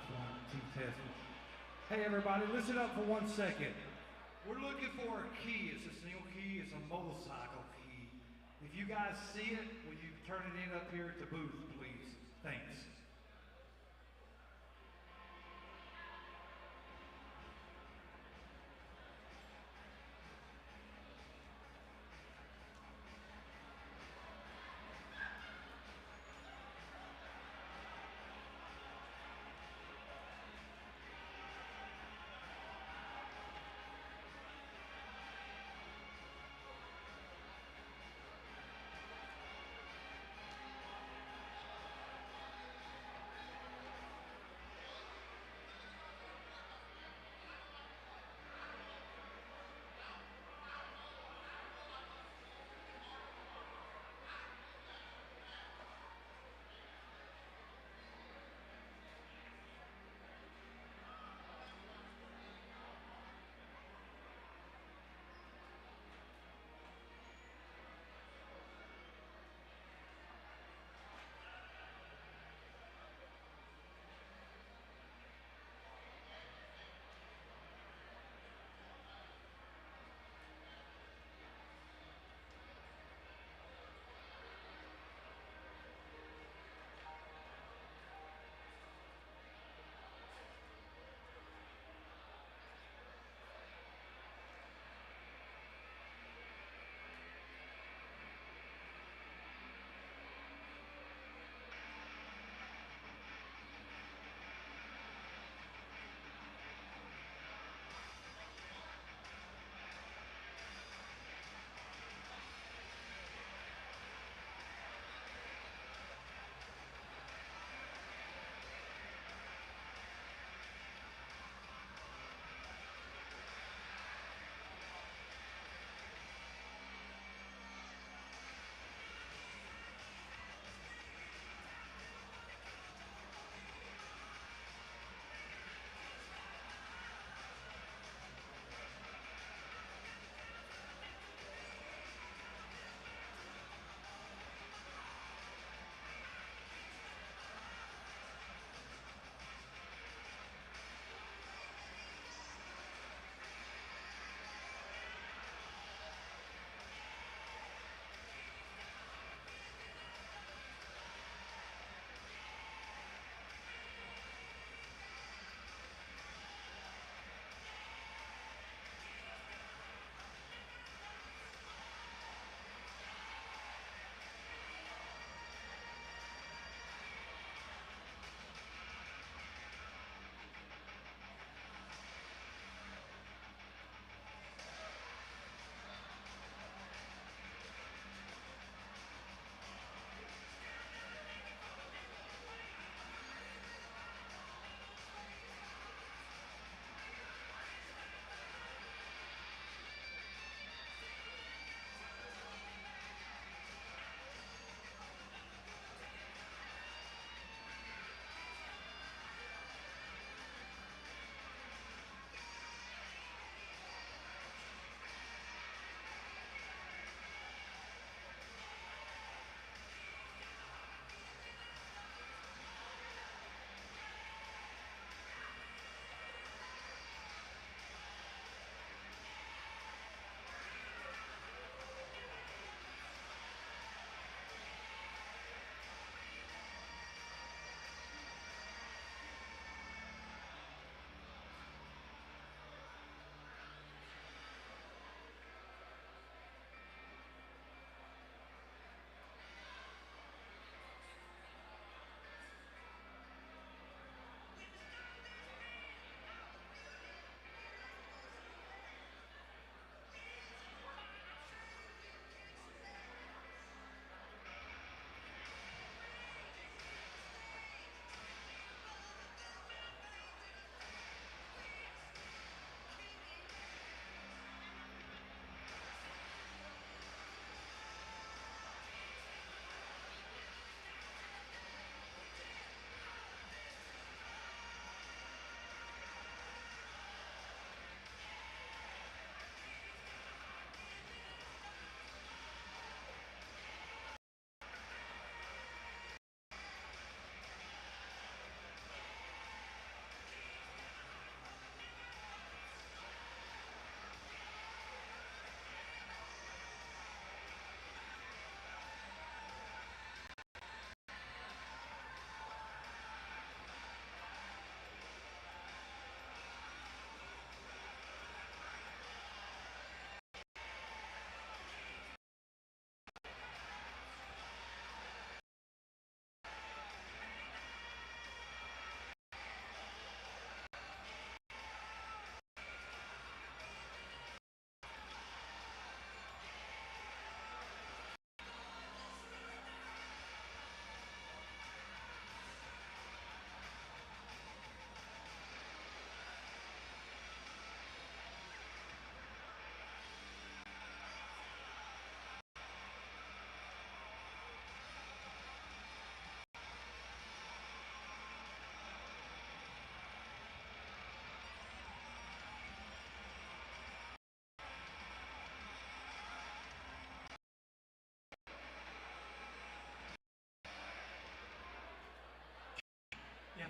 microphone to test it. Hey everybody, listen up for 1 second. We're looking for a key. It's a single key, it's a motorcycle key. If you guys see it, will you turn it in up here at the booth, please? Thanks.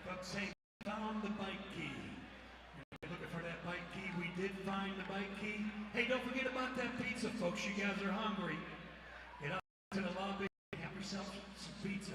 Folks, hey, found the bike key. If you're looking for that bike key, we did find the bike key. Hey, don't forget about that pizza, folks. You guys are hungry. Get up to the lobby and have yourself some pizza.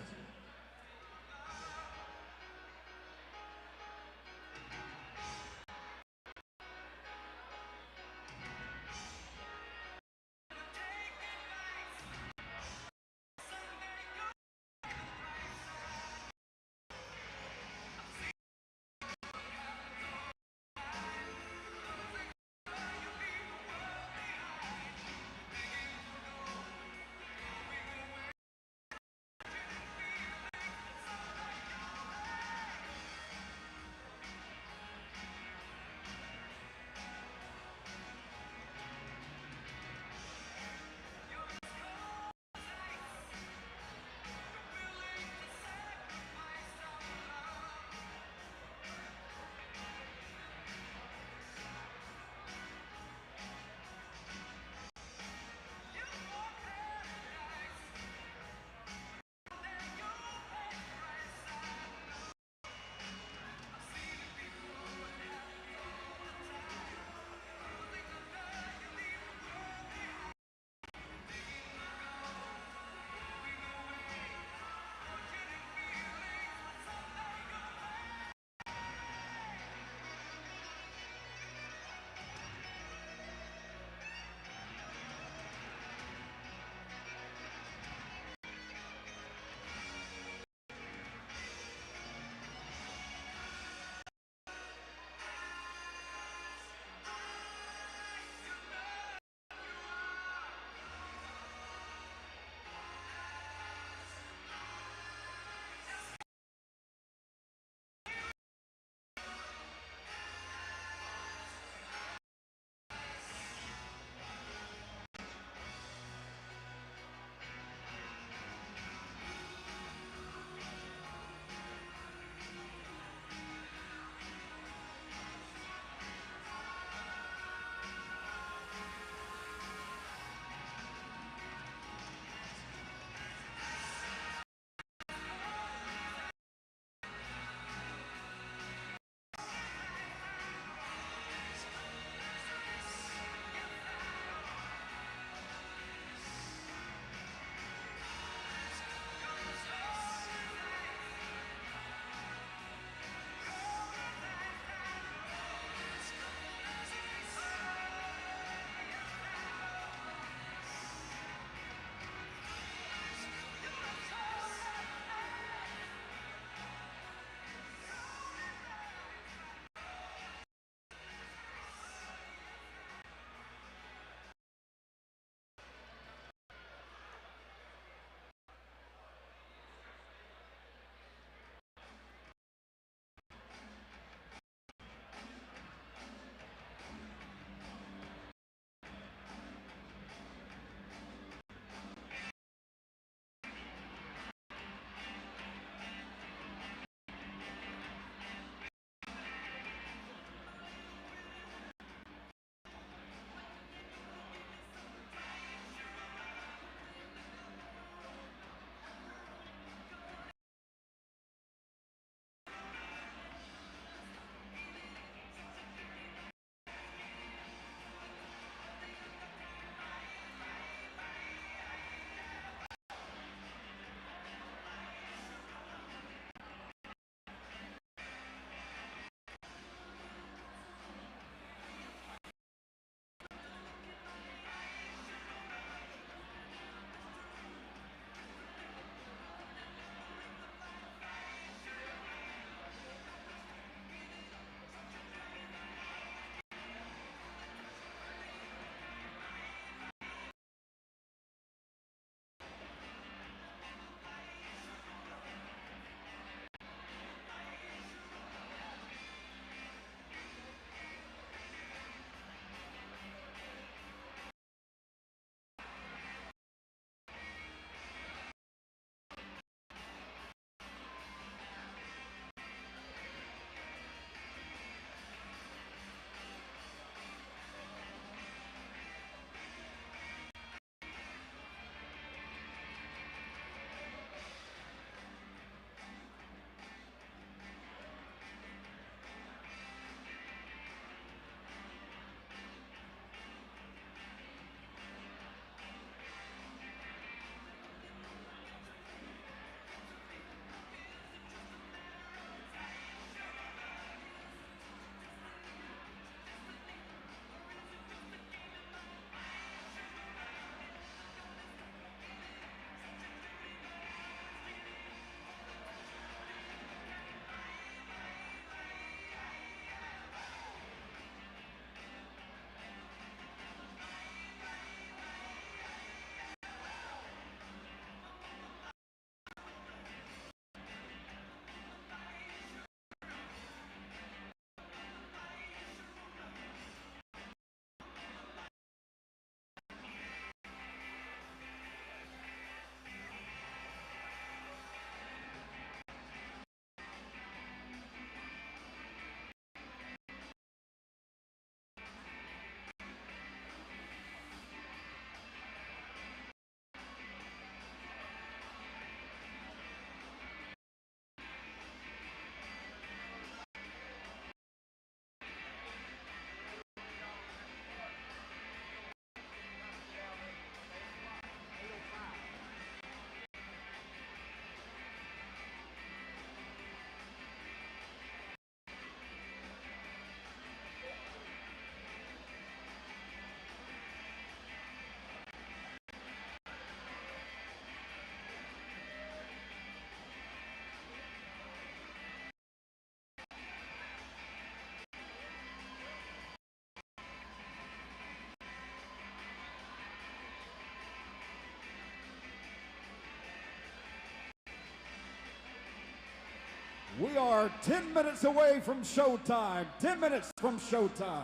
We are 10 minutes away from showtime. 10 minutes from showtime.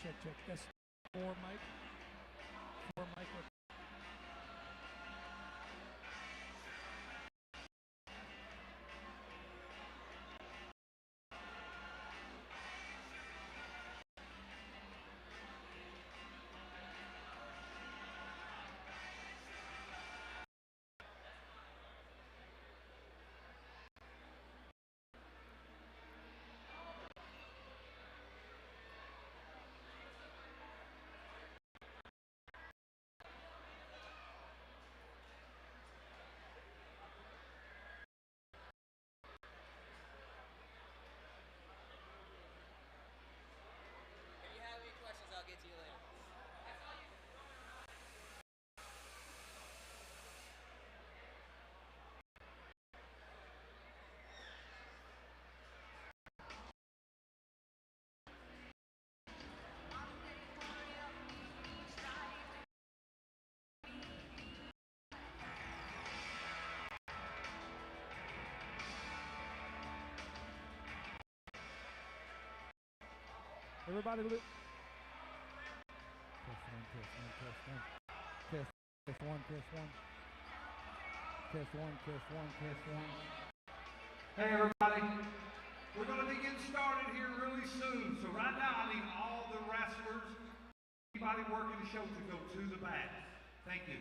Okay, check. That's 4 mic. 4 mic. If you have any questions, I'll get to you later. Everybody look. Test one. Hey everybody, we're going to be getting started here really soon. So right now I need all the wrestlers, anybody working the show to go to the back. Thank you.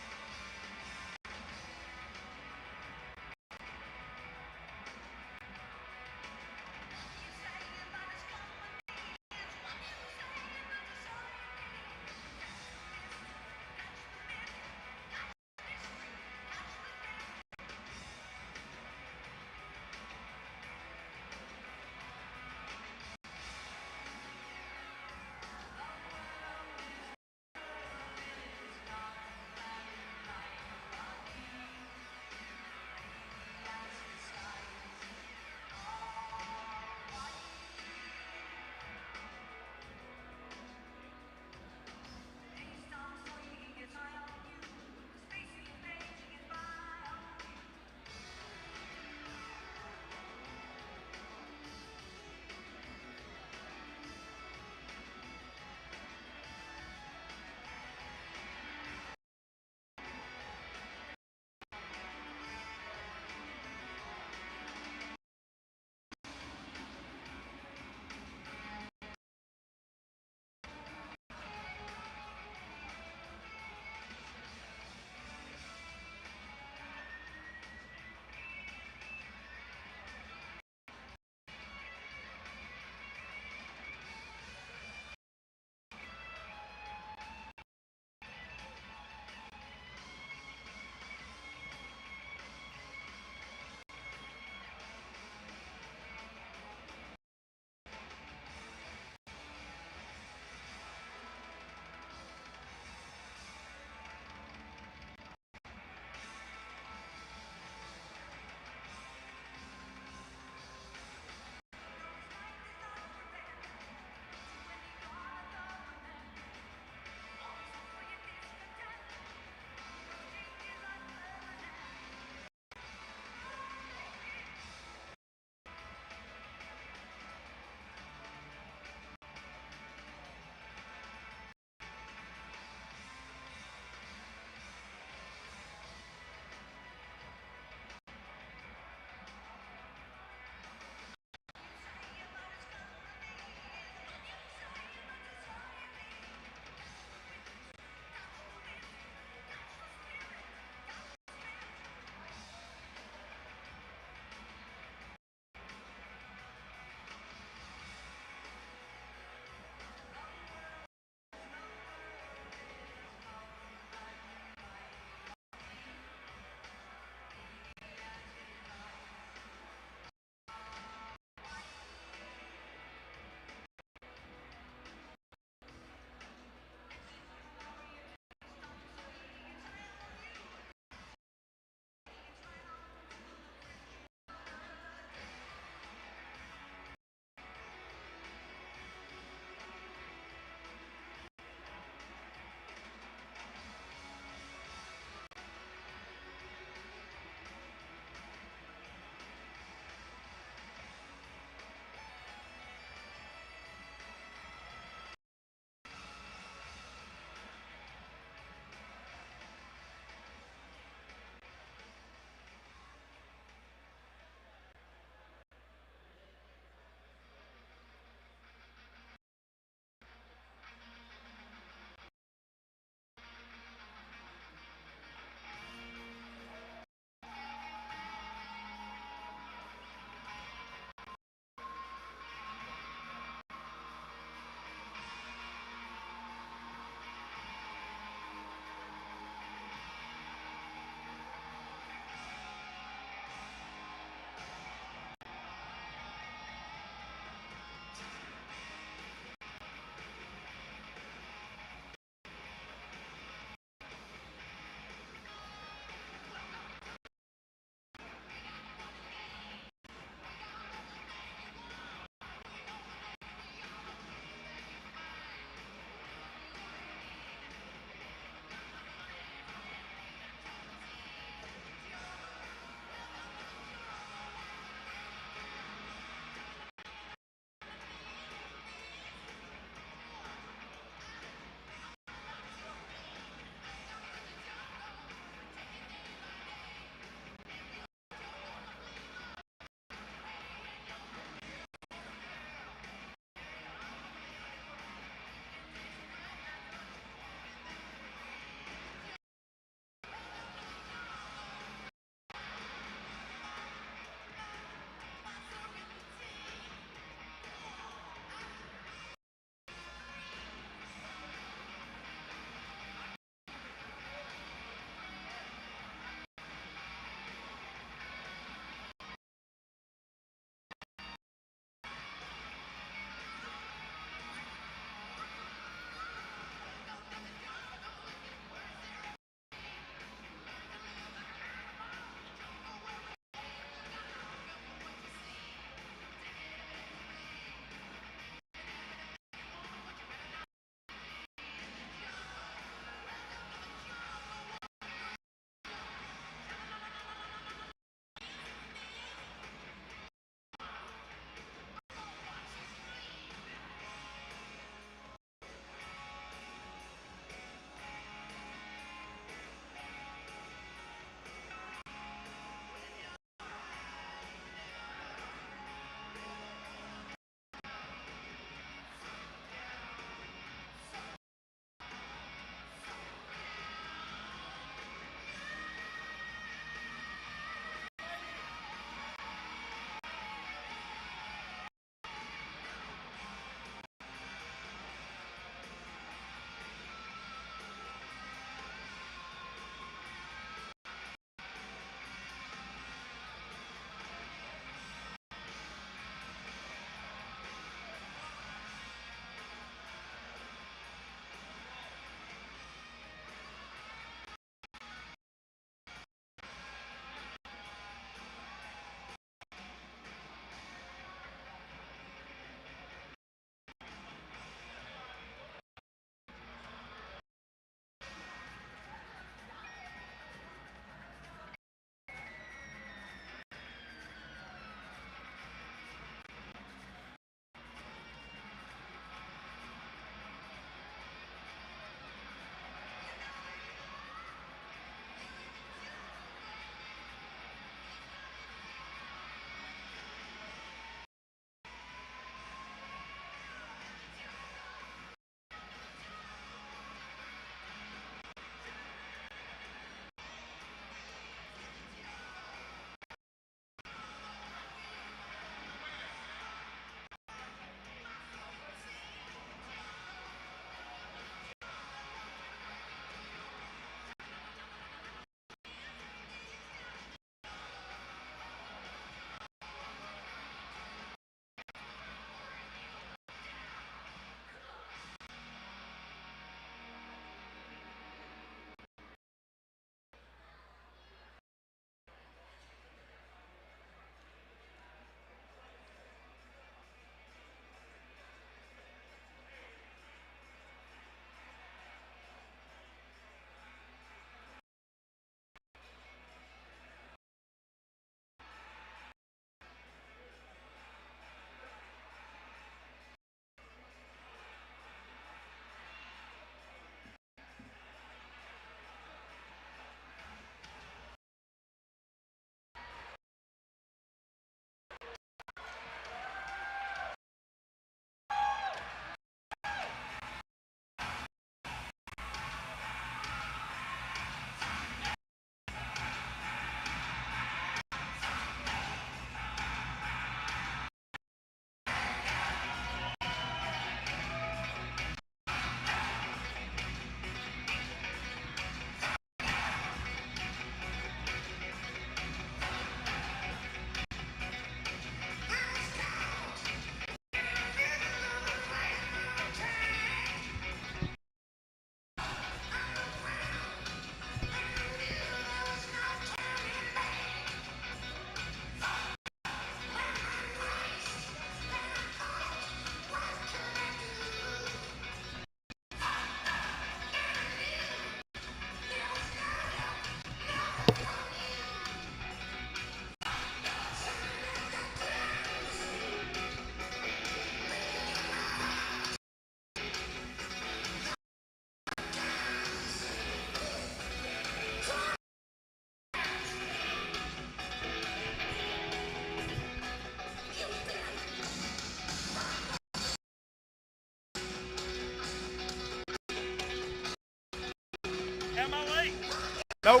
Nope.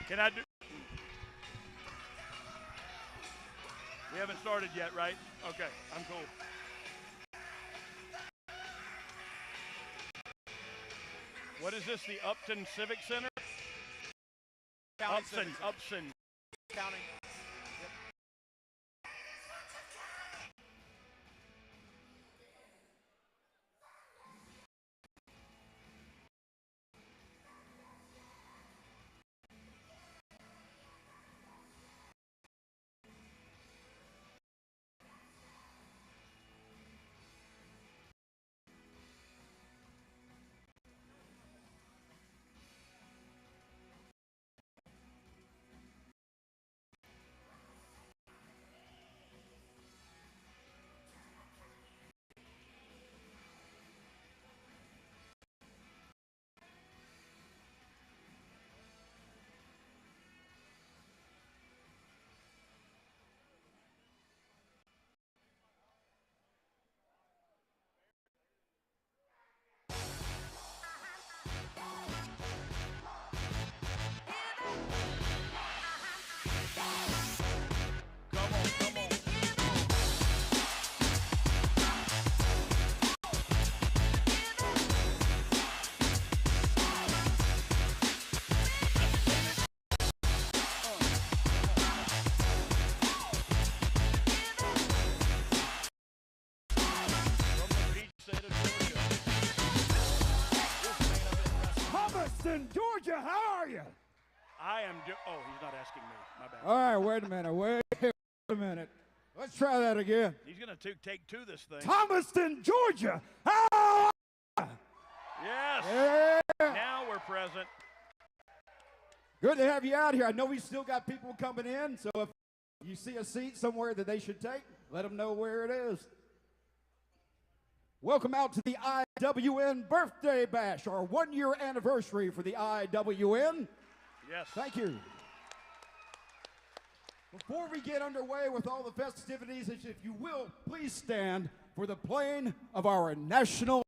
Can I do? We haven't started yet, right? Okay, I'm cool. What is this, the Upton Civic Center? Upson. County. Georgia, how are you? I am. Oh, he's not asking me. My bad. All right, wait a minute. Let's try that again. He's going to take two this thing. Thomaston, Georgia, how are you? Yes. Yeah. Now we're present. Good to have you out here. I know we still got people coming in, so if you see a seat somewhere that they should take, let them know where it is. Welcome out to the IWN Birthday Bash, our one-year anniversary for the IWN. Yes. Thank you. Before we get underway with all the festivities, if you will, please stand for the playing of our national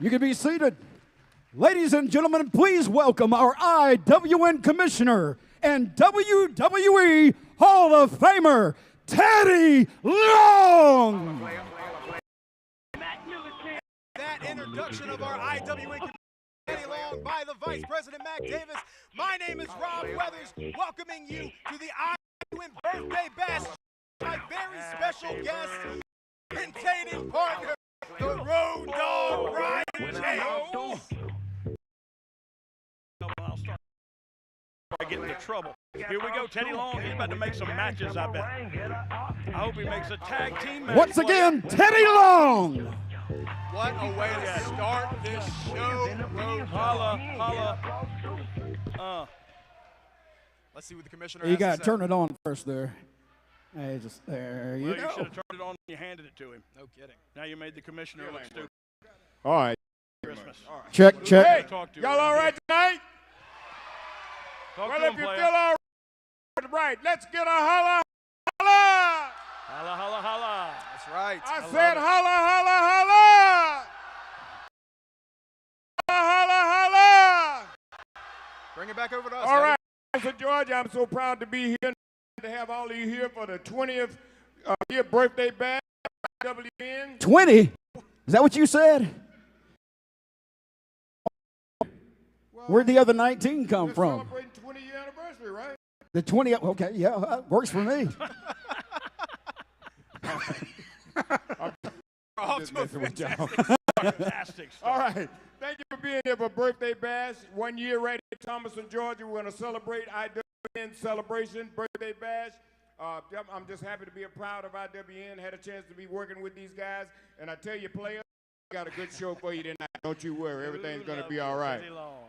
You can be seated. Ladies and gentlemen, please welcome our IWN Commissioner and WWE Hall of Famer, Teddy Long. That introduction of our IWN Teddy along by the Vice President, Mac Davis. My name is Rob Weathers, welcoming you to the IWN Birthday Bash. My very special guest, containing partner, the Road Dogg, Brian James. I'll start. I get into trouble. Here we go, Teddy Long. He's about to make some matches, I bet. I hope he makes a tag team match. Once again, Teddy Long. What a way to start this show, Road Holla, Dogg. holla. Let's see what the commissioner You has got to to say. turn it on first there. Hey, just there you Well, you go. should have turned it on when you handed it to him. No kidding. Now you made the commissioner look stupid. All right. Christmas. Check, check. Hey, Talk to y'all her. all right tonight? Talk Well, to if him, you player. feel all right, let's get a holla, holla. Holla, holla, holla. That's right. I said holla, holla, holla. Holla, holla. Bring it back over to us. All Daddy. right, Mr. Georgia, I'm so proud to be here, to have all of you here for the 20th year birthday bash, WN. 20? Is that what you said? Where'd the other 19 come We're from? celebrating 20-year anniversary, right? The 20, okay, yeah, that works for me. Off Just to a messing with y'all. Fantastic stuff. All right. Thank you for being here for birthday bash. 1 year right here in Thomaston, Georgia. We're going to celebrate IWN celebration, birthday bash. I'm just happy to be a proud of IWN. Had a chance to be working with these guys. And I tell you, players, we got a good show for you tonight. Don't you worry. Everything's going to be all right. Teddy Long.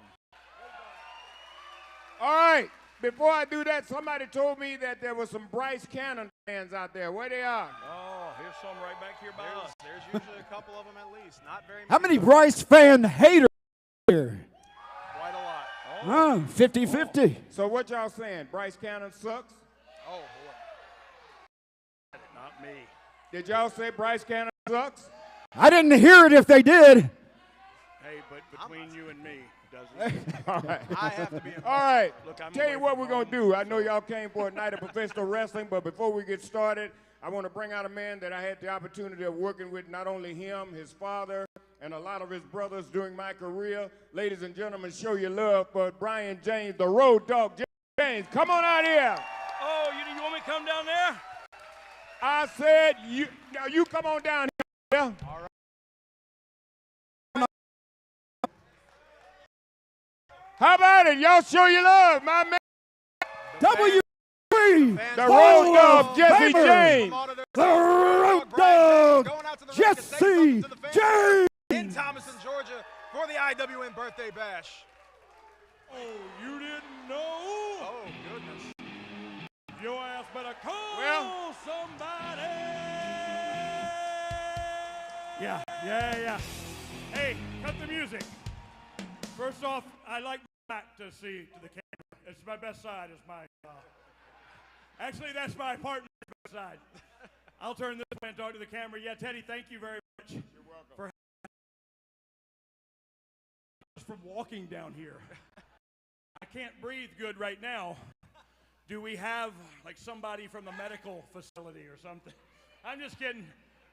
All right. Before I do that, somebody told me that there were some Bryce Cannon fans out there. Where they are? Oh, here's some right back here by us. There's usually a couple of them at least. Not very many. How many Bryce fan haters here? Quite a lot. Huh, 50-50. So what y'all saying? Bryce Cannon sucks? Oh, boy. Not me. Did y'all say Bryce Cannon sucks? I didn't hear it if they did. Hey, but between you and me, doesn't it? All right. I have to be involved. All right. Look, I'm Tell you away what from we're going to home, do. I know y'all came for a night of professional wrestling, but before we get started, I want to bring out a man that I had the opportunity of working with, not only him, his father, and a lot of his brothers during my career. Ladies and gentlemen, show your love for Brian James, the Road Dogg. James, come on out here. Oh, you want me to come down there? I said, now you come on down here. All right. How about it? Y'all show your love, my man. W3, The Road Dogg, Jesse Famer. James. the Road Dogg, Going out to the ring to say Jesse something to the fans James. in Thomaston, Georgia, for the IWN birthday bash. Oh, you didn't know? Oh, goodness. Your ass better call Well- somebody. Yeah. Hey, cut the music. First off, I like my back to see to the camera. It's my best side. Is my. Actually, that's my partner's best side. I'll turn this way and talk to the camera. Yeah, Teddy, thank you very much. You're welcome. For from walking down here. I can't breathe good right now. Do we have like somebody from the medical facility or something? I'm just kidding.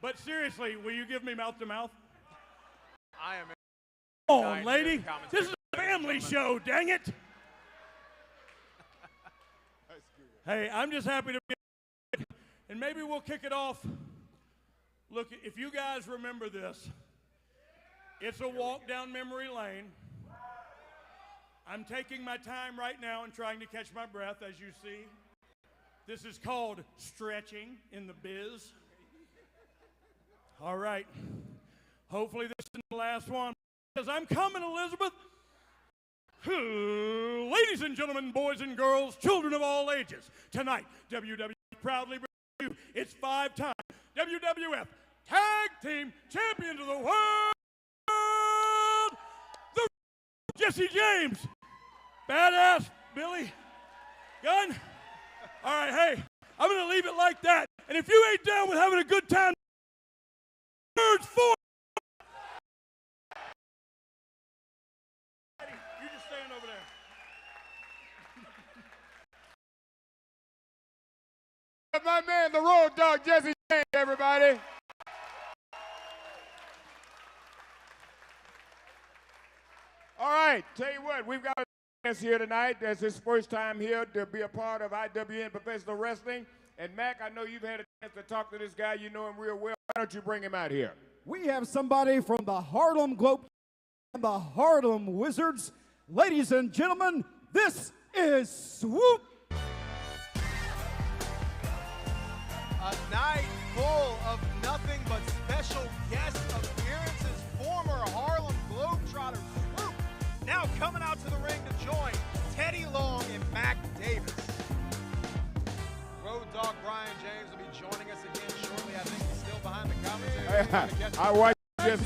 But seriously, will you give me mouth to mouth? I am. Come on, lady. This is a family show, dang it. Hey, I'm just happy to be here. And maybe we'll kick it off. Look, if you guys remember this, it's a walk down memory lane. I'm taking my time right now and trying to catch my breath, as you see. This is called stretching in the biz. All right. Hopefully this isn't the last one. Because I'm coming, Elizabeth. Ladies and gentlemen, boys and girls, children of all ages, tonight, WWF proudly brings you its 5-time WWF Tag Team Champions of the World, the Jesse James. Badass, Billy Gunn. All right, hey, I'm going to leave it like that. And if you ain't down with having a good time, Nerds 4. You just stand over there. My man, the Road Dogg, Jesse James, everybody. All right, tell you what, we've got a guest here tonight. That's his first time here to be a part of IWN Professional Wrestling. And Mac, I know you've had a chance to talk to this guy. You know him real well. Why don't you bring him out here? We have somebody from the Harlem Globe and the Harlem Wizards. Ladies and gentlemen, this is Swoop. A night full of nothing but special guest appearances. Former Harlem Globetrotter Swoop now coming out to the ring to join Teddy Long and Mac Davis. Road Dogg Brian James will be joining us again shortly. I think he's still behind the commentary. I watched Legend.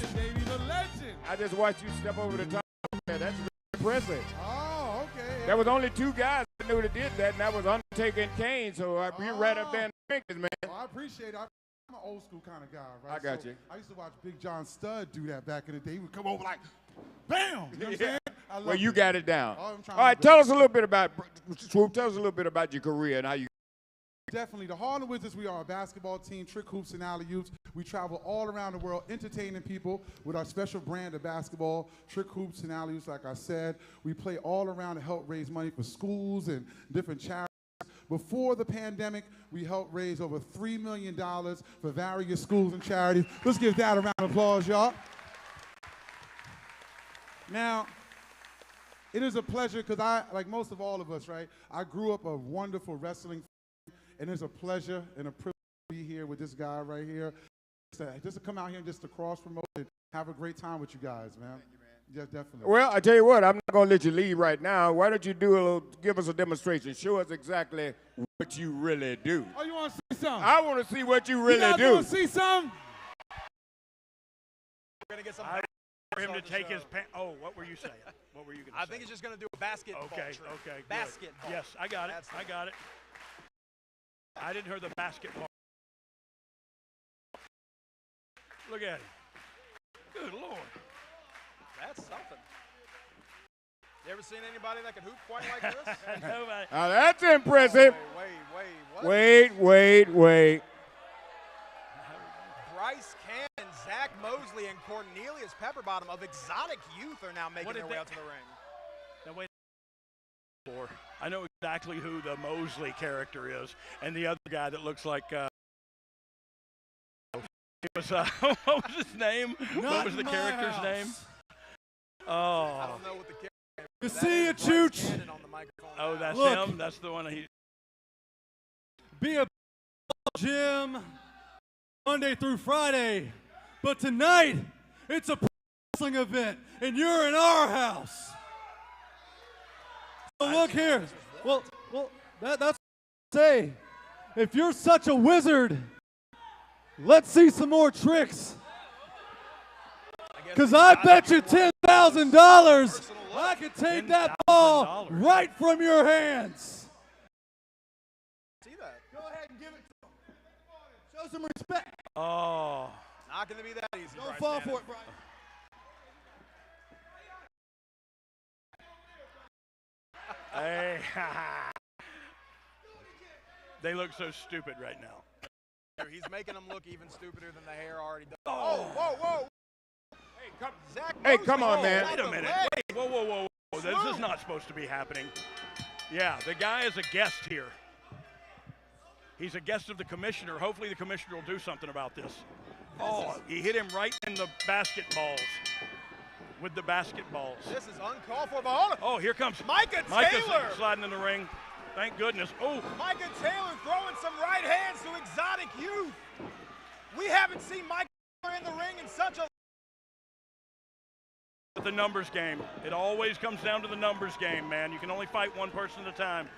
I just watched you step over the top. Yeah, that's really impressive. Oh, okay. There was only two guys that knew that did that, and that was Undertaker and Kane. So you're right up there in the fingers, man. Well, I appreciate it. I'm an old school kind of guy, right? I got you. I used to watch Big John Studd do that back in the day. He would come over like, bam! You know what I'm saying? I love Well, you got it down. Oh, I'm trying All right, to tell us a little bit about Swoop. Tell us a little bit about your career and how you. Definitely. The Harlem Wizards, we are a basketball team, trick hoops and alley-oops. We travel all around the world entertaining people with our special brand of basketball, trick hoops and alley-oops, like I said. We play all around to help raise money for schools and different charities. Before the pandemic, we helped raise over $3 million for various schools and charities. Let's give that a round of applause, y'all. Now, it is a pleasure because like most of all of us, right, I grew up a wonderful wrestling fan, and it's a pleasure and a privilege to be here with this guy right here. Just to come out here and just to cross-promote and have a great time with you guys, man. Thank you, man. Yes, definitely. Well, I tell you what, I'm not going to let you leave right now. Why don't you give us a demonstration? Show us exactly what you really do. Oh, you want to see something? I want to see what you really you do. want to see something? We're going to get some. For him to take his pants. Oh, what were you saying? What were you going to say? I think he's just going to do a basketball Okay, trick. okay, good. Basketball. Yes, I got it. That's I got it. I didn't hear the basketball. Look at him. Good Lord. That's something. You ever seen anybody that can hoop quite like this? Nobody. Now, that's impressive. Wait. Wait. Bryce Cannon, Zach Mosley, and Cornelius Pepperbottom of Exotic Youth are now making their way out to the ring. Now wait. I know exactly who the Mosley character is, and the other guy that looks like. Was, what was his name? What was the character's name? Oh. I don't know what the character name You is. see it, That is Bryce Chooch? Cannon on the microphone Oh, now. that's Look. him. That's the one he. Be a gym Monday through Friday, but tonight it's a wrestling event, and you're in our house. So look here. Well, that's what I say. If you're such a wizard, let's see some more tricks. Because I bet you $10,000 I could take that ball right from your hands. See that? Go ahead and give it to him. Show some respect. Oh. Not going to be that easy. Don't Bryce fall Cannon. for it, Brian. Hey. They look so stupid right now. He's making them look even stupider than the hair already does. Oh. Whoa. Zach Hey, Mosley come on, man. Wait a minute. Wait. Whoa. This is not supposed to be happening. Yeah, the guy is a guest here. He's a guest of the commissioner. Hopefully the commissioner will do something about this. Oh, he hit him right in the basketballs. With the basketballs. This is uncalled for. But Oh, here comes Micah Micah's Taylor. sliding in the ring. Thank goodness. Oh, Micah Taylor throwing some right hands to Exotic Youth. We haven't seen Micah Taylor in the ring in such a. the numbers game. It always comes down to the numbers game, man. You can only fight one person at a time.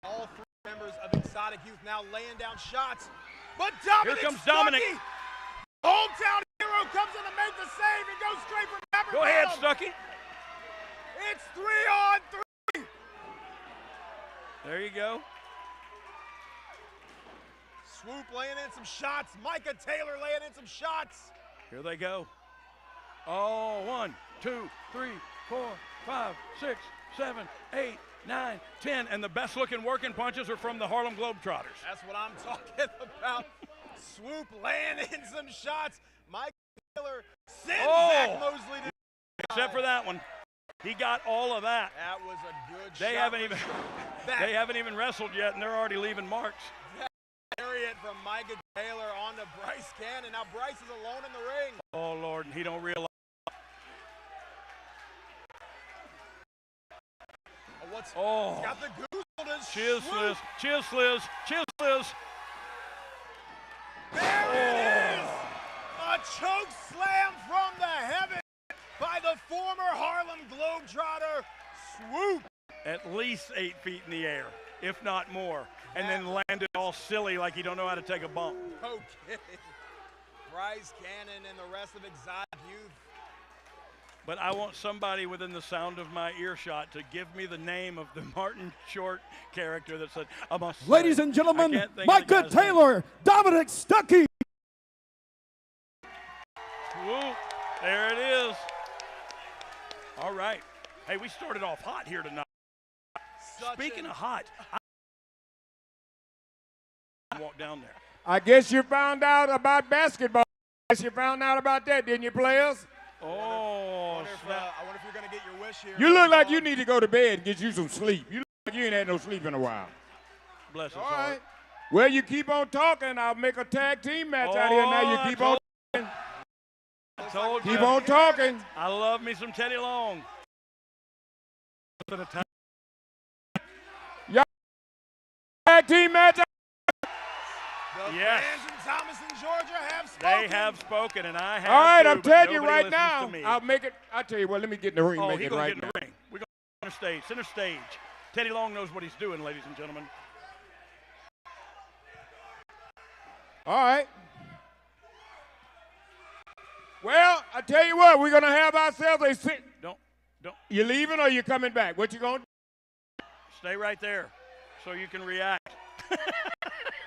All three members of Exotic Youth now laying down shots. But Dominic Here comes Dominic. Stuckey, hometown hero, comes in to make the save and goes straight for Pepperbottom. Go ahead, Stuckey. It's 3-on-3. There you go. Swoop laying in some shots. Micah Taylor laying in some shots. Here they go. Oh, 1, 2, 3, 4, 5, 6, 7, 8, 9, 10. And the best looking working punches are from the Harlem Globetrotters. That's what I'm talking about. Swoop laying in some shots. Micah Taylor sends Zach Mosley to Except for that one. He got all of that. That was a good They shot. they haven't even wrestled yet, and they're already leaving marks. Lariat from Micah Taylor on to Bryce Cannon. Now Bryce is alone in the ring. Oh Lord, and he don't realize. He's got the goose on his Cheers, swoop. Liz. Cheers, Liz. Cheers, Liz. There it is! A choke slam from the heavens by the former Harlem Globetrotter, Swoop. At least 8 feet in the air, if not more, and then landed all silly like he don't know how to take a bump. Okay. Bryce Cannon and the rest of Exotic Youth. But I want somebody within the sound of my earshot to give me the name of the Martin Short character that said, I must say, Ladies and I gentlemen, can't think of the Micah guy's name. Taylor, Dominic Stuckey. Whoop, there it is. All right. Hey, we started off hot here tonight. Speaking of hot, I walk down there. I guess you found out about basketball. I guess you found out about that, didn't you, players? Oh, I wonder if you're going to get your wish here. You look like you need to go to bed and get you some sleep. You look like you ain't had no sleep in a while. Bless his All heart. right. Well, you keep on talking. I'll make a tag team match out here. Now you keep on talking. I told Keep you. on talking. I love me some Teddy Long. Tag team match. The Yes. fans in Thomason, Georgia have spoken. They have spoken, and I have All right, too, I'm but telling you nobody right listens now. to me. I'll make it. I'll tell you what. Let me get in the ring. Oh, Make he's it going right to get in now. the ring. We're going to center stage. Teddy Long knows what he's doing, ladies and gentlemen. All right. Well, I tell you what. We're gonna have ourselves a sit. Don't. You leaving or you coming back? What you gonna do? Stay right there so you can react.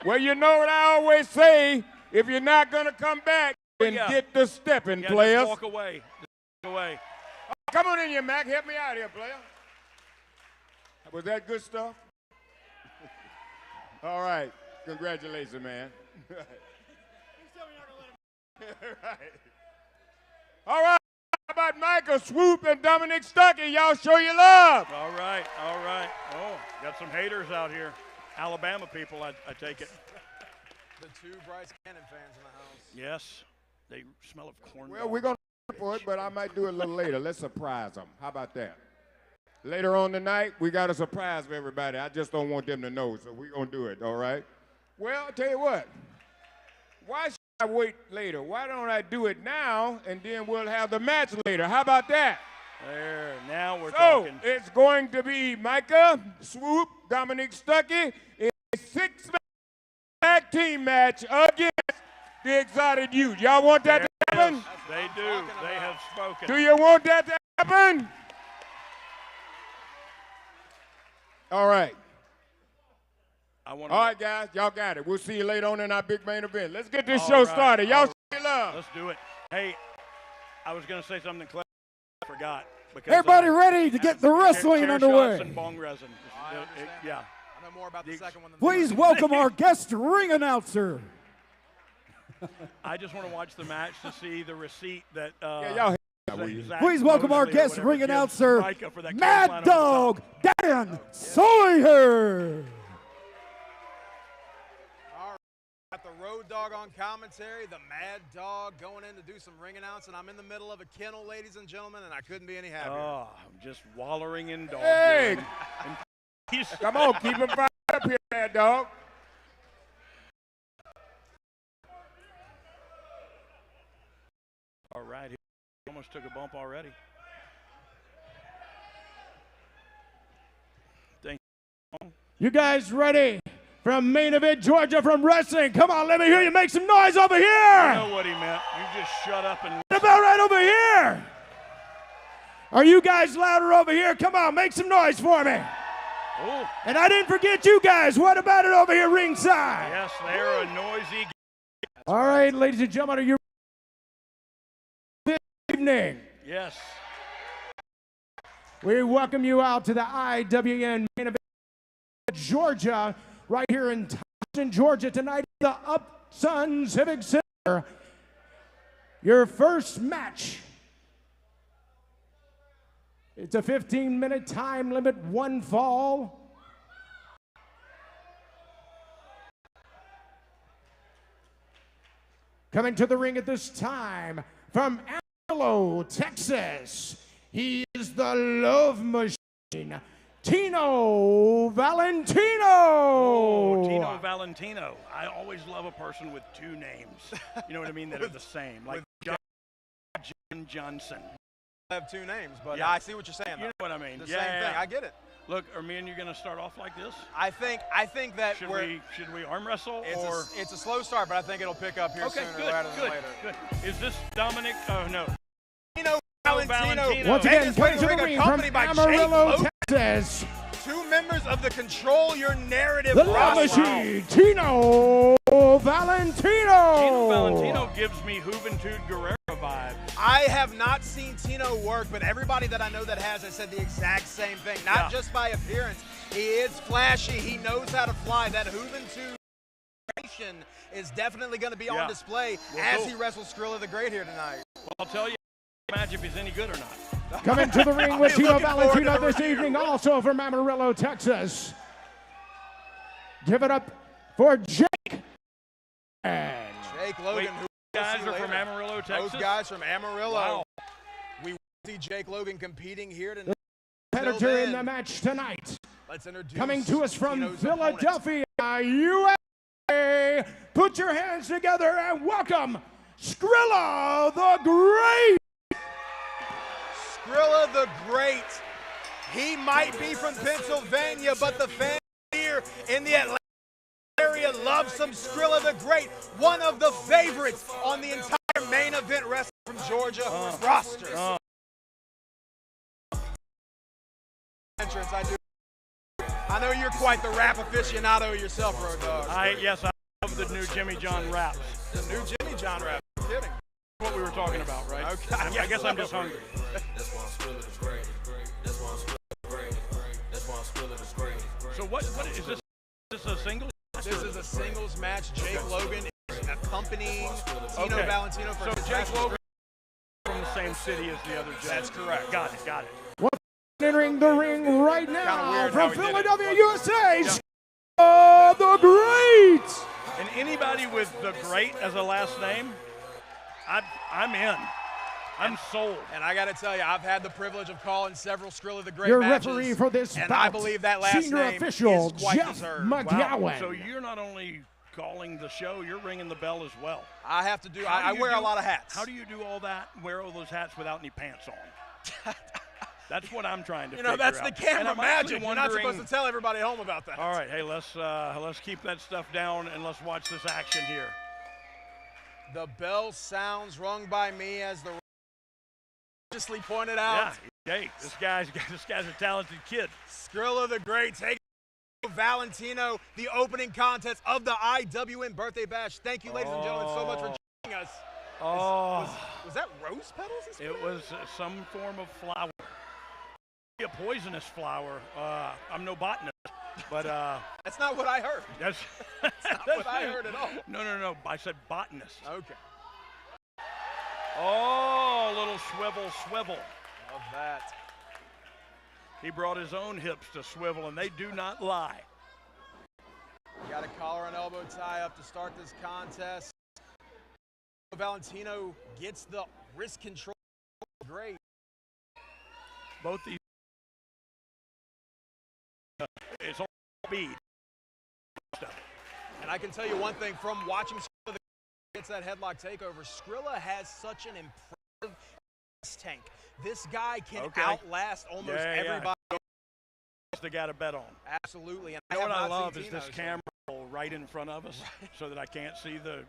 Well, you know what I always say. If you're not gonna come back, then Yeah. get the stepping, Yeah, players. just walk away. Just walk away. Come on in here, Mac. Help me out here, player. Was that good stuff? All right. Congratulations, man. All right. How about Michael Swoop and Dominic Stuckey? Y'all show your love. All right, all right. Oh, got some haters out here. Alabama people, I take it. The two Bryce Cannon fans in the house. Yes, they smell of corn. Well, we're going to for it, but I might do it a little later. Let's surprise them. How about that? Later on tonight, we got a surprise for everybody. I just don't want them to know, so we're going to do it, all right? Well, I'll tell you what. Why should I wait later? Why don't I do it now, and then we'll have the match later? How about that? There, now we're So, talking. it's going to be Micah, Swoop, Dominic Stuckey in a 6-man tag team match against the Exotic Youth. Y'all want that to happen? Yes, they do. They have spoken. Do you want that to happen? All right. I want All right, guys. Y'all got it. We'll see you later on in our big main event. Let's get this All show right. started. Y'all All show your love. Let's do it. Hey, I was going to say something clever. I forgot. Because, Everybody ready to get the wrestling chair shots underway. and bong resin. I understand Yeah. I know more about the second one than Please the welcome our guest ring announcer. I just want to watch the match to see the receipt that. Yeah, y'all hang out with you. Zach Please welcome our Mosley or guest whatever ring gives announcer, Micah for that Mad clothesline over the top. Dog Dan Sawyer. Got the Road Dog on commentary, the Mad Dog going in to do some ring announcing. I'm in the middle of a kennel, ladies and gentlemen, and I couldn't be any happier. Oh, I'm just wallowing in dog Hey. urine. And he's Come on, keep him fired up here, Mad Dog. all right. He almost took a bump already. Thank You guys ready? From Main Event Georgia from wrestling. Come on, let me hear you make some noise over you. here. I know what he meant. You just shut up and. What about right over here? Are you guys louder over here? Come on, make some noise for me. Oh, And I didn't forget you guys. What about it over here ringside? yes, they're a noisy. All right, ladies and gentlemen, are you this evening? Yes. We welcome you out to the IWN Main Event Georgia, right here in Thompson, Georgia tonight, the Upsun Civic Center. Your first match It's a 15-minute time limit, 1 fall. Coming to the ring at this time from Amarillo, Texas, he is the Love Machine, Tino Valentino. Oh, Tino Valentino. I always love a person with 2 names. You know what I mean? That are the same. Like John Johnson. I have 2 names, but Yeah. I see what you're saying. You know what I mean? The same thing. I get it. Look, are me and you going to start off like this? I think that Should we arm wrestle or? It's a slow start, but I think it'll pick up here Okay, sooner good, rather than good, later. good. Is this Dominic? Oh no. Tino Valentino. Once Making again, his way coming to the ring from accompanied by Jake Amarillo, Logan. Texas, 2 members of the Control Your Narrative the Love roster. Machine, Tino Valentino. Tino Valentino gives me Juventud Guerrero vibes. I have not seen Tino work, but everybody that I know that has said the exact same thing. Not just by appearance. He is flashy. He knows how to fly. That Juventud is definitely going to be on display as he wrestles Skrilla the Great here tonight. Well, I'll tell you, match if he's any good or not. Coming to the ring with I'll be Tino looking forward to Valentino the this review. evening, also from Amarillo, Texas. Give it up for Jake. And Jake Logan, Wait, who guys we'll are see from later. Amarillo, Texas. Those guys from Amarillo. Wow. We will see Jake Logan competing here tonight. competitor in the match tonight. Let's introduce Coming to us from Tino's Philadelphia, USA. Put your hands together and welcome Skrilla the Great. Skrilla the Great. He might be from Pennsylvania, but the fans here in the Atlanta area love some Skrilla the Great, one of the favorites on the entire main event wrestling from Georgia roster. Entrance, I know you're quite the rap aficionado yourself, Road Dogg. Yes, I love the new Jimmy John raps. The new Jimmy John rap. No kidding. What we were talking about, right? Okay. I guess I'm just hungry. So what is this? Is this a single? This is a singles match. Jake Logan is accompanying Tino Okay. Valentino for So Jake Logan from the same city as the other Jake. That's correct. Got it. Got it. Entering the ring right now weird from how he did it. Philadelphia, USA, Skrilla the Great. And anybody with the Great as a last name, I'm in. I'm sold. And I got to tell you, I've had the privilege of calling several Skrilla the Great Your matches, referee for this and bout, I believe that last senior name official is quite Jeff deserved. McGowan. Wow. So you're not only calling the show, you're ringing the bell as well. I have to do. How I do you wear do- a lot of hats. How do you do all that, wear all those hats without any pants on? That's what I'm trying to You know, figure that's out. the camera And I'm actually magic. You're not wondering- supposed to tell everybody at home about that. All right, hey, let's keep that stuff down and let's watch this action here. The bell sounds rung by me as the righteously pointed out. Yeah, hey, this guy's a talented kid. Skrilla the Great taking Valentino, the opening contest of the IWN Birthday Bash. Thank you, ladies and gentlemen, so much for joining us. Was that rose petals? It was some form of flower. A poisonous flower. I'm no botanist, but That's not what I heard. that's Not what I heard at all. No. I said botanist. Okay. Oh, little swivel. Love that. He brought his own hips to swivel, and they do not lie. Got a collar and elbow tie up to start this contest. Valentino gets the wrist control. Great. Both these. It's all speed. And I can tell you one thing from watching Skrilla gets that headlock takeover. Skrilla has such an impressive tank. This guy can outlast almost everybody. That's the guy to bet on. Absolutely. And You know what I have not love seen is this Tino, so- camera roll right in front of us so that I can't see the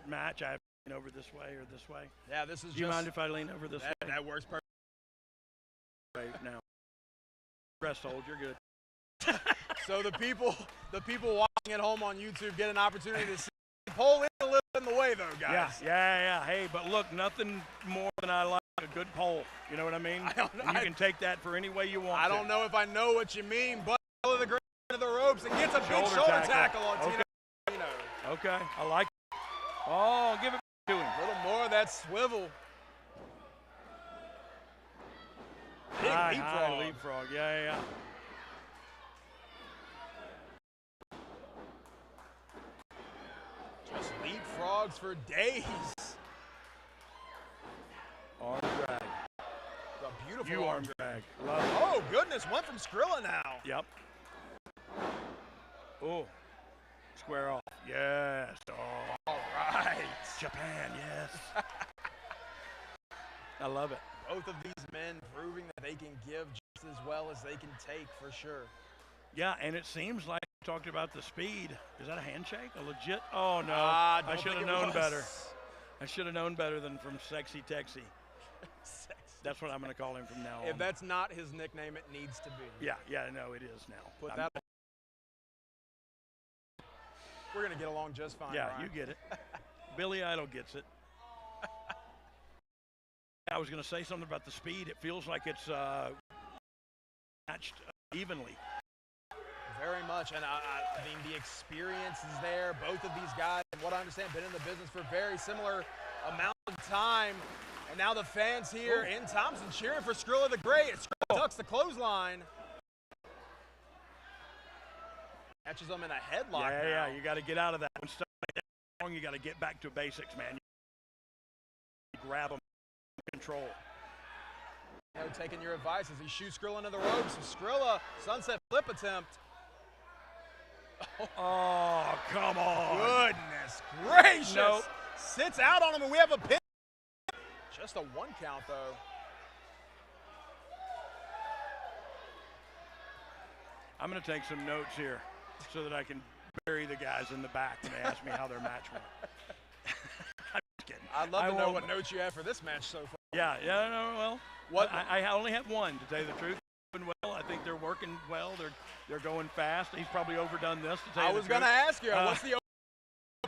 match. I have to lean over this way or this way. Yeah, this is Do you just mind if I lean over this way that works perfect. right now? Rest hold, you're good. So the people watching at home on YouTube get an opportunity to see. Pull in a little in the way though, guys. Yeah. Hey, but look, nothing more than I like a good pole. You know what I mean? And you can take that for any way you want. I don't know if I know what you mean, but Skrilla the Great to the ropes and gets a big shoulder tackle on Tino. Okay, I like it. Oh, give it to him. A little more of that swivel. Big High leapfrog. leapfrog. Yeah. Just leapfrogs for days. Arm drag. A beautiful You arm drag. Love it. Oh, goodness. Went from Skrilla now. Yep. Oh. Square off. Yes. Oh. All right. Japan, yes. I love it. Both of these men proving that they can give just as well as they can take for sure. Yeah, and it seems like we talked about the speed. Is that a handshake? A legit? Oh, no. Ah, I don't should have think it known was. better. I should have known better than from Sexy Texy. That's what I'm going to call him from now on. If that's not his nickname, it needs to be. Yeah, no, it is now. Put that on. We're going to get along just fine, Yeah, Ryan. you get it. Billy Idol gets it. I was going to say something about the speed. It feels like it's matched evenly. Very much, and I mean, the experience is there. Both of these guys, from what I understand, been in the business for very similar amount of time. And now the fans here in Thompson cheering for Skrilla the Great. Skrilla ducks the clothesline. Catches them in a headlock now. Yeah, you got to get out of that. When stuff like that, you got to get back to basics, man. You grab them, control. You know, taking your advice as he shoots Skrilla into the ropes. Skrilla, sunset flip attempt. Oh, come on. Goodness gracious. Nope. Sits out on him, and we have a pin. Just a 1 count, though. I'm going to take some notes here so that I can bury the guys in the back when they ask me how their match went. I'm just kidding. I'd love to know won't- what notes you have for this match so far. Yeah, no, well, What- I only have one, to tell you the truth. Well, I think they're working well. They're going fast. He's probably overdone this, to tell I you was the going to truth. ask you, what's the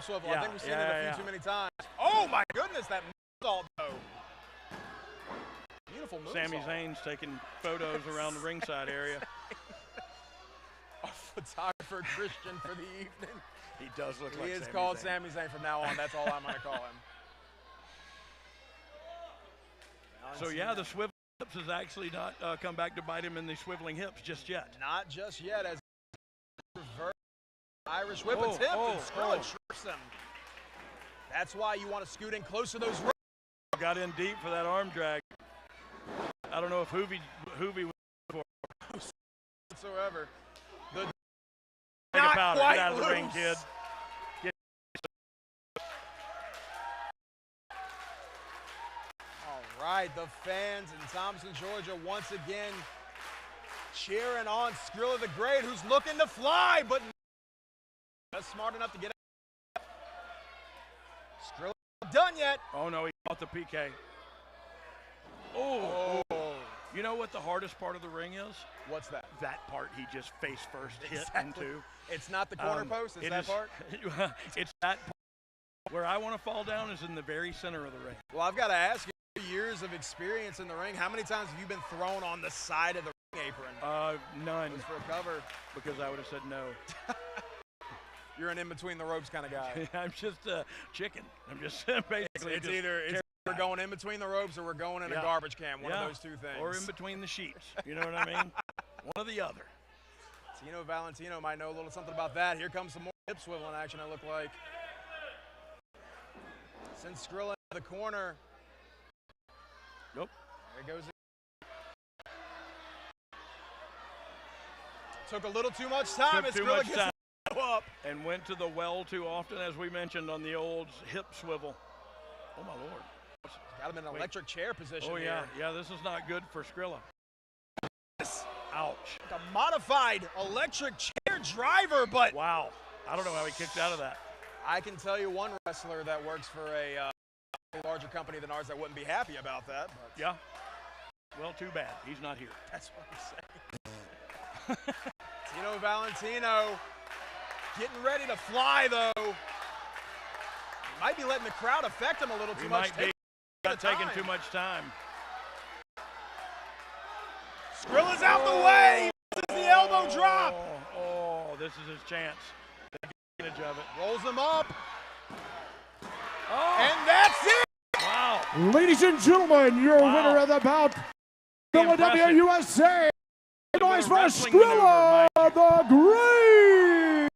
swivel? I yeah, think we've seen yeah, it a yeah. few too many times. Oh, my goodness, that moonsault, though. Beautiful moonsault. Sami Zayn's taking photos around the ringside area. Our photographer, Christian, for the evening. He does look like He is Sami called Zayn. Sami Zayn from now on. That's all I'm going to call him. So, yeah, the swivel hips has actually not come back to bite him in the swiveling hips just yet. Not just yet, as reverse Irish whip Oh, attempt, oh, and Skrilla oh. trips him. That's why you want to scoot in close to those ropes. Got in deep for that arm drag. I don't know if Hoovy was for. Whatsoever. The Take a not powder. quite Get out of the ring, loose. kid. All right, the fans in Thompson, Georgia, once again cheering on Skrilla the Great, who's looking to fly, but not smart enough to get out. Skrilla not done yet. Oh, no, he caught the PK. Oh. You know what the hardest part of the ring is? What's that? That part he just face first hit Exactly. into. It's not the corner post, it's it that is- part? It's that part. Where I want to fall down is in the very center of the ring. Well, I've got to ask you, years of experience in the ring, how many times have you been thrown on the side of the ring apron? None, Just for a cover. because I would have said no. You're an in-between the ropes kind of guy. I'm just a chicken. I'm just basically It's just either we're going in between the ropes or we're going in Yeah. a garbage can, one Yeah. of those two things. or in between the sheets. You know what I mean? One or the other. Tino Valentino might know a little something about that. Here comes some more hip swivel in action, it looked like. Sends Skrilla into the corner. Nope. There goes. Took a little too much time. Took as too Skrilla much gets time. the up. And went to the well too often, as we mentioned on the old hip swivel. Oh, my Lord. Got him in an Wait. electric chair position Oh, yeah. here. Yeah, this is not good for Skrilla. Ouch. Like a modified electric chair driver, but Wow. I don't know how he kicked out of that. I can tell you one wrestler that works for a larger company than ours that wouldn't be happy about that. But Yeah. Well, too bad. He's not here. that's what I'm saying. Tino Valentino getting ready to fly, though. He might be letting the crowd affect him a little He too much. might be taking too much time. Skrilla's out the way. This is the elbow drop. Oh, this is his chance. Take advantage of it. Rolls him up. Oh, And that's it. wow. Ladies and gentlemen, your Wow. winner of the bout, Philadelphia, impressive. USA. Noise for wrestling Skrilla maneuver, the Great.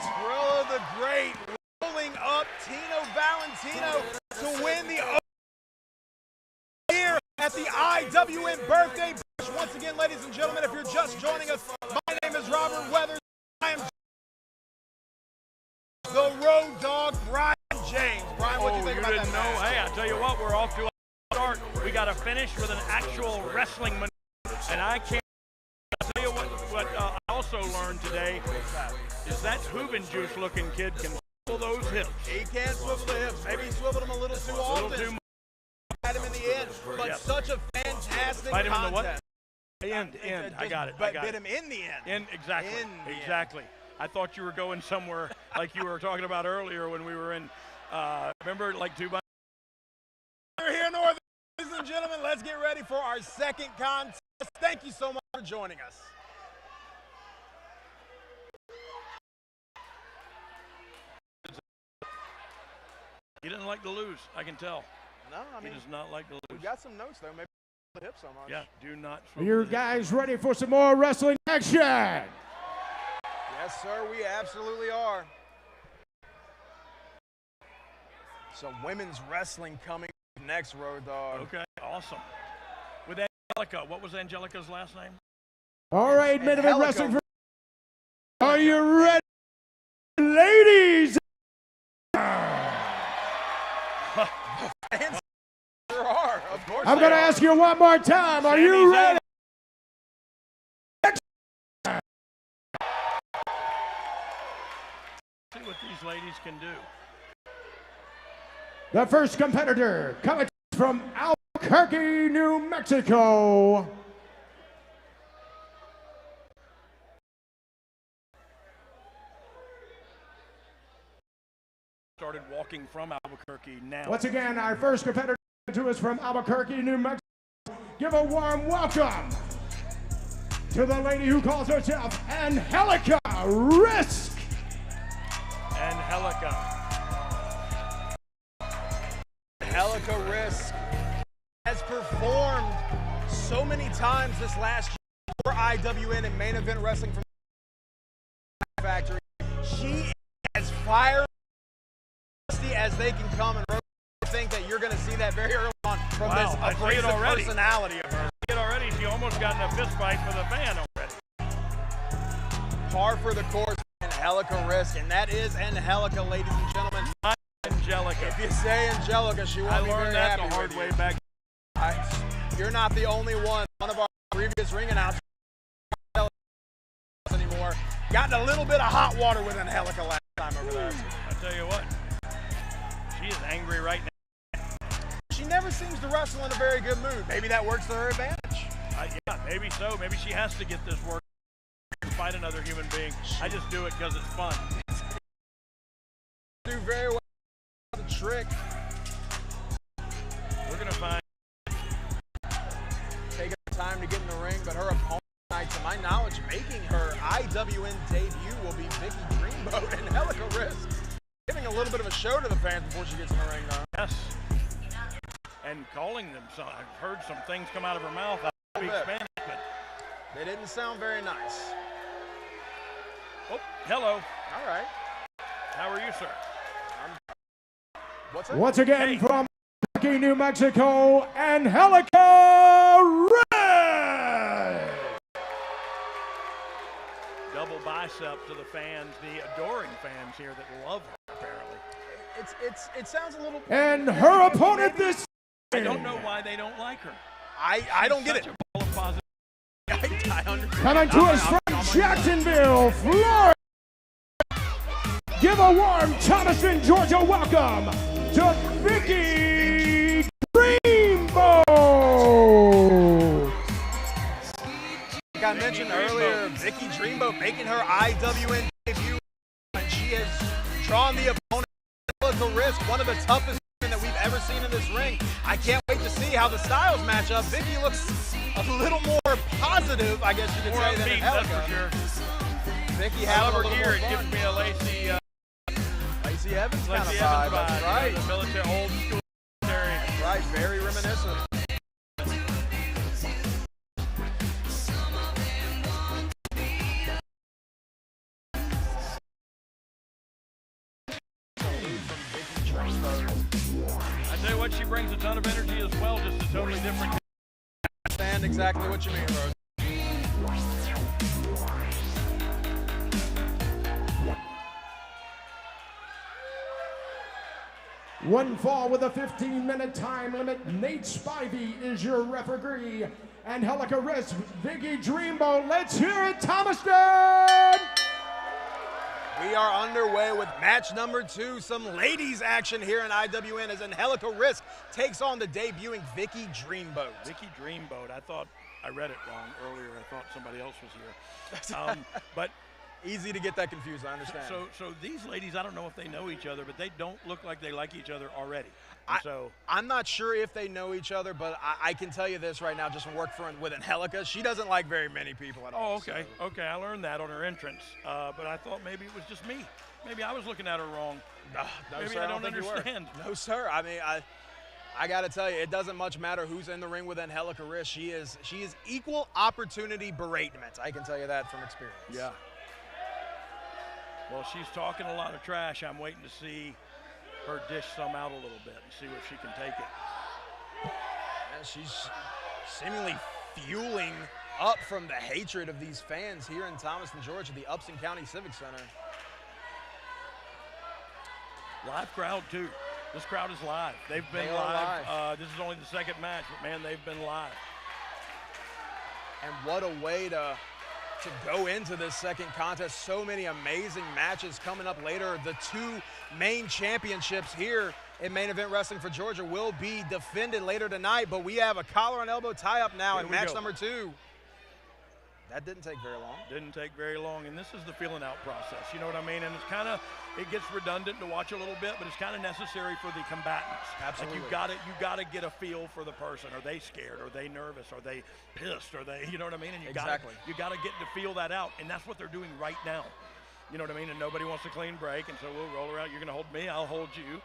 Skrilla the Great rolling up Tino Valentino to win the here at the IWN Birthday Bash. Once again, ladies and gentlemen, if you're just joining us, my name is Robert Weathers. I am the Road Dogg, Brian James. Brian, what do you think about that match? Hey, I tell you what, we're off to a start. We got to finish with an actual wrestling maneuver, and I can't. I'll tell you what I also learned today is that Hooven Juice looking kid can swivel those hips. He can't swivel the hips. Maybe he swiveled them a little too often. Little too much. Had him in the end, but Yep. such a fantastic Bite him in the what? contest. End. I got it. But bit him in the end. Exactly. In the end. Exactly. I thought you were going somewhere like you were talking about earlier when we were in, remember, like Dubai? We're here, Northern. Ladies and gentlemen, let's get ready for our second contest. Thank you so much for joining us. He doesn't like to lose, I can tell. No, I He mean, does not like to we've lose. got some notes though. Maybe the hip so much. Yeah, do not. Are swivel you the hips. guys ready for some more wrestling action? Yes, sir. We absolutely are. Some women's wrestling coming next, Road Dogg. Okay, awesome. With Angelica, what was Angelica's last name? All right, And men of Angelica. wrestling. Are you ready, ladies? Sure are. Of course. I'm going to ask you one more time. Are you ready? See what these ladies can do. The first competitor coming from Albuquerque, New Mexico. Started walking from Albuquerque now. Once again, our first competitor to us from Albuquerque, New Mexico. Give a warm welcome to the lady who calls herself Angelica Risk. Angelica. Angelica Risk has performed so many times this last year for IWN and Main Event Wrestling from Factory. She is as fire as they can come, and I think that you're going to see that very early on from Wow, this I see it abrasive already. personality of her. Already, she almost got in a fist fight with a fan already. Par for the course, Angelica Risk, and that is Angelica, ladies and gentlemen. Angelica. If you say Angelica, she won't I be very learned that happy the hard with way you. back. You're not the only one. One of our previous ring announcers anymore. Gotten a little bit of hot water with Angelica last time over there. I tell you what, she is angry right now. She never seems to wrestle in a very good mood. Maybe that works to her advantage. Yeah, maybe so. Maybe she has to get this work and fight another human being. I just do it because it's fun. Do very well with the trick. We're gonna find. Taking her time to get in the ring, but her opponent tonight, to my knowledge, making her IWN debut will be Vicky Dreamboat and Angelica Risk. Giving a little bit of a show to the fans before she gets in the ring, though. Yes. And calling them. So I've heard some things come out of her mouth. I don't speak Spanish, but They didn't sound very nice. oh, hello. All right. How are you, sir? What's up? Once again Hey. from Albuquerque, New Mexico, Angelica Risk. Double bicep to the fans, the adoring fans here that love her, apparently. It sounds a little. And her opponent this I don't know why they don't like her. I don't get it. Such a ball of positive. I understand. coming to us from Jacksonville, Florida. Give a warm Thomaston, Georgia welcome to Vicky Dreamboat. Like I mentioned earlier, Vicky Dreamboat making her IWN debut, and she has drawn the opponent Angelica Risk, one of the toughest women that we've ever seen in this ring. I can't wait to see how the styles match up. Vicky looks a little more positive, I guess you could More say, than upbeat, that's Angelica. for sure. Vicky I having love a her little gear. more It gives fun. me a Lacey Evans kind of Lacey vibe. Evans That's vibe. right. You know, the military, old school military. Right, very reminiscent. I tell you what, she brings a ton of energy as well, just a totally different. Understand exactly what you mean, Rose. One fall with a 15-minute time limit. Nate Spivey is your referee. Angelica Risk, Vicky Dreamboat. Let's hear it, Thomaston! We are underway with match number 2. Some ladies action here in IWN as Angelica Risk takes on the debuting Vicky Dreamboat. Vicky Dreamboat. I thought I read it wrong earlier. I thought somebody else was here. But easy to get that confused, I understand. So these ladies, I don't know if they know each other, but they don't look like they like each other already. I'm not sure if they know each other, but I can tell you this right now, just from working with Angelica, she doesn't like very many people at all. Oh, okay. So. Okay, I learned that on her entrance, but I thought maybe it was just me. Maybe I was looking at her wrong. No, maybe sir, I don't think understand. You were. No, sir. I mean, I got to tell you, it doesn't much matter who's in the ring with Angelica Risk. She is equal opportunity beratement. I can tell you that from experience. Yeah. Well, she's talking a lot of trash. I'm waiting to see her dish some out a little bit and see if she can take it. Yeah, she's seemingly fueling up from the hatred of these fans here in Thomaston, Georgia, the Upson County Civic Center. Live crowd, too. This crowd is live. They've been live. This is only the second match, but, man, they've been live. And what a way to go into this second contest. So many amazing matches coming up later. The 2 main championships here in Main Event Wrestling for Georgia will be defended later tonight, but we have a collar and elbow tie-up now in match number 2. That didn't take very long. Didn't take very long, and this is the feeling out process. You know what I mean? And it's kind of, it gets redundant to watch a little bit, but it's kind of necessary for the combatants. Absolutely. Like you got to get a feel for the person. Are they scared? Are they nervous? Are they pissed? Are they, you know what I mean? And you got to get to feel that out, and that's what they're doing right now. You know what I mean? And nobody wants a clean break, and so we'll roll around. You're going to hold me, I'll hold you.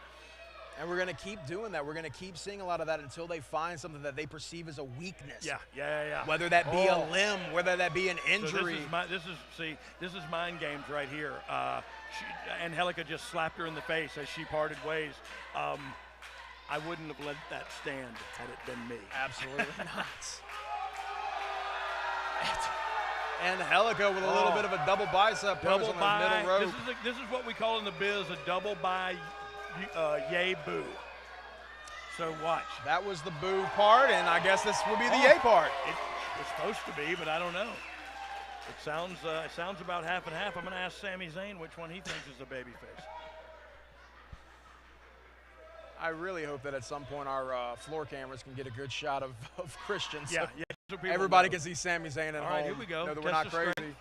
And we're going to keep doing that. We're going to keep seeing a lot of that until they find something that they perceve as a weakness. Yeah. Whether that be a limb, whether that be an injury. So this is mind games right here. Angelica just slapped her in the face as she parted ways. I wouldn't have let that stand had it been me. Absolutely not. Angelica with a little bit of a double bicep pose on the middle rope. This is what we call in the biz a double by yay boo. So watch. That was the boo part, and I guess this will be the yay part. It's supposed to be, but I don't know. It sounds about half and half. I'm going to ask Sami Zayn which one he thinks is the babyface. I really hope that at some point our floor cameras can get a good shot of Christian. So everybody can see Sami Zayn at home. All right, here we go. Know that we're not crazy.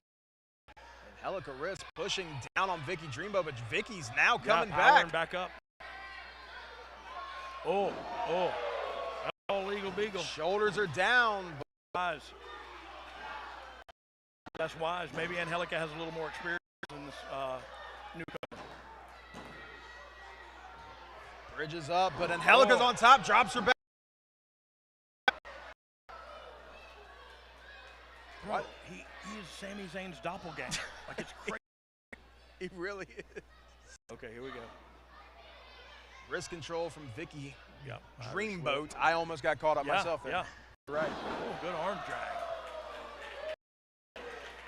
Angelica Risk pushing down on Vicky Dreamboat, but Vicky's now coming back up. Oh, that's all legal beagle. Shoulders are down. Wise. That's wise. Maybe Angelica has a little more experience than this newcomer. Bridges up, but Angelica's on top, drops her back. Bro, he is Sami Zayn's doppelganger. Like, it's crazy. He really is. Okay, here we go. Wrist control from Vicky Dreamboat. I almost got caught up myself there. Yeah. Right. Oh, good arm drag.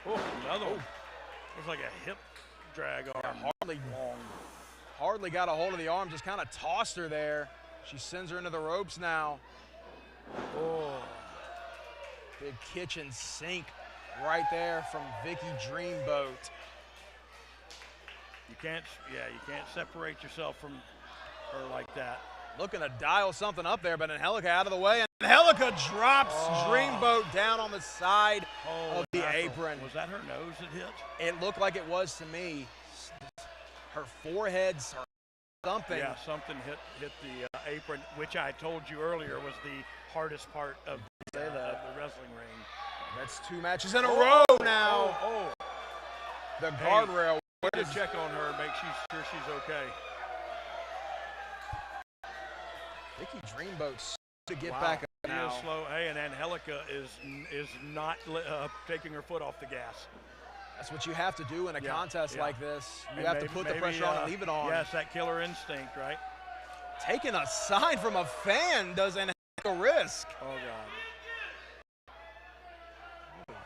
Oh, another one. Looks like a hip drag arm. Hardly got a hold of the arm, just kind of tossed her there. She sends her into the ropes now. Oh. Big kitchen sink right there from Vicky Dreamboat. You can't separate yourself from her like that. Looking to dial something up there, but Angelica out of the way. And Angelica drops Dreamboat down on the side of the apron. Was that her nose that hit? It looked like it was to me. Her forehead, something. Yeah, something hit the apron, which I told you earlier was the hardest part of the wrestling ring. That's 2 matches in a row now. The guardrail. To check on her, make sure she's okay. Vicky Dreamboat to get back up now. She is slow. Hey, and Angelica is not taking her foot off the gas. That's what you have to do in a contest like this. You have to put the pressure on and leave it on. Yes, that killer instinct, right? Taking a sign from a fan does a risk. Oh, God.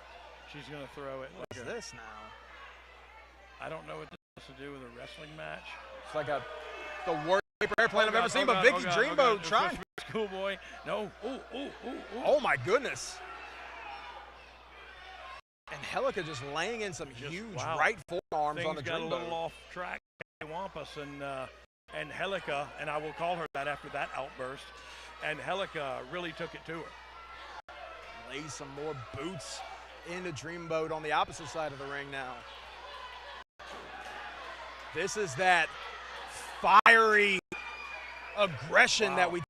She's going to throw it. What's this now? I don't know what this has to do with a wrestling match. It's like the worst paper airplane I've ever seen, but Vicky Dreamboat trying. Schoolboy. No. Oh, my goodness. Angelica just laying in some huge right forearms Things on the got Dreamboat. a little off track. Wampus and Angelica, and I will call her that after that outburst. Angelica really took it to her. Lay some more boots into Dreamboat on the opposite side of the ring now. This is that fiery aggression that we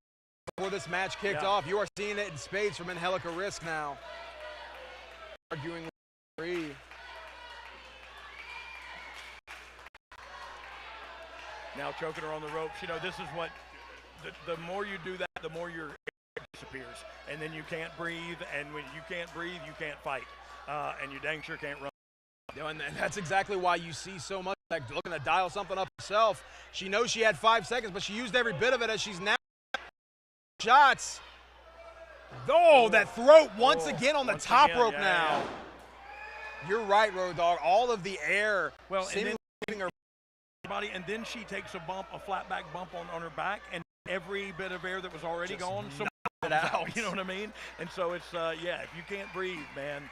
before this match kicked off. You are seeing it in spades from Angelica Risk now. Arguing with Marie. Now choking her on the ropes. You know, this is what, the more you do that, the more your air disappears. And then you can't breathe, and when you can't breathe, you can't fight. And you dang sure can't run. You know, and that's exactly why you see so much like looking to dial something up herself. She knows she had 5 seconds, but she used every bit of it as she's now shots. Oh, that throat once again on the top rope now. You're right, Road Dogg. All of the air seemingly leaving her body, and then she takes a bump, a flat back bump on her back, and every bit of air that was already gone, so it out. You know what I mean? And so it's if you can't breathe, man,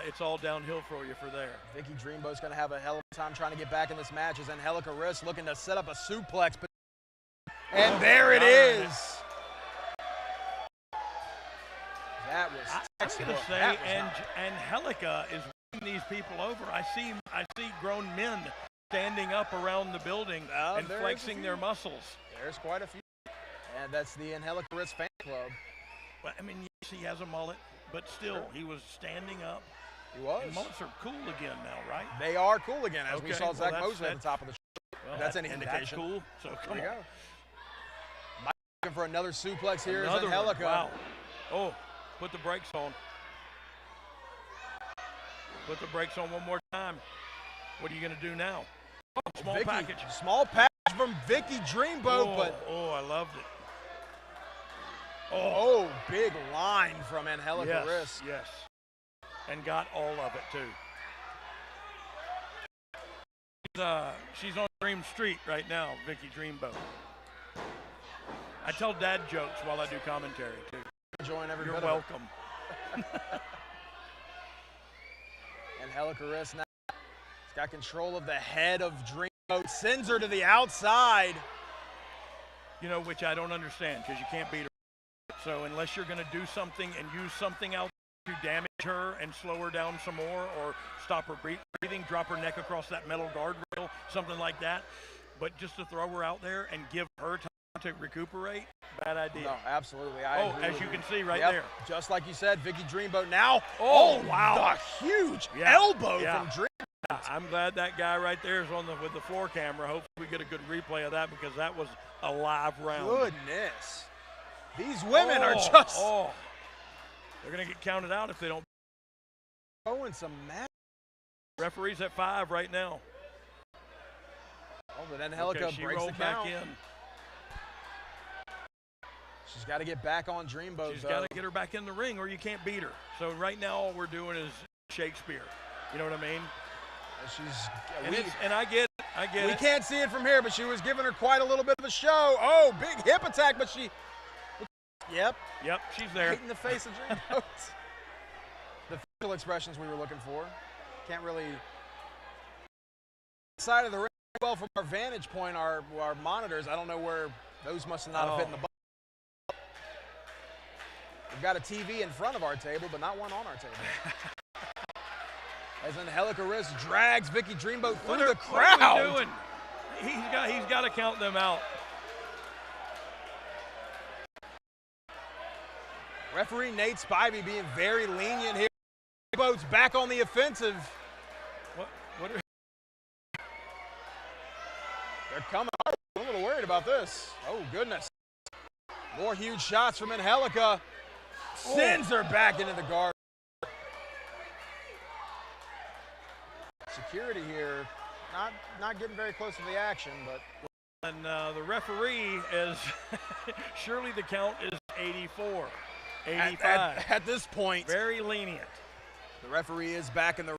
it's all downhill for you for there. Vicky Dreamboat's going to have a hell of a time trying to get back in this match as Angelica Risk looking to set up a suplex. And there it is. That was I'm going to say, Angelica is winning these people over. I see grown men standing up around the building and flexing their muscles. There's quite a few. And that's the Angelica Risk fan club. Well, I mean, yes, he has a mullet, but still, he was standing up. He was. And mullets are cool again now, right? They are cool again, as we saw Zach Mosley at the top of the show. Well, that's an indication. That's cool, so come on. Mike looking for another suplex here is Angelica. Wow. Oh, put the brakes on. Put the brakes on one more time. What are you going to do now? Small package. Small package from Vicky Dreamboat, I loved it. Oh, big line from Angelica Risk. Yes, and got all of it too. She's on Dream Street right now, Vicky Dreamboat. I tell dad jokes while I do commentary too. Enjoying every You're bit welcome. Angelica Risk now. He's got control of the head of Dreamboat, sends her to the outside. You know, which I don't understand because you can't beat her. So unless you're going to do something and use something else to damage her and slow her down some more or stop her breathing, drop her neck across that metal guardrail, something like that. But just to throw her out there and give her time to recuperate, bad idea. No, absolutely. I agree as with you can see right there. Just like you said, Vicky Dreamboat now. Wow. The huge elbow from Dreamboat. I'm glad that guy right there is with the floor camera. Hopefully we get a good replay of that because that was a live round. Goodness. These women are just... They're going to get counted out if they don't. Throwing some match. Referee's at 5 right now. Oh, but Angelica she breaks rolled the count. back in. She's got to get back on Dreamboat. She's got to get her back in the ring or you can't beat her. So right now all we're doing is Shakespeare. You know what I mean? And I get it. We can't see it from here, but she was giving her quite a little bit of a show. Oh, big hip attack, but she... Yep, she's there. Right in the face of Dreamboat. The facial expressions we were looking for. Can't really... Side of the ring, well, from our vantage point, our monitors, I don't know where those must have not fit in the box. We've got a TV in front of our table, but not one on our table. As Angelica Risk drags Vicky Dreamboat through the crowd. What are we doing? He's got to count them out. Referee Nate Spivey being very lenient here. Dreamboat's back on the offensive. They're coming hard. I'm a little worried about this. Oh, goodness. More huge shots from Angelica. Sends her back into the guard. Security here, not getting very close to the action, but And the referee is, surely the count is 84, 85. At this point, very lenient. the referee is back in the ring.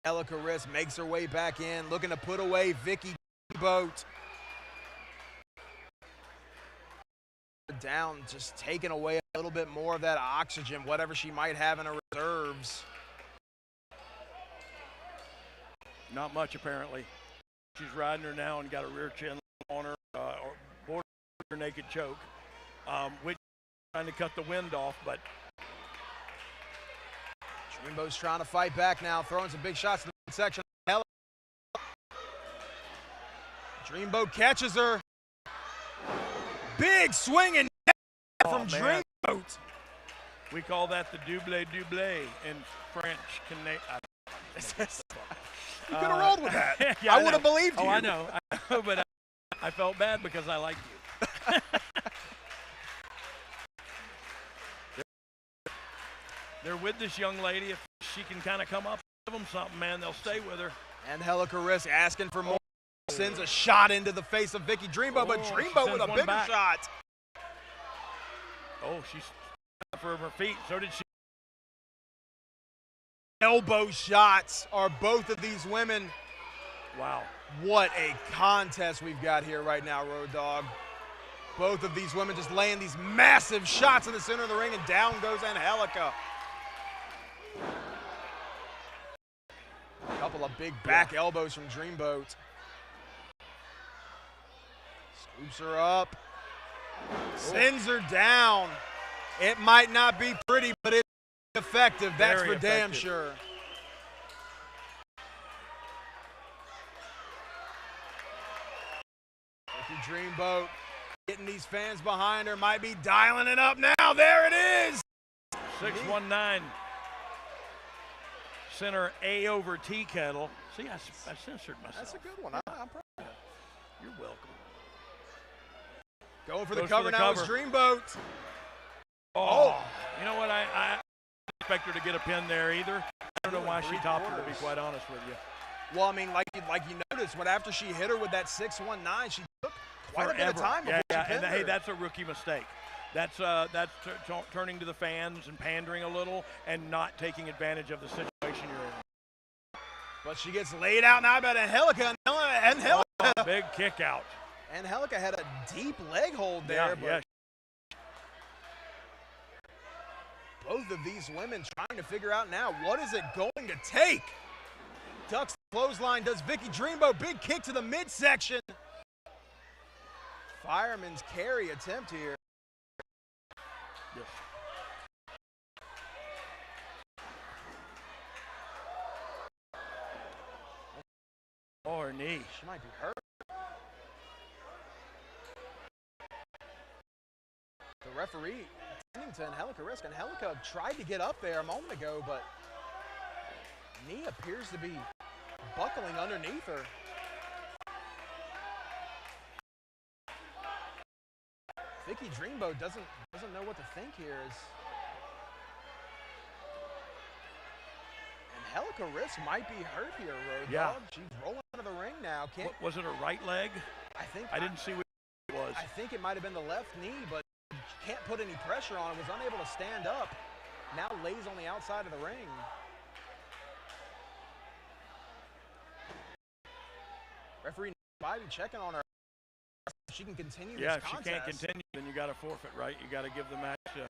Angelica Risk makes her way back in, looking to put away Vicky Dreamboat. Down, just taking away a little bit more of that oxygen, whatever she might have in her reserves. Not much, apparently. She's riding her now and got a rear chin on her, or border naked choke, which is trying to cut the wind off, but Dreamboat's trying to fight back now, throwing some big shots in the midsection. Dreamboat catches her. Big swing and from Dreamboat. We call that the double in French. You could have rolled with that. Yeah, I would have believed you. Oh, I know, but I felt bad because I like you. They're with this young lady. If she can kind of come up, give them something, man, they'll stay with her. Angelica Risk asking for more. Sends a shot into the face of Vicky Dreamboat, but Dreamboat with a bigger shot. Oh, she's for her feet. So did she. Elbow shots are both of these women. Wow. What a contest we've got here right now, Road Dogg. Both of these women just laying these massive shots in the center of the ring, and down goes Angelica. A couple of big back elbows from Dreamboat. Scoops her up. Sends her down. It might not be pretty, but it's effective. That's for damn sure. Vicky Dreamboat getting these fans behind her, might be dialing it up now. There it is. 619. Center A over tea kettle. See, I censored myself. That's a good one. I'm proud of you. You're welcome. Going for the cover now is Dreamboat. Oh, you know what? I didn't expect her to get a pin there either. I don't know why she topped her, to be quite honest with you. Well, I mean, like you noticed, when after she hit her with that 619, she took quite a bit of time before she pinned her. Hey, that's a rookie mistake. That's turning to the fans and pandering a little and not taking advantage of the situation you're in. But she gets laid out now by Angelica. Big kick out. Angelica had a deep leg hold there. Yeah. Both of these women trying to figure out now, what is it going to take? Ducks the clothesline, does Vicky Dreamboat. Big kick to the midsection. Fireman's carry attempt here. Yes. Oh, her knee. She might be hurt. The referee tending to Angelica Risk. Angelica tried to get up there a moment ago, but knee appears to be buckling underneath her. Vicky Dreamboat doesn't know what to think here. Angelica Risk might be hurt here, Road Dogg. She's rolling out of the ring now. Was it her right leg? I didn't see what it was. I think it might have been the left knee, but can't put any pressure on it. Was unable to stand up. Now lays on the outside of the ring. Referee Spivey checking on her. She can continue this contest. Yeah, if she can't continue, then you got to forfeit, right? You got to give the match to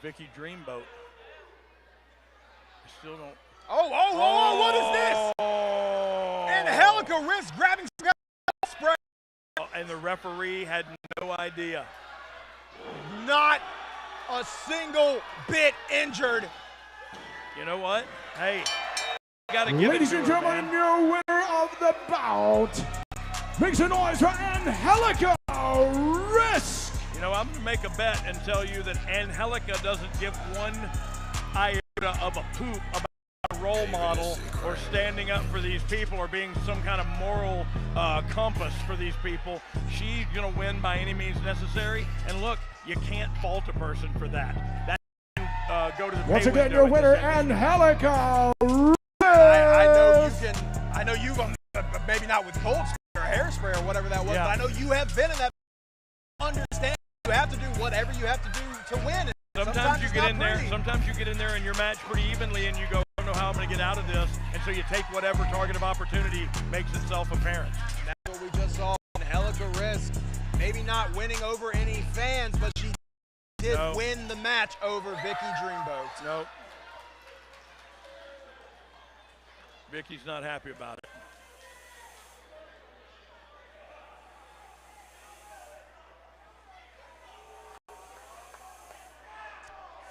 Vicky Dreamboat. I still don't. Oh, what is this? Angelica Risk grabbing some spray. And the referee had no idea. Not a single bit injured. You know what? Hey, you gotta give Ladies and gentlemen, your winner of the bout. Make some noise for Angelica Risk. You know, I'm gonna make a bet and tell you that Angelica doesn't give one iota of a poop about a role model or standing up for these people or being some kind of moral compass for these people. She's gonna win by any means necessary. And look, you can't fault a person for that. That go to the Once pay again, window your at winner, this end. Angelica I know you can, maybe not with cold spray or hairspray or whatever that was, Yeah. but I know you have been in that. Understand, you have to do whatever you have to do to win. Sometimes you it's get not in there. pretty. Sometimes you get in there and you're matched pretty evenly, and you go, I don't know how I'm going to get out of this, and so you take whatever target of opportunity makes itself apparent. That's what we just saw. Angelica Risk, maybe not winning over any fans, but she did win the match over Vicky Dreamboat. Nope. Vicky's not happy about it.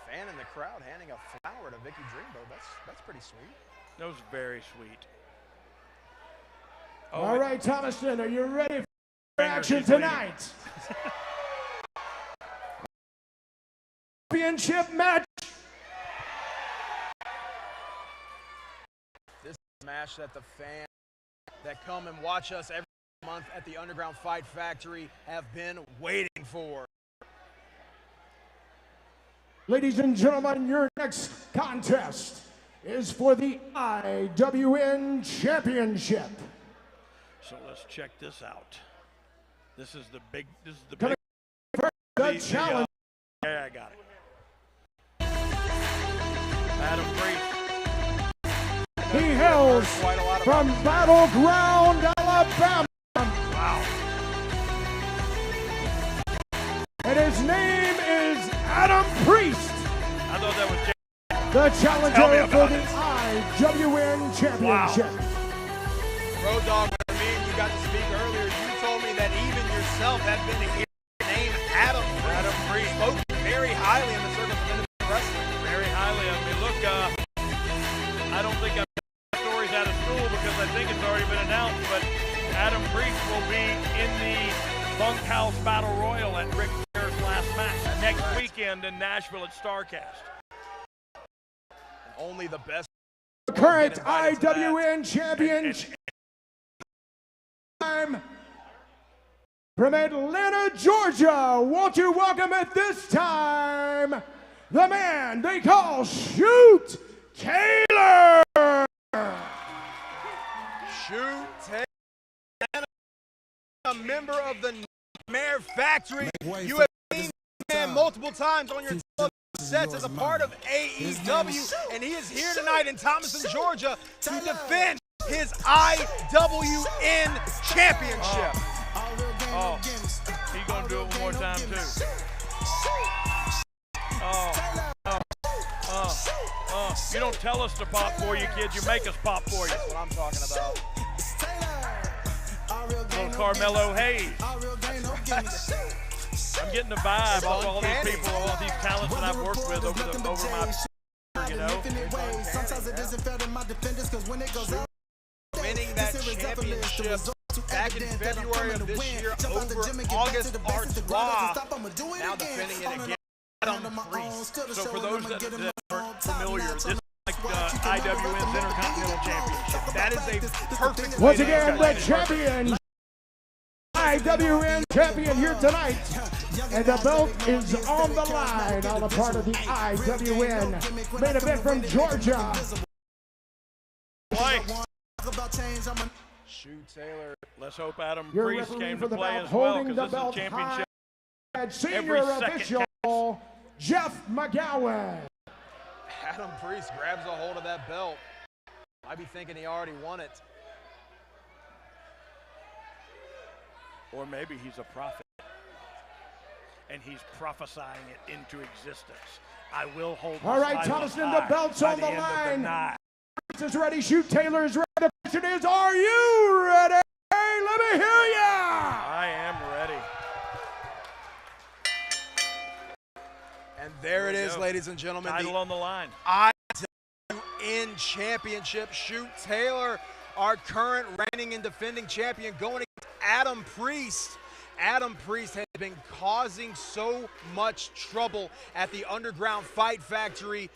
Fan in the crowd handing a flower to Vicky Dreamboat. That's pretty sweet. That was very sweet. All right, Thomaston, are you ready for action tonight? Championship match. This is a match that the fans that come and watch us every month at the Underground Fight Factory have been waiting for. Ladies and gentlemen, your next contest is for the IWN Championship. So let's check this out. This is the big. Coming first, the challenge. Yeah, I got it. Adam Priest. He hails from Battleground, Alabama. Wow. And his name is Adam Priest. I thought that was Jay. The challenger for the it. IWN Championship. Road Dogg, when me and you got to speak earlier, you told me that even yourself had been to hear the name Adam Priest. Spoke very highly in the circles of independent wrestling. Very highly. I mean, look, I don't think I'm stories out of school because I think it's already been announced, but Adam Priest will be in the Bunkhouse Battle Royal at Ric Flair's last match next weekend in Nashville at StarCast. And only the best. The current IWN champion from Atlanta, Georgia. Won't you welcome at this time the man they call Shoot Taylor. Shoot Taylor, a member of the Nightmare Factory. You have seen this man multiple times on your television sets as a part of AEW, and he is here tonight in Thomaston, Georgia, to defend his IWN championship. Oh, he's gonna do it one more time too. You don't tell us to pop for you, kids. You make us pop for you. That's what I'm talking about. Little Carmelo Hayes. I'm getting the vibe off all these people, all these talents that I've worked with over my, you know. Winning that championship back in February of this year over August Artois. Now defending it again. Adam Priest. So for those that aren't familiar, this is like IWN's Intercontinental Championship. That is a perfect way Once again, the champion, IWN champion here tonight. And the belt is on the line on the part of the IWN main event from Georgia. Shoot Taylor. Let's hope Adam Your Priest referee came for to the play bout, as well, holding because the this is a belt championship. high, senior Every second official Jeff McGowan. Adam Priest grabs a hold of that belt. Might be thinking he already won it. Or maybe he's a prophet, and he's prophesying it into existence. I will hold All right, Thomaston, the belt's on the line. Priest is ready. Shoot Taylor is ready. The question is, are you ready? Hey, let me hear ya. I am ready. And there it is, ladies and gentlemen. Title on the line. IWN Championship. Shoot Taylor, our current reigning and defending champion, going against Adam Priest. Adam Priest has been causing so much trouble at the Underground Fight Factory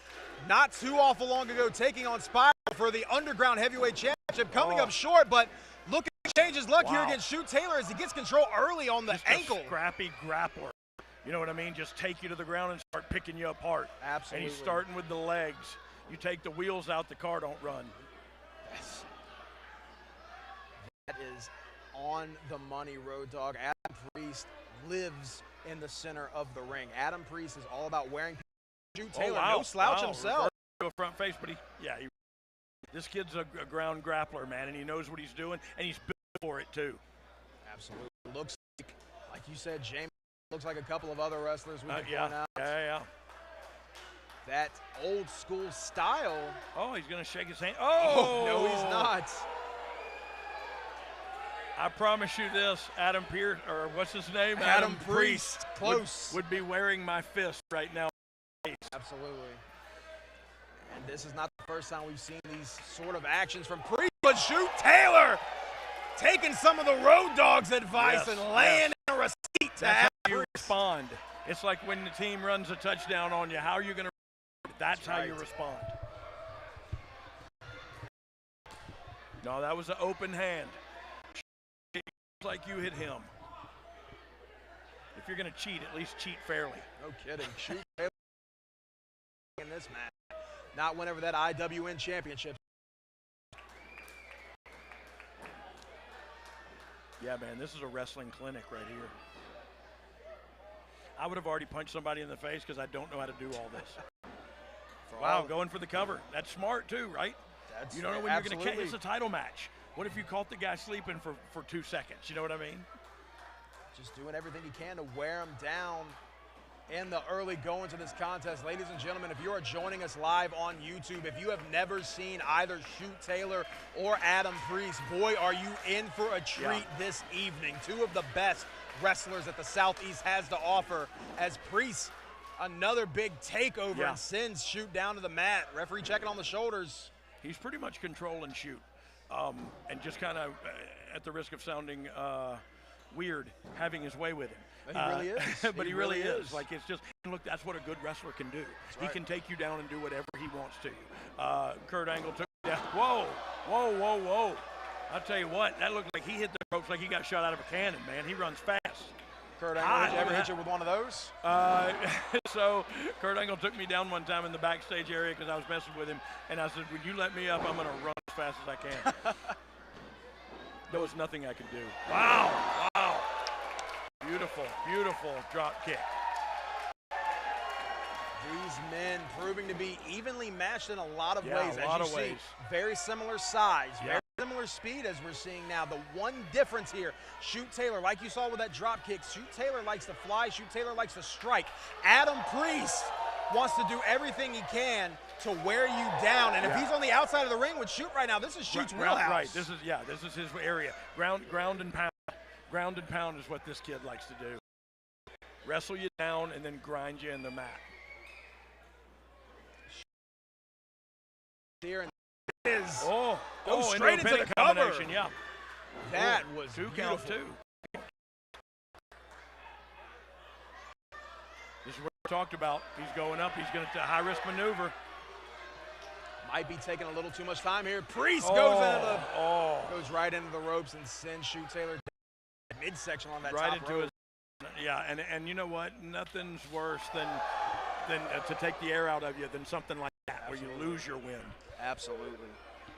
not too awful long ago, taking on Spiral for the Underground Heavyweight Championship, coming up short, but look at change his luck here against Shoot Taylor as he gets control early on the ankle. A scrappy grappler. You know what I mean? Just take you to the ground and start picking you apart. Absolutely. And he's starting with the legs. You take the wheels out, the car don't run. Yes. That is on the money, Road Dogg. Adam Priest lives in the center of the ring. Adam Priest is all about wearing Shoot Taylor, no slouch himself. To a front face, but this kid's a ground grappler, man, and he knows what he's doing, and he's built for it too. Absolutely. Looks like you said, James, looks like a couple of other wrestlers we can point out. Yeah. That old school style. Oh, he's going to shake his hand. Oh, no, he's not. I promise you this, Adam Pierce, or what's his name? Adam Priest. Close. Would be wearing my fist right now. Absolutely. And this is not the first time we've seen these sort of actions from Priest, but Shoot Taylor taking some of the Road Dogg's advice and laying in a receipt to That's Adam how you Priest. respond. It's like when the team runs a touchdown on you. How are you going to respond? That's how you respond. No, that was an open hand. It's like you hit him. If you're going to cheat, at least cheat fairly. No kidding. Shoot Taylor in this match. Not whenever that IWN championship. Yeah, man, this is a wrestling clinic right here. I would have already punched somebody in the face because I don't know how to do all this. Wow, going for the cover. That's smart too, right? You don't know when you're going to catch. It's a title match. What if you caught the guy sleeping for 2 seconds? You know what I mean? Just doing everything he can to wear him down in the early going to this contest. Ladies and gentlemen, if you are joining us live on YouTube, if you have never seen either Shoot Taylor or Adam Priest, boy, are you in for a treat this evening. Two of the best wrestlers that the Southeast has to offer, as Priest, another big takeover and sends Shoot down to the mat. Referee checking on the shoulders. He's pretty much controlling Shoot. And just kind of, at the risk of sounding weird, having his way with him. But he really is. But he really is. Like, it's just, look, that's what a good wrestler can do. He can take you down and do whatever he wants to you. Kurt Angle took me down. Whoa. I'll tell you what, that looked like he hit the ropes like he got shot out of a cannon, man. He runs fast. Kurt Angle, ever hit you with one of those? So Kurt Angle took me down one time in the backstage area because I was messing with him, and I said, would you let me up? I'm going to run as fast as I can. There was nothing I could do. Wow. Beautiful drop kick. These men proving to be evenly matched in a lot of ways. A lot of ways. Very similar size, very similar speed as we're seeing now. The one difference here, Shoot Taylor, like you saw with that drop kick, Shoot Taylor likes to fly, Shoot Taylor likes to strike. Adam Priest wants to do everything he can to wear you down. And if he's on the outside of the ring with Shoot right now, this is Shoot's wheelhouse. Right, this is his area. Ground and pound. Ground and pound is what this kid likes to do. Wrestle you down and then grind you in the mat. Here and it is. Goes straight into the cover. Yeah. That was 2 beautiful. count 2. This is what we talked about. He's going up. He's going to high-risk maneuver. Might be taking a little too much time here. Priest goes right into the ropes and sends Shoot Taylor down midsection on that right top into rope. And you know what? Nothing's worse than to take the air out of you than something like that where you lose your wind. Absolutely.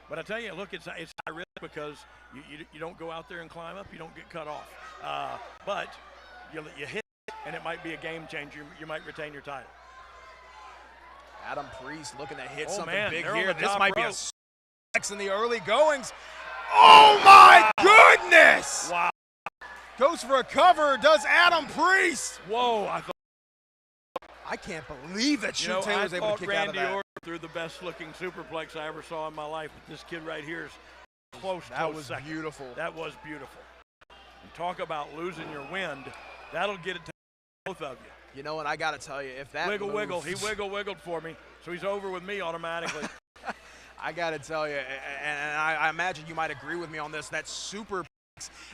But I tell you, look, it's high risk because you don't go out there and climb up. You don't get cut off. But you hit, and it might be a game changer. You might retain your title. Adam Priest looking to hit something big they're here. on the This top might rope. be a X in the early goings. Oh my goodness! Wow. Goes for a cover, does Adam Priest. Whoa, I can't believe that Shoot Taylor's able to kick out of that. Randy Orton threw the best looking superplex I ever saw in my life, but this kid right here is close second. Beautiful. That was beautiful. And talk about losing your wind. That'll get it to both of you. You know, and I got to tell you, if that wiggle. He wiggled for me, so he's over with me automatically. I got to tell you, and I imagine you might agree with me on this, that superplex,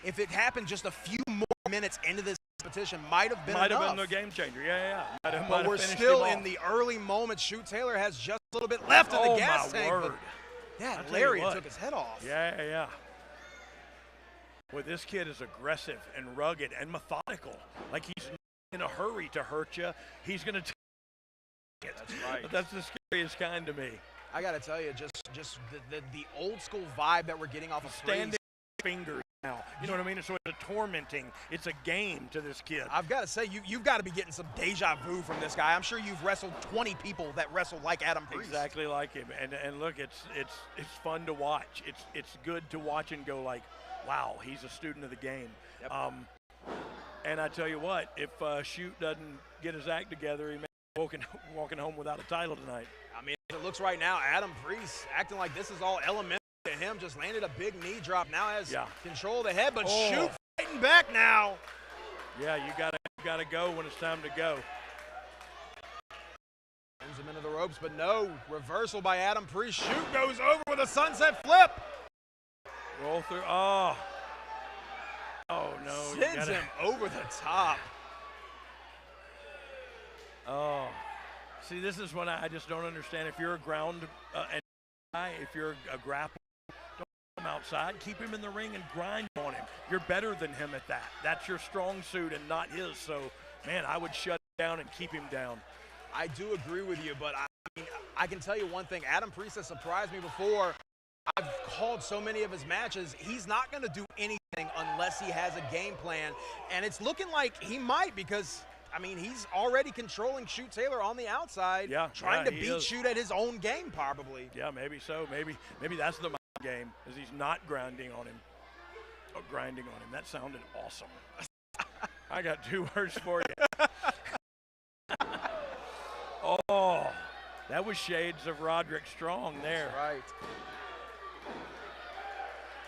if it happened just a few more minutes into this competition, might have been been the game changer. Yeah. But we're still in the early moments. Shoot Taylor has just a little bit left in the gas tank. Word. Yeah, Lariat took his head off. Yeah. Boy, this kid is aggressive and rugged and methodical. Like he's in a hurry to hurt you. He's going to take it. That's right. That's the scariest kind to me. I got to tell you, just the old school vibe that we're getting off of Standing fingers now. You know what I mean? So it's a tormenting. It's a game to this kid. I've got to say, you've got to be getting some deja vu from this guy. I'm sure you've wrestled 20 people that wrestle like Adam Priest. Exactly like him. And look, it's fun to watch. It's good to watch and go like, wow, he's a student of the game. Yep. And I tell you what, if Shoot doesn't get his act together, he may be walking home without a title tonight. I mean, it looks right now, Adam Priest acting like this is all elementary to him. Just landed a big knee drop. Now has control of the head, but Shoot fighting back now. Yeah, you gotta go when it's time to go. Brings him into the ropes, but no reversal by Adam Priest. Shoot goes over with a sunset flip. Roll through. Oh no! Sends him over the top. Oh, see, this is what I just don't understand. If you're a ground guy, if you're a grappler, don't put him outside. Keep him in the ring and grind on him. You're better than him at that. That's your strong suit and not his. So, man, I would shut him down and keep him down. I do agree with you, but I can tell you one thing. Adam Priest has surprised me before. I've called so many of his matches. He's not going to do anything unless he has a game plan. And it's looking like he might because, I mean, he's already controlling Shoot Taylor on the outside. Trying to beat Shoot at his own game, probably. Yeah, maybe so. Maybe that's the game, is he's not grinding on him. Oh, grinding on him. That sounded awesome. I got 2 words for you. Oh, that was shades of Roderick Strong there. That's right.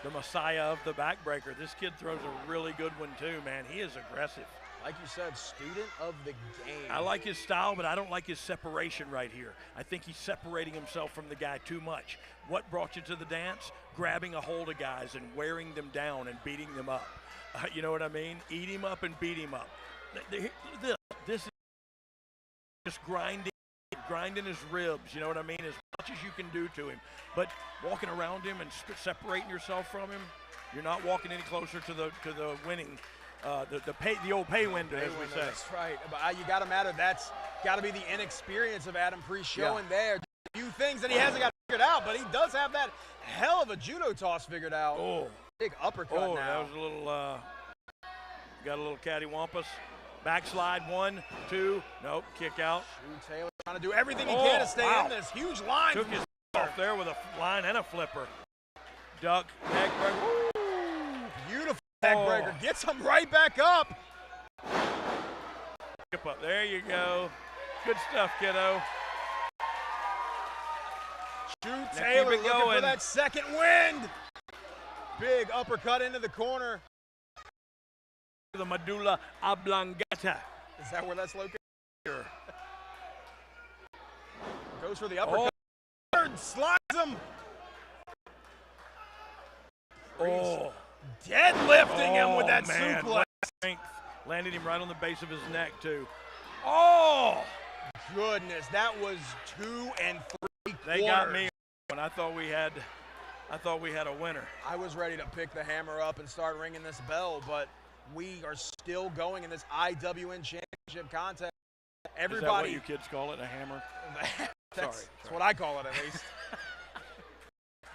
The Messiah of the backbreaker. This kid throws a really good one too, man. He is aggressive. Like you said, student of the game. I like his style, but I don't like his separation right here. I think he's separating himself from the guy too much. What brought you to the dance? Grabbing a hold of guys and wearing them down and beating them up. You know what I mean? Eat him up and beat him up. This is just grinding his ribs, you know what I mean? As much as you can do to him. But walking around him and separating yourself from him, you're not walking any closer to the winning, the old pay window, as we say. That's right. But you got to matter. That's got to be the inexperience of Adam Priest showing there. A few things that he hasn't got figured out, but he does have that hell of a judo toss figured out. Oh, big uppercut now. That was a little, got a little cattywampus. Backslide, 1, 2, nope, kick out. Shoot Taylor trying to do everything he can to stay in this huge line. Took his off there with a line and a flipper. Duck, neck breaker. Beautiful neck breaker. Gets him right back up. Skip up. There you go. Good stuff, kiddo. Shoot Taylor looking for that second wind. Big uppercut into the corner. The medulla oblongata. Is that where that's located? Sure. Goes for the uppercut. Slides him. Deadlifting him with that suplex. Strength. Landed him right on the base of his neck, too. Oh! Goodness, that was 2 3/4. They got me when I thought we had a winner. I was ready to pick the hammer up and start ringing this bell, but we are still going in this IWN Championship contest. Everybody. Is that what you kids call it, a hammer? That's what I call it, at least.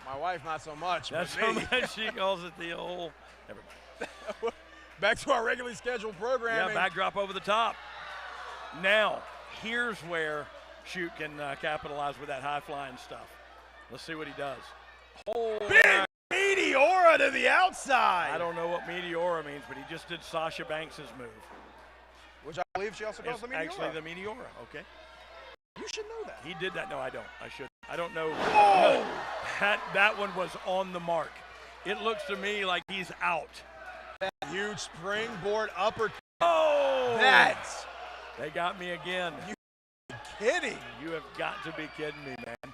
My wife, not so much. That's how much she calls it the old. Never mind. Back to our regularly scheduled programming. Yeah, backdrop over the top. Now, here's where Shoot can capitalize with that high-flying stuff. Let's see what he does. Big Meteora to the outside. I don't know what Meteora means, but he just did Sasha Banks' move. Which I believe she also calls the Meteora. Actually the Meteora, okay. You should know that. He did that. No, I don't. I should. I don't know. Oh! That one was on the mark. It looks to me like he's out. That huge springboard uppercut. Oh! That's. They got me again. You kidding? You have got to be kidding me, man.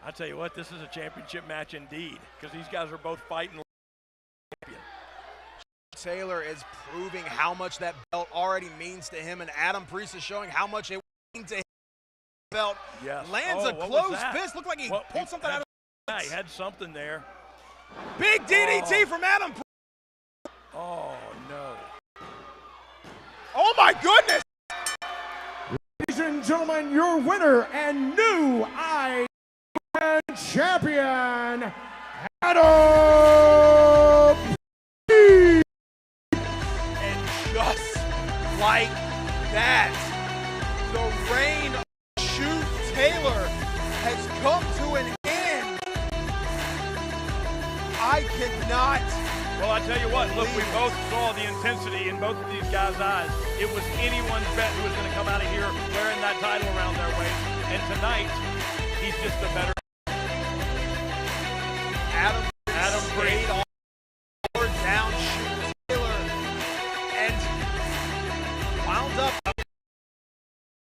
I tell you what, this is a championship match indeed, because these guys are both fighting. Taylor is proving how much that belt already means to him, and Adam Priest is showing how much it means to him. Belt lands a closed fist. Looked like he pulled something out of the Yeah, he had something there. Big DDT from Adam Priest. Oh, no. Oh my goodness! Ladies and gentlemen, your winner and new IWN champion, Adam Pearce. And just like that, the reign of Shoot Taylor has come to an end. I cannot. Well, I tell you what, look, we both saw the intensity in both of these guys' eyes. It was anyone's bet who was going to come out of here wearing that title around their waist. And tonight, he's just the better. Adam Braid on down Shoot Taylor and wound up.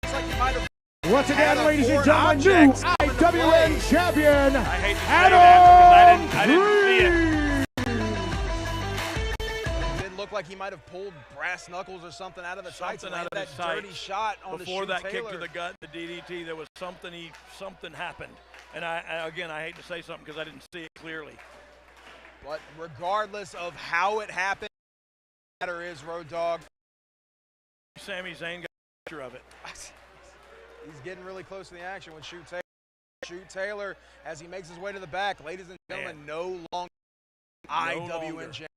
Looks like he might have. Once again, ladies and gentlemen, new IWN champion, I hate to say that because I didn't see it. Looked like he might have pulled brass knuckles or something out of the tights and Something out of that his tights. dirty shot on Before the that Shoot kick Taylor. to the gut, the DDT, there was something happened. And again, I hate to say something because I didn't see it clearly. But regardless of how it happened, the matter is, Road Dogg, Sami Zayn got a picture of it. he's getting really close to the action with Shoot Taylor. Shoot Taylor, as he makes his way to the back, ladies and gentlemen, no longer IWN champion.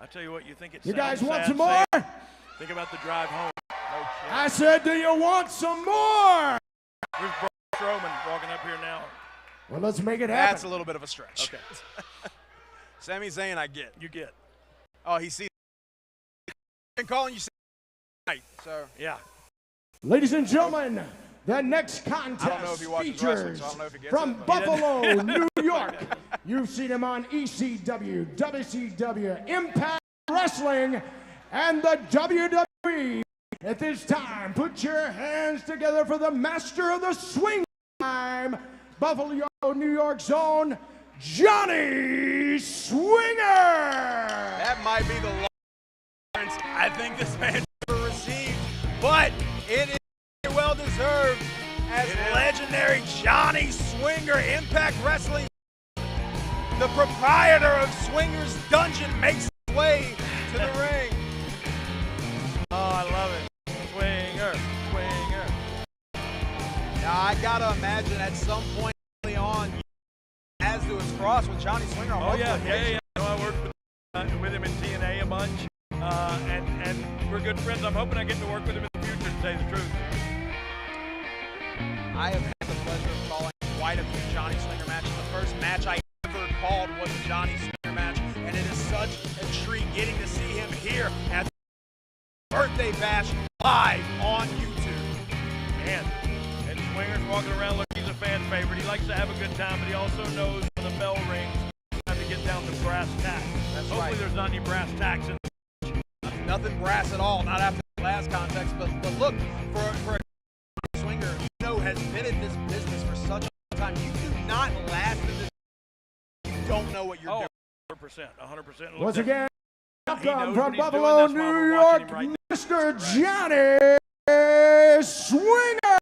I tell you what, you think it's You sad, guys want sad, some more? sad. Think about the drive home. I said, do you want some more? Here's Braun Strowman walking up here now. Well, let's make it happen. That's a little bit of a stretch. Okay. Sami Zayn, I get. You get. Oh, he sees. Been calling you tonight, so yeah. Ladies and gentlemen, the next contest I don't know if he watches wrestling, features so I don't know if he gets from it, but- Buffalo, New York. You've seen him on ECW, WCW, Impact Wrestling, and the WWE. At this time, put your hands together for the master of the swing time, Buffalo, New York's own Johnny Swinger. that might be the longest I think this man ever received, but it is well deserved as legendary Johnny Swinger, Impact Wrestling, the proprietor of Swinger's Dungeon, makes his way to the ring. Oh, I love it. Swinger. Now, I gotta imagine at some point early on, as to his cross with Johnny Swinger on Oh, multiple yeah. occasions. I worked with him in TNA a bunch, and we're good friends. I'm hoping I get to work with him in the future, to tell you the truth. I have had the pleasure of calling quite a few Johnny Swinger matches. The first match I ever called was a Johnny Swinger match, and it is such a treat getting to see him here at the Birthday Bash live on YouTube. Man, and Swinger's walking around like he's a fan favorite. He likes to have a good time, but he also knows when the bell rings, it's time to get down to brass tacks. Hopefully right. there's not any brass tacks in Nothing brass at all, not after the last context, but look, for a Swinger, has been in this business for such a long time. You do not last in this. You don't know what you're doing. 100%. Once again, welcome knows from what he's Buffalo, doing. That's why New we're York, watching him right now. Mr. Johnny Swinger.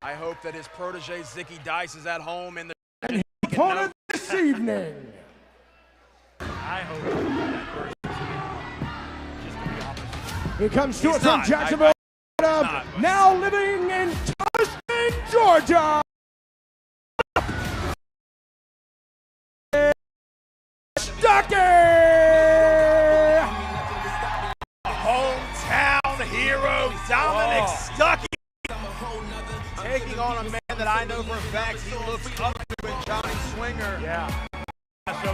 I hope that his protege Zicky Dice is at home in the Opponent this evening. I hope that person just to be opposite. He comes to He's us from not. Jacksonville, not, but- now living in Thomaston, Georgia. Stuckey! hometown hero Dominic Stuckey taking on a man that I know for a fact he looks up to in Johnny Swinger. Yeah. So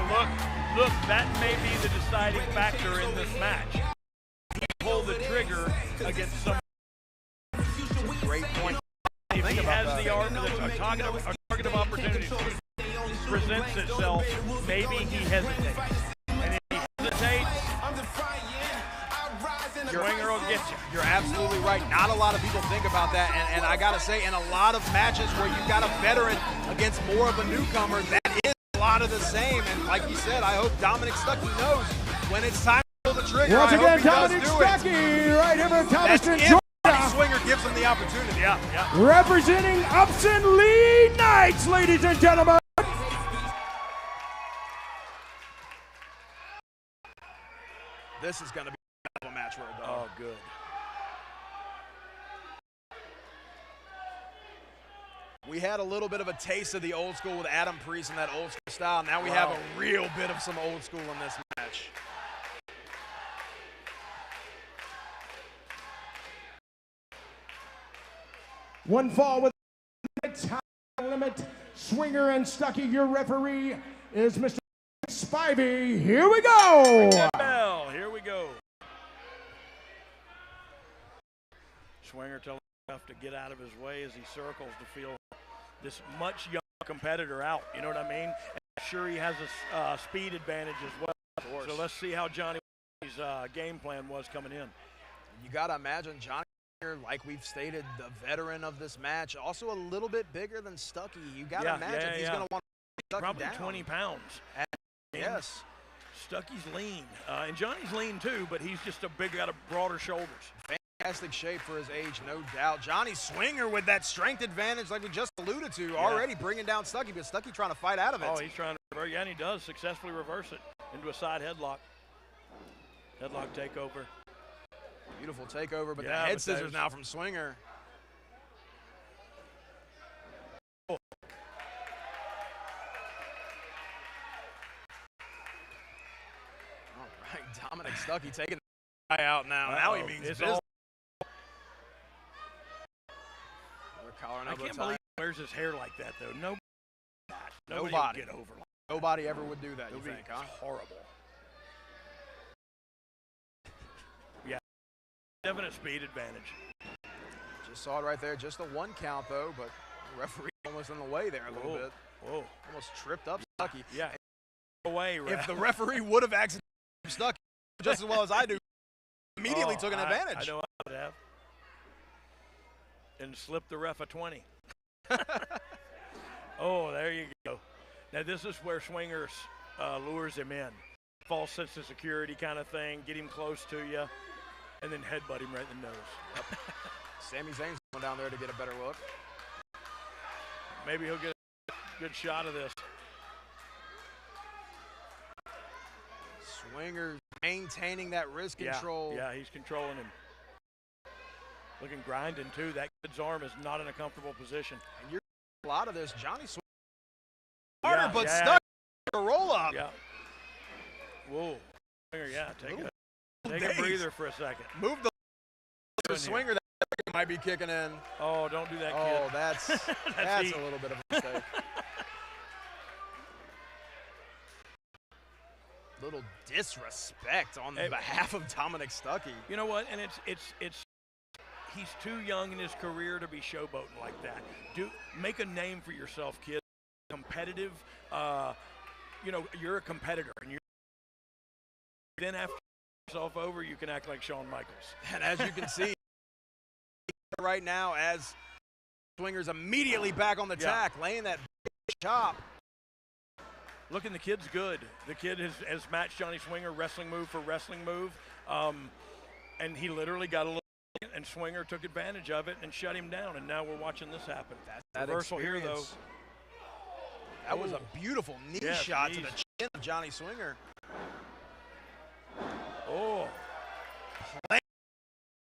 look, that may be the deciding factor in this match. He pulled the trigger against some. Great point. If he has the target of opportunity presents itself, maybe he hesitates. And if he hesitates, Swinger will get you. You're absolutely right. Not a lot of people think about that, and I gotta say, in a lot of matches where you've got a veteran against more of a newcomer, that is a lot of the same. And like you said, I hope Dominic Stuckey knows when it's time to pull the trigger. Once I again, hope he does Dominic do it. Stuckey, right here from That's Thomaston, if Georgia. Johnny Swinger gives him the opportunity. Yeah. Representing Upson Lee Knights, ladies and gentlemen. this is going to be a match for a dog. Oh, good. We had a little bit of a taste of the old school with Adam Priest and that old school style. Now we have a real bit of some old school in this match. One fall with time limit. Swinger and Stucky, your referee is Mr. Spivey. Here we go. Bell, here we go. Swinger telling Ref to get out of his way as he circles to feel this much younger competitor out. You know what I mean? And sure, he has a speed advantage as well. So let's see how Johnny's game plan was coming in. You got to imagine Johnny, like we've stated, the veteran of this match, also a little bit bigger than Stucky. You got to imagine he's going to want to Stucky probably down. 20 pounds. Yes. Stucky's lean, and Johnny's lean too, but he's just got a broader shoulders. Fantastic shape for his age, no doubt. Johnny Swinger with that strength advantage, like we just alluded to, already bringing down Stucky, but Stucky trying to fight out of it. Oh, he's trying to reverse, and he does successfully reverse it into a side headlock. Headlock takeover. Beautiful takeover, but the head scissors now from Swinger. Oh. All right, Dominic Stucky taking the guy out now. Now he means business. I can't believe he wears his hair like that, though. Nobody would get over like that. Nobody ever would do that, you think, huh? Horrible. Yeah, definite speed advantage. Just saw it right there. Just a 1 count, though, but the referee almost in the way there a little bit. Whoa. Almost tripped up Stucky. Yeah. Away, if the referee would have accidentally Stucky just as well as I do, immediately took an advantage. I know I would have. And slipped the ref a 20. Oh, there you go. Now this is where Swingers lures him in. False sense of security kind of thing, get him close to you, and then headbutt him right in the nose. Yep. Sami Zayn's going down there to get a better look. Maybe he'll get a good shot of this. Swinger maintaining that wrist control. Yeah, he's controlling him. Looking grinding too. That kid's arm is not in a comfortable position. And you're a lot of this. Johnny Swinger harder, but stuck a roll up. Yeah. Whoa. Swinger, take a breather for a second. Move the Swinger. That might be kicking in. Oh, don't do that, kid. Oh, that's that's a little bit of a mistake. Little disrespect on behalf of Dominic Stucky. You know what? And it's he's too young in his career to be showboating like that. Make a name for yourself, kid. Competitive. You're a competitor, and then after yourself over, you can act like Shawn Michaels. And as you can see right now, as Swinger's immediately back on the tack, laying that chop. Looking, the kid's good. The kid has matched Johnny Swinger wrestling move for wrestling move, and he literally got a little. And Swinger took advantage of it and shut him down, and now we're watching this happen. That reversal here, though. That was a beautiful knee shot to the chin of Johnny Swinger. Oh.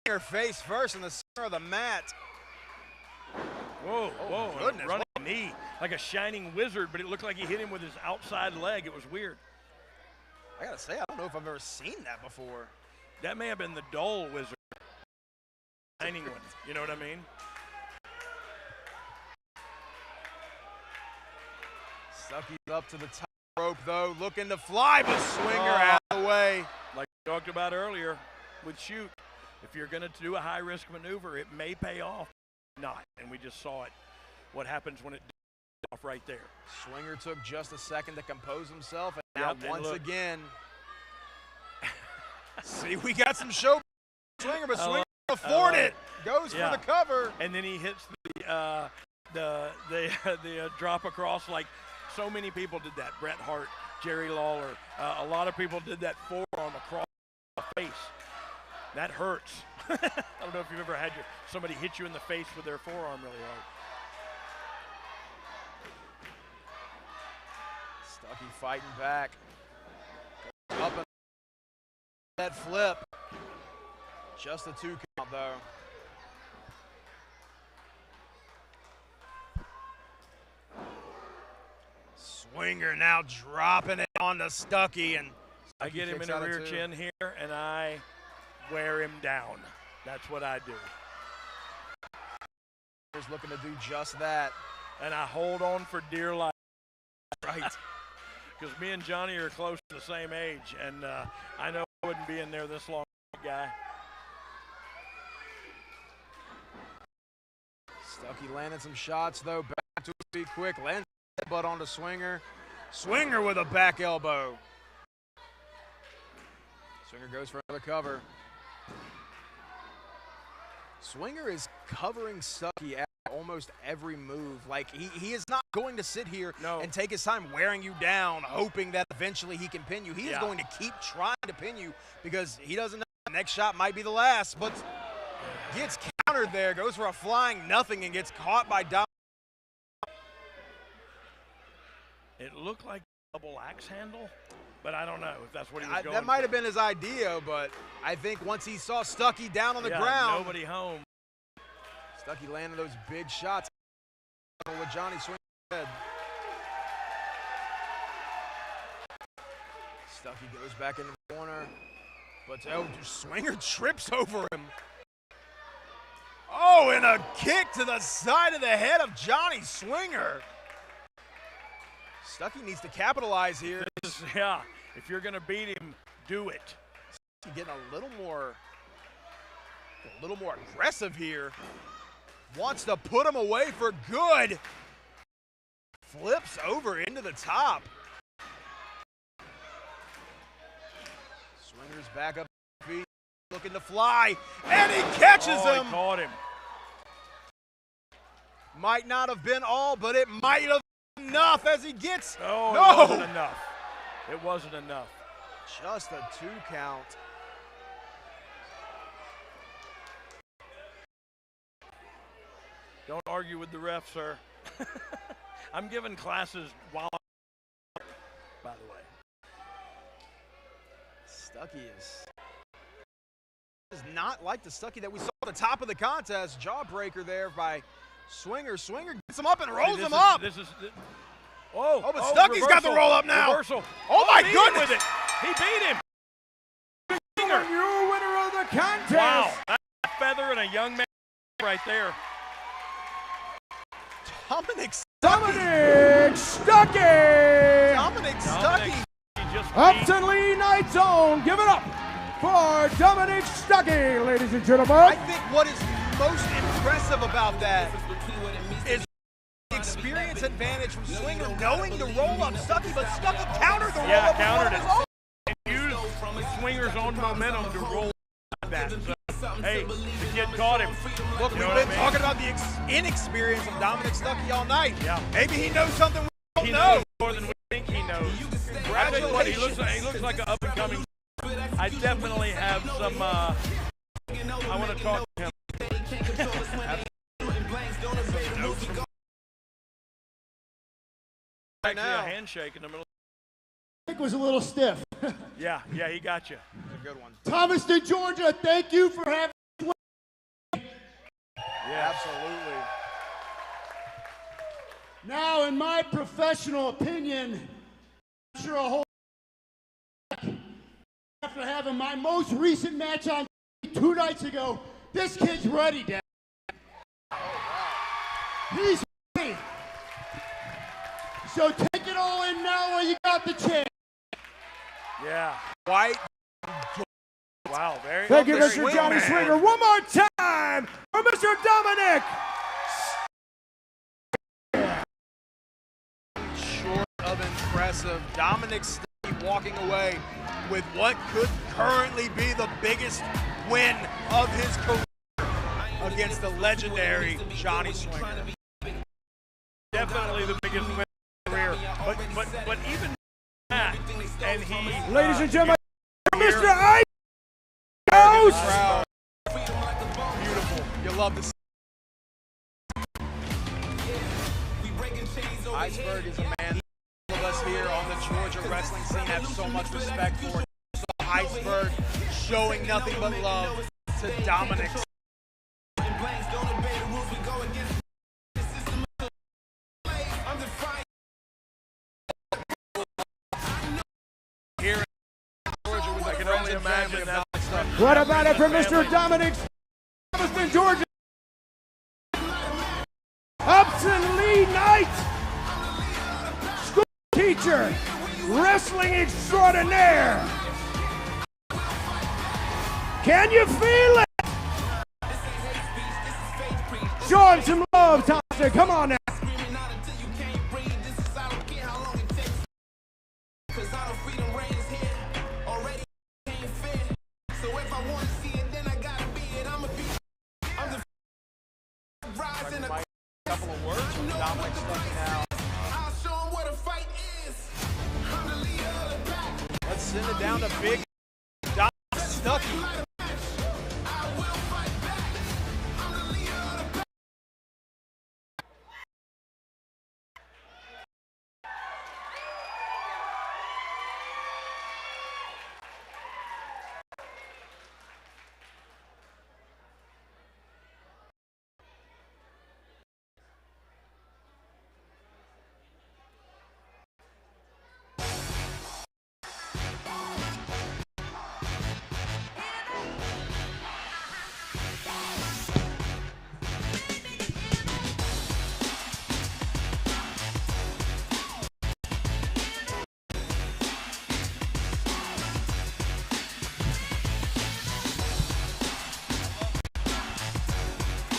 Swinger face first in the center of the mat. Whoa, whoa, goodness. Running knee, like a shining wizard, but it looked like he hit him with his outside leg. It was weird. I gotta say, I don't know if I've ever seen that before. That may have been the dull wizard. Shining one, you know what I mean? Stucky's up to the top rope, though, looking to fly, but Swinger out of the way. Like we talked about earlier with shoot, if you're going to do a high-risk maneuver, it may pay off. Not, and we just saw it. What happens when it does off right there? Swinger took just a second to compose himself, and now once again, see, we got some show Swinger, but Swinger afford it. Goes for the cover, and then he hits the drop across like so many people did that. Bret Hart, Jerry Lawler, a lot of people did that forearm across the face. That hurts. I don't know if you've ever had somebody hit you in the face with their forearm really hard. Stucky fighting back. Up and that flip. Just a 2 count, though. Swinger now dropping it onto Stuckey, and I get him in kicks the out of rear 2. chin here, and I wear him down. That's what I do. He's looking to do just that. And I hold on for dear life. Right. Because me and Johnny are close to the same age, and I know I wouldn't be in there this long, guy. Stuckey landing some shots, though. Back to his feet quick. Lands butt onto Swinger. Swinger with a back elbow. Swinger goes for another cover. Swinger is covering Stuckey at almost every move. Like, he is not going to sit here and take his time wearing you down, hoping that eventually he can pin you. He is going to keep trying to pin you because he doesn't know the next shot might be the last, but gets countered there, goes for a flying nothing and gets caught by Dom. It looked like a double axe handle, but I don't know if that's what he was going for. That might have been his idea, but I think once he saw Stuckey down on the ground. Nobody home. Stuckey landing those big shots. What Johnny Swinger said. Stuckey goes back in the corner, but Swinger trips over him. Oh, and a kick to the side of the head of Johnny Swinger. Stuckey needs to capitalize here. Yeah, if you're going to beat him, do it. Getting a little more aggressive here. Wants to put him away for good. Flips over into the top. Swinger's back up feet, looking to fly, and he catches him. He caught him. Might not have been all, but it might have been enough as he gets. Oh, no. It wasn't enough. It wasn't enough. Just a 2 count. Don't argue with the ref, sir. I'm giving classes while I'm, by the way. Stuckey is not like the Stuckey that we saw at the top of the contest. Jawbreaker there by Swinger. Swinger gets him up and rolls him up. Oh, but Stuckey's got the roll up now. Reversal. Oh my goodness. With it. He beat him. Your winner of the contest. Wow, that's a feather and a young man right there. Dominic Stuckey. Dominic Stuckey. Upsetly Night Zone. Give it up for Dominic Stuckey, ladies and gentlemen. I think what is most impressive about that is the experience advantage from Swinger knowing the roll-up Stuckey, but Stuckey countered the roll-up. Yeah, countered it. And used Swinger's own momentum to roll that. So, hey, the kid caught him. Look, we've been talking about the inexperience of Dominic Stuckey all night. Yeah. Maybe he knows something we don't He know. knows more than we think he knows. I tell you what, he looks like an up-and-coming. I definitely have some, I want to talk to him. Actually, a handshake in the middle. I think was a little stiff. Yeah, he got you. That's a good one. Thomas to Georgia, thank you for having. Yeah, absolutely. Now, in my professional opinion, I'm sure a whole after having my most recent match on 2 nights ago, this kid's ready, Dad. He's ready. So take it all in now while you got the chance. Yeah. White. Wow, very Thank you, very Mr. Johnny man. Swinger. One more time for Mr. Dominic. Short of impressive. Dominic Stuckey walking away with what could currently be the biggest win of his career against the legendary Johnny Swinger. Definitely the biggest win of his career. But even that, and he. Ladies and gentlemen, Mr. Ice. House. Beautiful. You love to see. Iceberg is a man all of us here on the Georgia wrestling scene have so much respect for. iceberg, showing nothing but love to Dominic. Here in Georgia, I can only imagine that stuff. What about it for Mr. Dominic Thomaston, Georgia? Upson Lee Knight, school teacher, wrestling extraordinaire. Can you feel it? Show him some love, Thompson. Come on now. Couple of words from Dominic Stuckey now. Let's send it down to big Dominic Stuckey.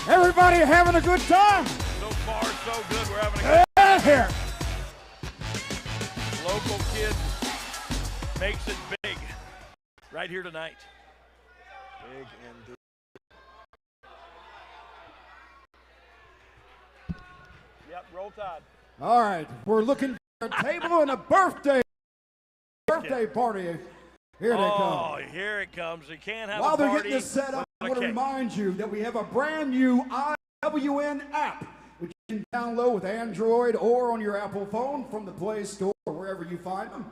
Everybody having a good time? So far, so good. We're having a good Yeah, here. local kid makes it big right here tonight. Big indeed. Yep, roll tide. All right, we're looking for a table and a birthday party. Here they come. Oh, here it comes. You can't have While a they're party getting this set up, I without want a to cake. remind you that we have a brand new IWN app, which you can download with Android or on your Apple phone from the Play Store or wherever you find them.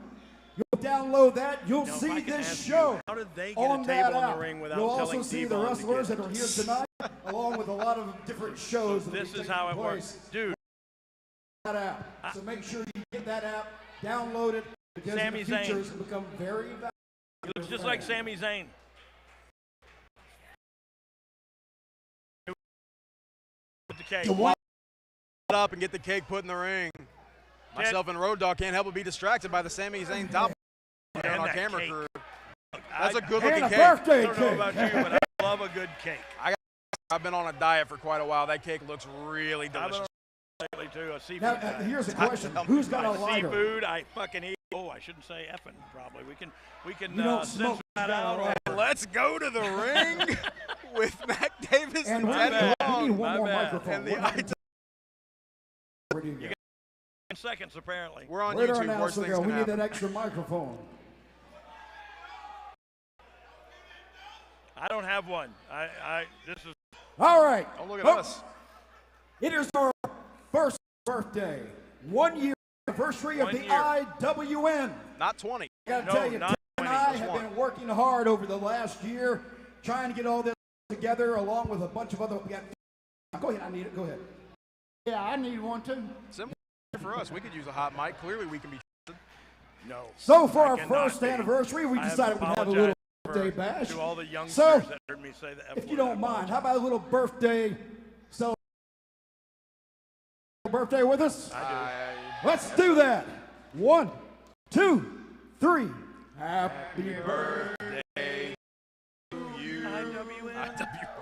You'll download that. You'll Now, if see I can this ask you, show how did they get on a that table in app. the ring without You'll also telling see the Devon to wrestlers get that are it? here tonight, along with a lot of different shows. that will This be is how it taking works. place Dude, on that app. So make sure you get that app, download it, because Sami in the Zayn. future it's become very valuable. he looks just like Sami Zayn. With the cake. Up and get the cake put in the ring. Myself and Road Dogg can't help but be distracted by the Sami Zayn top on And our that camera cake. crew. That's a good And looking a cake. birthday I don't know cake. about you, but I love a good cake. I've been on a diet for quite a while. That cake looks really I've been delicious. on lately too, a seafood Now, guy. here's the question: who's got a lighter? Seafood, I fucking eat. Oh, I shouldn't say effing. Probably we can You don't censor smoke. that You got a out. lighter. Let's go to the ring with Mac Davis And and we Teddy need Long one more My bad. microphone. and the What happened? Where do you go? 10 seconds apparently. We're on Where'd our YouTube. Worst announcer things go? can We need happen. that extra microphone. I don't have one. This is All right. Oh, look at Oh, us. It is our first birthday. 1 year anniversary of One the year. IWN. Not 20. I gotta No, tell you, not Tim and 20, I just have one. been working hard over the last year, trying to get all this together, along with a bunch of other. We got. Go ahead, I need it. Go ahead. Yeah, I need one too. Similar for us. We could use a hot mic. Clearly, we can be. no. So for I our cannot first be. anniversary, we I decided we'd have a apologize little for- birthday bash. To all the youngsters So, that heard me say the F if you word, don't I mind, how about a little birthday celebration? Birthday with us? Let's do that. 1, 2, 3. Happy birthday You. IWN.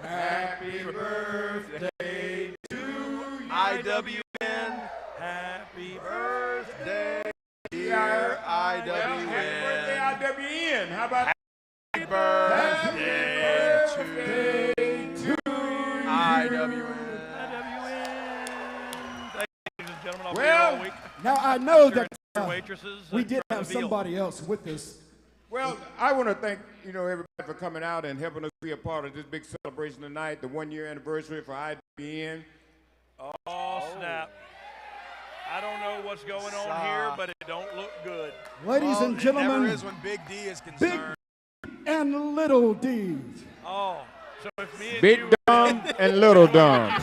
Happy birthday to you. IWN. Happy birthday. Dear Happy birthday, IWN. IWN. How about Happy birthday to IWN. Thank you, ladies and gentlemen. I'll be Well, here all week. Now I know that Waitresses. we and did the have veal. somebody else with us. Well, I want to thank everybody for coming out and helping us be a part of this big celebration tonight, the 1 year anniversary for IWN. Oh, snap. I don't know what's going on here, but it don't look good. Ladies and It gentlemen, never is when Big D is concerned. and Little D. Oh, so if me and Big you Dumb and Little Dumb.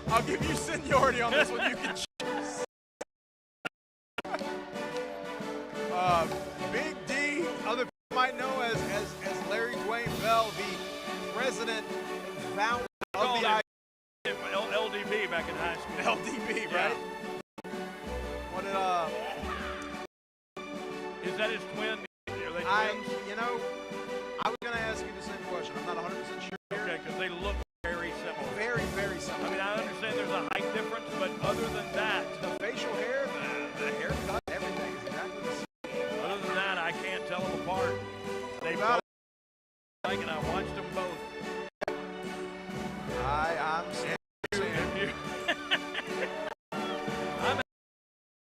I'll give you seniority on this one. You can choose. Big D, other people might know as Larry Dwayne Bell, the president and founder of the LDB back in high school. LDB, Yeah. right? What did Is that his twin? Are they twins? I was gonna ask you the same question. I'm not 100% sure. Okay, because they look very similar. Very, very similar. I mean, I understand there's a height difference, but other than that, The facial hair, the haircut, everything is exactly the same. other than that, I can't tell them apart. They About both like, and I watched them both. I'm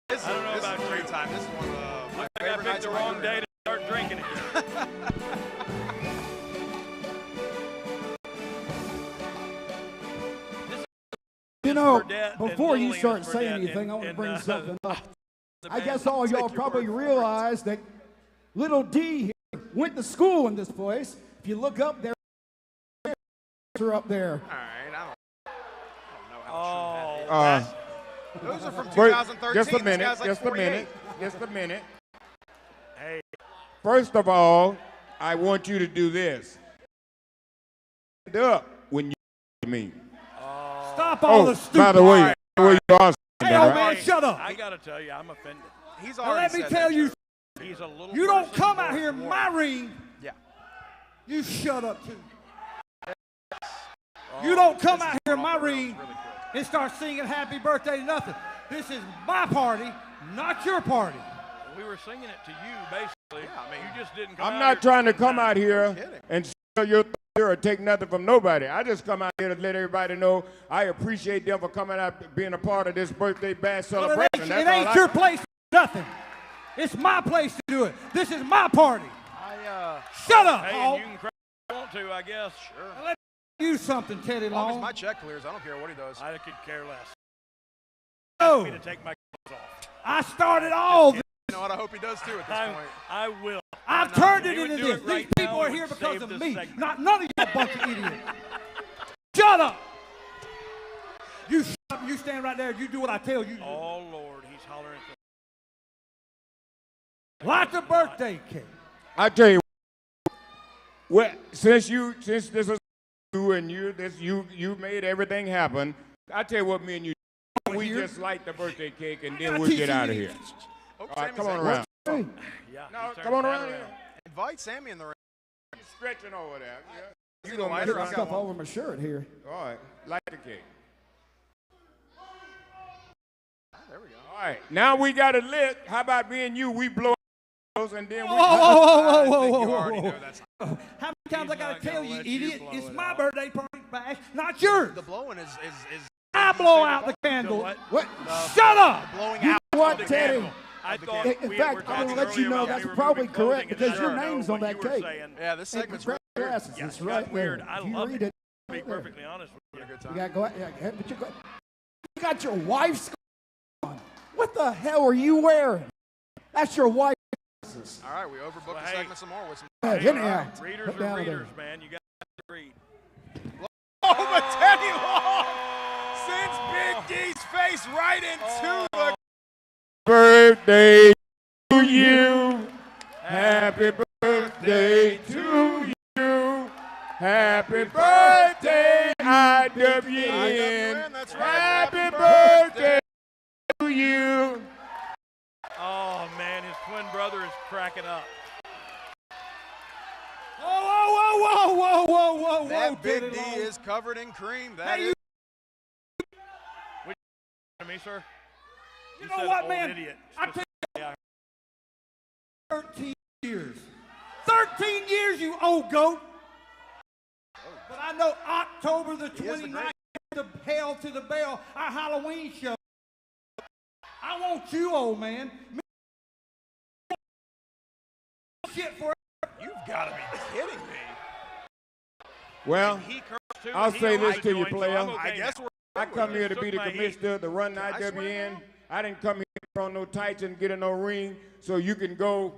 This I don't know is about a great you. time. This is one of my I favorite picked nights the of my wrong career. day to start drinking it. You know, Burdette and before you Little start League saying Burdette anything, I want to and, bring something up. The I band. guess all y'all take your probably word for it. realize that Little D here went to school in this place. If you look up there, are up there. All right, I don't know how true Uh, that is. Those are from wait, 2013. just a This minute, guy's like just a 48. minute, just a minute. Hey, First of all, I want you to do this. Stand up when you to me. Stop all the stupid. By the way, you are Hey, old right? man, shut up. I gotta tell you, I'm offended. He's Now already let me said tell that, you, Joe. He's a little. you don't person come out for here in warning. my ring. Yeah. You shut up too. You don't come out here in my ring Really quick. and start singing happy birthday to nothing. This is my party, not your party. We were singing it to you, basically. Yeah, I mean, you just didn't come I'm out not here trying to taking come time. out here kidding. and sell your thunder or take nothing from nobody. I just come out here to let everybody know I appreciate them for coming out, being a part of this birthday bash But celebration. it That's ain't all your place to do nothing. It's my place to do it. This is my party. Shut up, Hey, Hall. and you can cry if you want to, I guess. Sure. Let me do something, Teddy As long as Long. my check clears, I don't care what he does. I could care less. No, Me to take my clothes off. I started all this. You know what? I hope he does too at this point. I will. I've No, turned he it would into do this. it right These people now are and here because save of this me, segment. not none of you bunch of idiots. Shut up. You shut up. You stand right there. You do what I tell you to do. Oh Lord, he's hollering. Light the birthday cake. I tell you, well, since this is you and you made everything happen. I tell you what, me and you, we Here. just light the birthday cake and I then gotta we'll teach get you out of to- here. Oh, All right, Sammy's come on in. around. Hey, Yeah. No, he's come turning on that around here. Invite Sammy in the ring. You're stretching over there. Yeah. You gonna know, mess lighter, put I've got stuff one. over my shirt here. All right, light the cake. There we go. All right, now we got it lit. How about me and you? We blow those and then we. Whoa, I think you already know that's How many times I He's gotta not tell gonna you, let you idiot? blow It's it my out. birthday party bash, not yours. the blowing is I blow out the candle. what? What? Shut up. blowing You out. know what, the Teddy? candle. I thought In we fact, were I'm gonna talking let you earlier know about that's me probably removing clothing, correct and because I your don't know name's on what that you were cake. saying. Yeah, this Hey, segment's grab right. glasses. Yeah, It's it's right got weird. there. I If you love read it. it. To be right there. perfectly honest with you. You got but you got your wife's on. What the hell are you wearing? That's your wife's glasses. All right, we overbooked Well, the hey. segment some more with some. Hey, Hey, anyhow, readers put are down readers, there. man. You got to read. Oh, but Teddy Long sends Big D's face right into the. Birthday to you. Happy birthday to you. Happy birthday, IWN. IWN, that's right. Happy birthday to you. Oh man, his twin brother is cracking up. Whoa, That Big Teddy D Long. is covered in cream. That Hey, is. To me, sir. You said know what, old man? idiot. I tell you, Yeah. 13 years. 13 years, you old goat. But I know October the He is the 29th, the Hell to the Bell, our Halloween show. I want you, old man. Shit for You've got to be kidding me. Well, He cursed too, I'll and he say owns this the to you, joint, so player. I'm okay I guess now. we're. I come here to Took be the my heat. commissioner to run the Can I swear IWN. now? I didn't come here on no tights and get in no ring, so you can go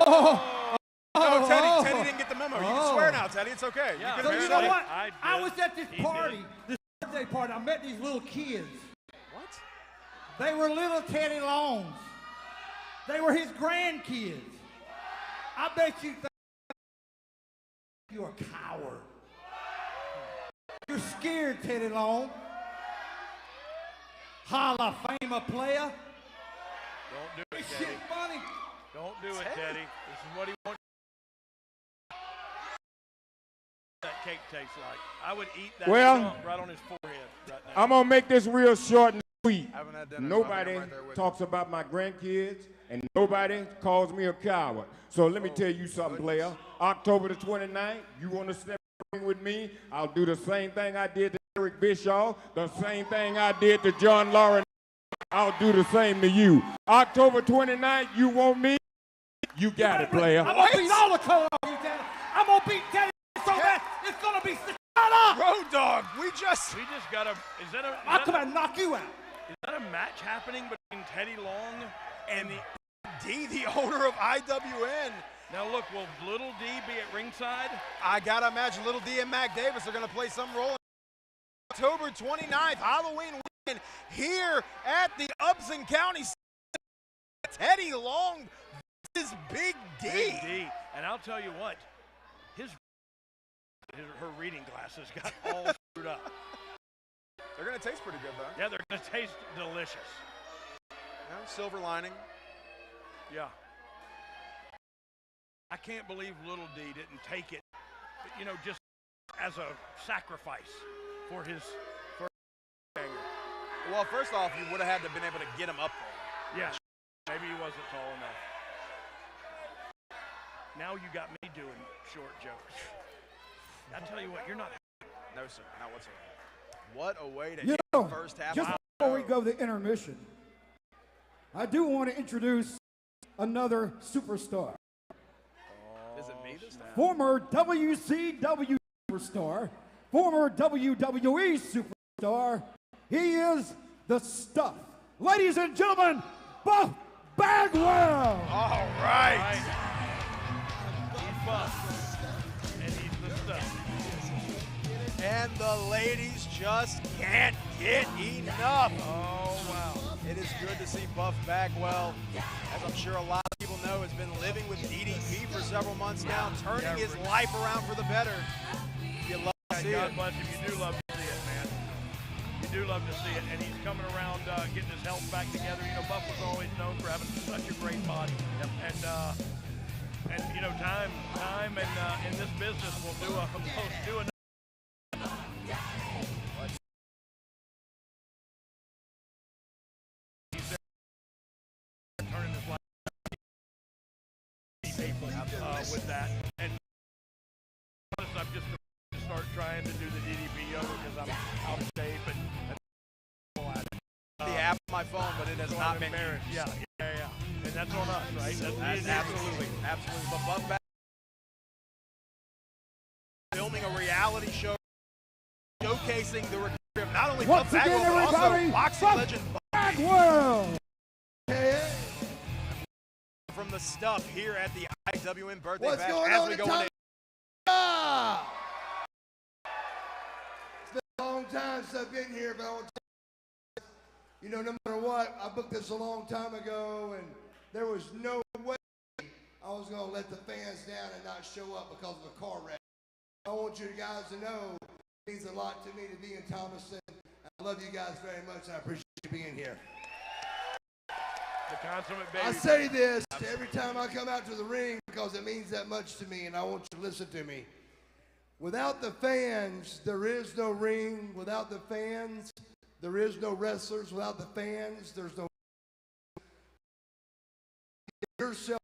No, Teddy didn't get the memo. You can swear now, Teddy. It's okay. Yeah, you So can you say know it. what? I I did. was at this He party, did. this birthday party. I met these little kids. What? They were little Teddy Longs. They were his grandkids. I bet you think you're a coward. You're scared, Teddy Long. Hall of Famer player. Don't do it, This Teddy. shit funny. Don't do it, Teddy. This is what he wants. That cake tastes like. I would eat that chunk right on his forehead right now. I'm going to make this real short and sweet. I haven't had dinner, so Nobody I'm right there with talks about my grandkids, and nobody calls me a coward. So let me tell you something, player. October the 29th, you want to step in the ring with me? I'll do the same thing I did to Eric Bischoff, the same thing I did to John Lauren. I'll do the same to you. October 29th, you want me? You got it, player. I'm going to beat all the color off you, Teddy. I'm going to beat Teddy so bad it's going to be shut up. Road Dog, we just got a. Is that a? I'll come out and knock you out. Is that a match happening between Teddy Long and the D, the owner of IWN. Now look, will Little D be at ringside? I gotta imagine Little D and Mac Davis are gonna play some role. October 29th, Halloween weekend, here at the Upson County. Teddy Long versus Big D. Big D. And I'll tell you what, her reading glasses got all screwed up. They're gonna taste pretty good though. Yeah, they're gonna taste delicious. Yeah, silver lining. Yeah. I can't believe Little D didn't take it, you know, just as a sacrifice for his anger. Well, first off, you would have had to been able to get him up there. Yeah, maybe he wasn't tall enough. Now you got me doing short jokes. I tell you what, you're not. No, sir, not whatsoever. What a way to You hit know, the first half. just before we go to intermission, I do want to introduce another superstar. Is it me this time? Former WCW superstar, former WWE superstar. He is the stuff. Ladies and gentlemen, Buff Bagwell. All right. He's buff. And he's the stuff. And the ladies just can't get enough. Oh, wow. It is good to see Buff Bagwell, as I'm sure a lot of people know, has been living with DDP for several months now, turning his life around for the better. You love to see God it. bless him. You do love to see it, man. You do love to see it. And he's coming around, getting his health back together. You know, Buff was always known for having such a great body. And you know, time and in this business will do enough. Turning his life with that. And honest, I'm just going to start trying to do the DDP yoga because I'm out of shape and The app on my phone, but it has not been embarrassed. used. Yeah. And that's on us, right? That's absolutely. But Buff Bagwell filming a reality show showcasing the recovery of not only Once Buff again, Bagwell, but also everybody, boxing Buff legend Bagwell. from the stuff here at the IWN Birthday What's Bash going as on we in go town? into It's been a long time since I've been here, but I want to tell you, no matter what, I booked this a long time ago, and there was no way I was going to let the fans down and not show up because of a car wreck. I want you guys to know it means a lot to me to be in Thomaston. I love you guys very much, and I appreciate you being here. The consummate baby. I say this every time I come out to the ring because it means that much to me, and I want you to listen to me. Without the fans, there is no ring. Without the fans, there is no wrestlers. Without the fans, there's no yourself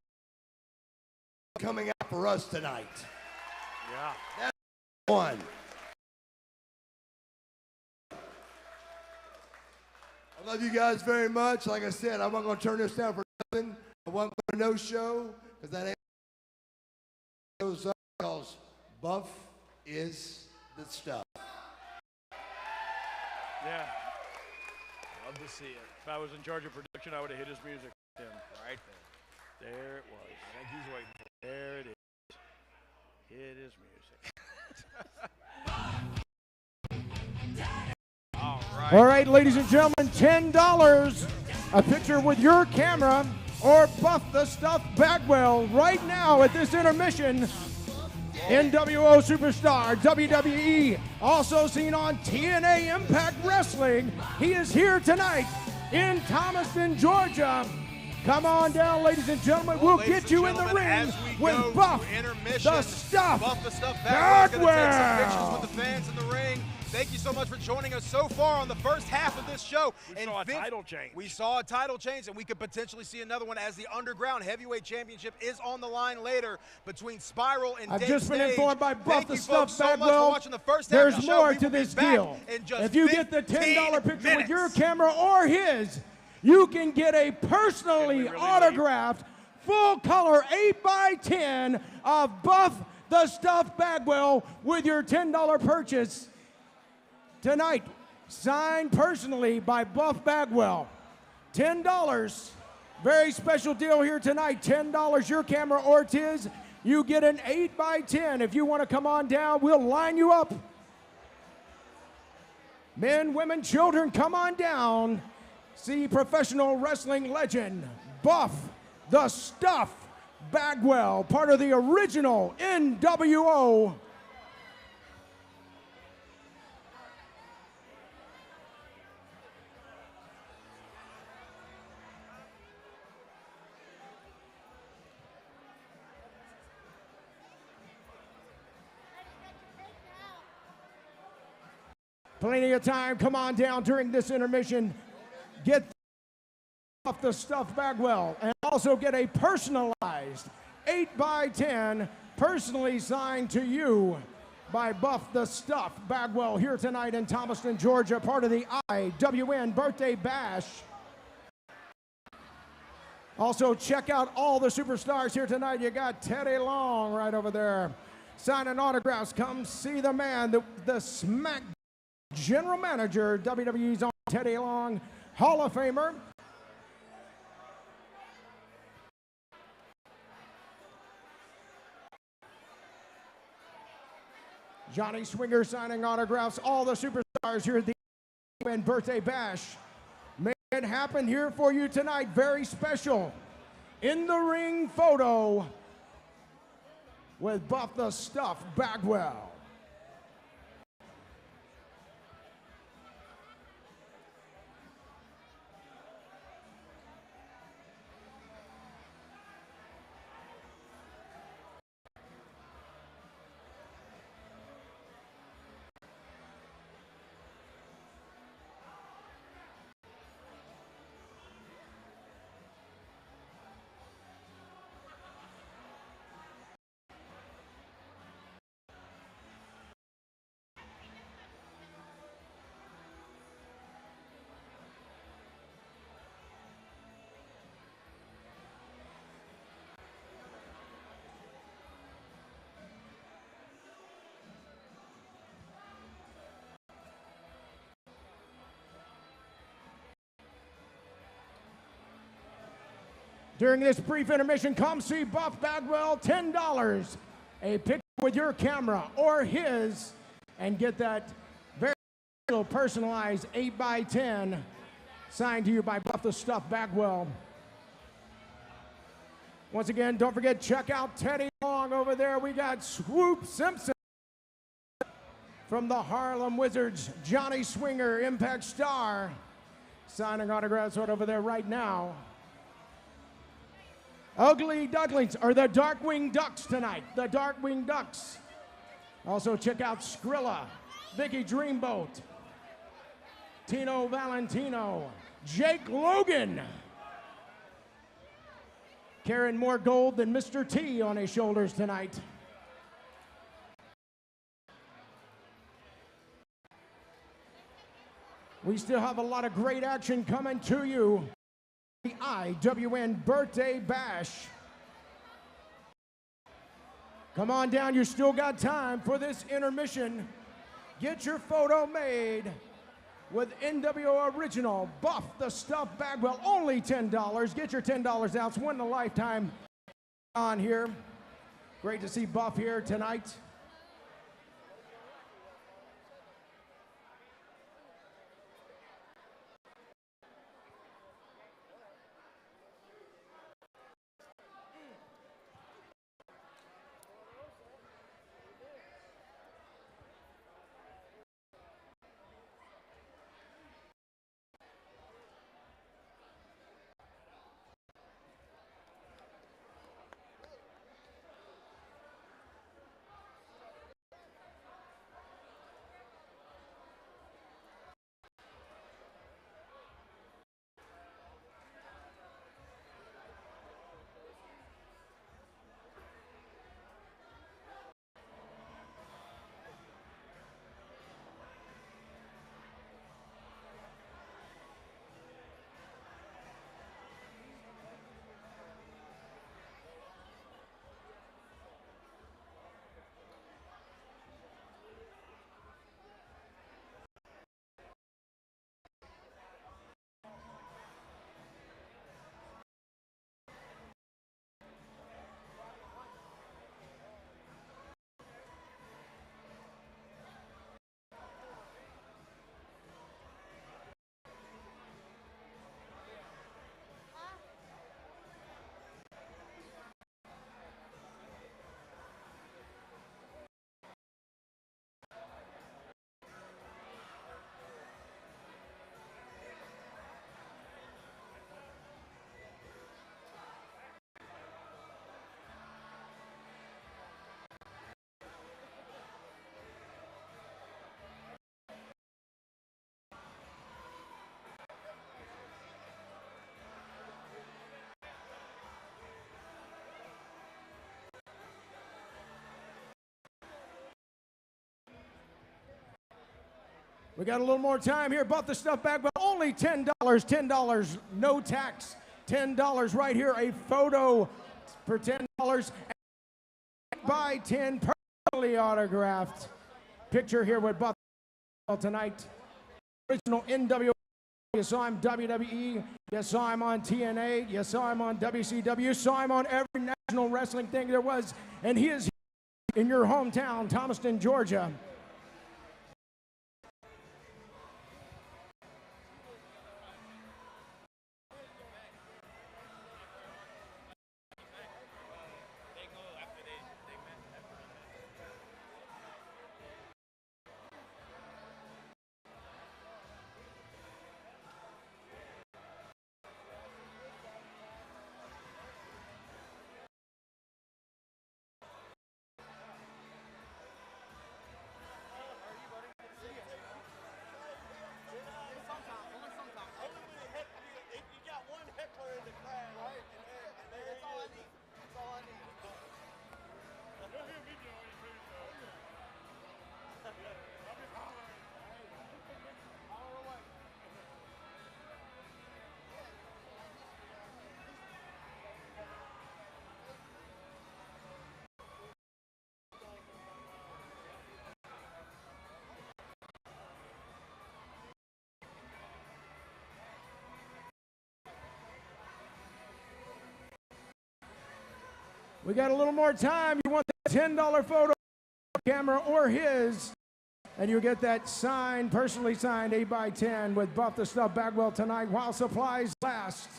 coming out for us tonight. Yeah. That's one. I love you guys very much. Like I said, I'm not going to turn this down for nothing. I want to no show because that ain't goes up because Buff is the stuff. Yeah. Love to see it. If I was in charge of production, I would have hit his music. Right there. There it was. I think he's waiting for it. There it is. It is music. All right, ladies and gentlemen, $10. A picture with your camera or Buff the Stuff Bagwell right now at this intermission. NWO Superstar, WWE, also seen on TNA Impact Wrestling. He is here tonight in Thomaston, Georgia. Come on down, ladies and gentlemen. We'll get you in the ring with Buff the Stuff Bagwell. Going to take some pictures Bagwell. with the fans in the ring. Thank you so much for joining us so far on the first half of this show. We saw a title change. We saw a title change, and we could potentially see another one as the Underground Heavyweight Championship is on the line later between Spiral and I've Dave just been Stage. informed by Buff Thank the you Stuff folks so much for Bagwell. watching the first half of There's the show. more We to will be this back deal. in just If you get the $10 15 picture with your minutes. camera or his, you can get a personally autographed full color 8x10 of Buff the Stuff Bagwell with your $10 purchase tonight. Signed personally by Buff Bagwell. $10. Very special deal here tonight. $10 your camera or it's his. You get an 8x10. If you want to come on down, we'll line you up. Men, women, children, come on down. See professional wrestling legend Buff the Stuff Bagwell, part of the original NWO. Plenty of time. Come on down during this intermission. Get Buff the Stuff Bagwell and also get a personalized 8x10 personally signed to you by Buff the Stuff Bagwell here tonight in Thomaston, Georgia, part of the IWN Birthday Bash. Also, check out all the superstars here tonight. You got Teddy Long right over there signing autographs. Come see the man, the Smack General Manager, WWE's own Teddy Long, Hall of Famer. Johnny Swinger signing autographs. All the superstars here at the IWN Birthday Bash. Made it happen here for you tonight. Very special. In the ring photo with Buff the Stuff Bagwell. During this brief intermission, come see Buff Bagwell, $10. A picture with your camera or his, and get that very personalized 8x10 signed to you by Buff the Stuff Bagwell. Once again, don't forget, check out Teddy Long over there. We got Swoop Simpson from the Harlem Wizards, Johnny Swinger, Impact Star, signing autographs right over there right now. Ugly Ducklings, or the Darkwing Ducks tonight, the Darkwing Ducks. Also check out Skrilla, Vicky Dreamboat, Tino Valentino, Jake Logan, carrying more gold than Mr. T on his shoulders tonight. We still have a lot of great action coming to you. The IWN Birthday Bash. Come on down, you still got time for this intermission. Get your photo made with NWO Original, Buff the Stuff Bagwell, only $10. Get your $10 out. It's one in a lifetime on here. Great to see Buff here tonight. We got a little more time here. Buff the Stuff Bagwell, only $10. $10, no tax. $10 right here. A photo for $10. By 10, personally autographed. Picture here with Buff tonight. Original NWO. You saw him WWE. You saw him on TNA. You saw him on WCW. You saw him on every national wrestling thing there was. And he is here in your hometown, Thomaston, Georgia. We got a little more time. You want that $10 photo camera or his, and you get that signed, personally signed 8x10 with Buff the Stuff Bagwell tonight while supplies last.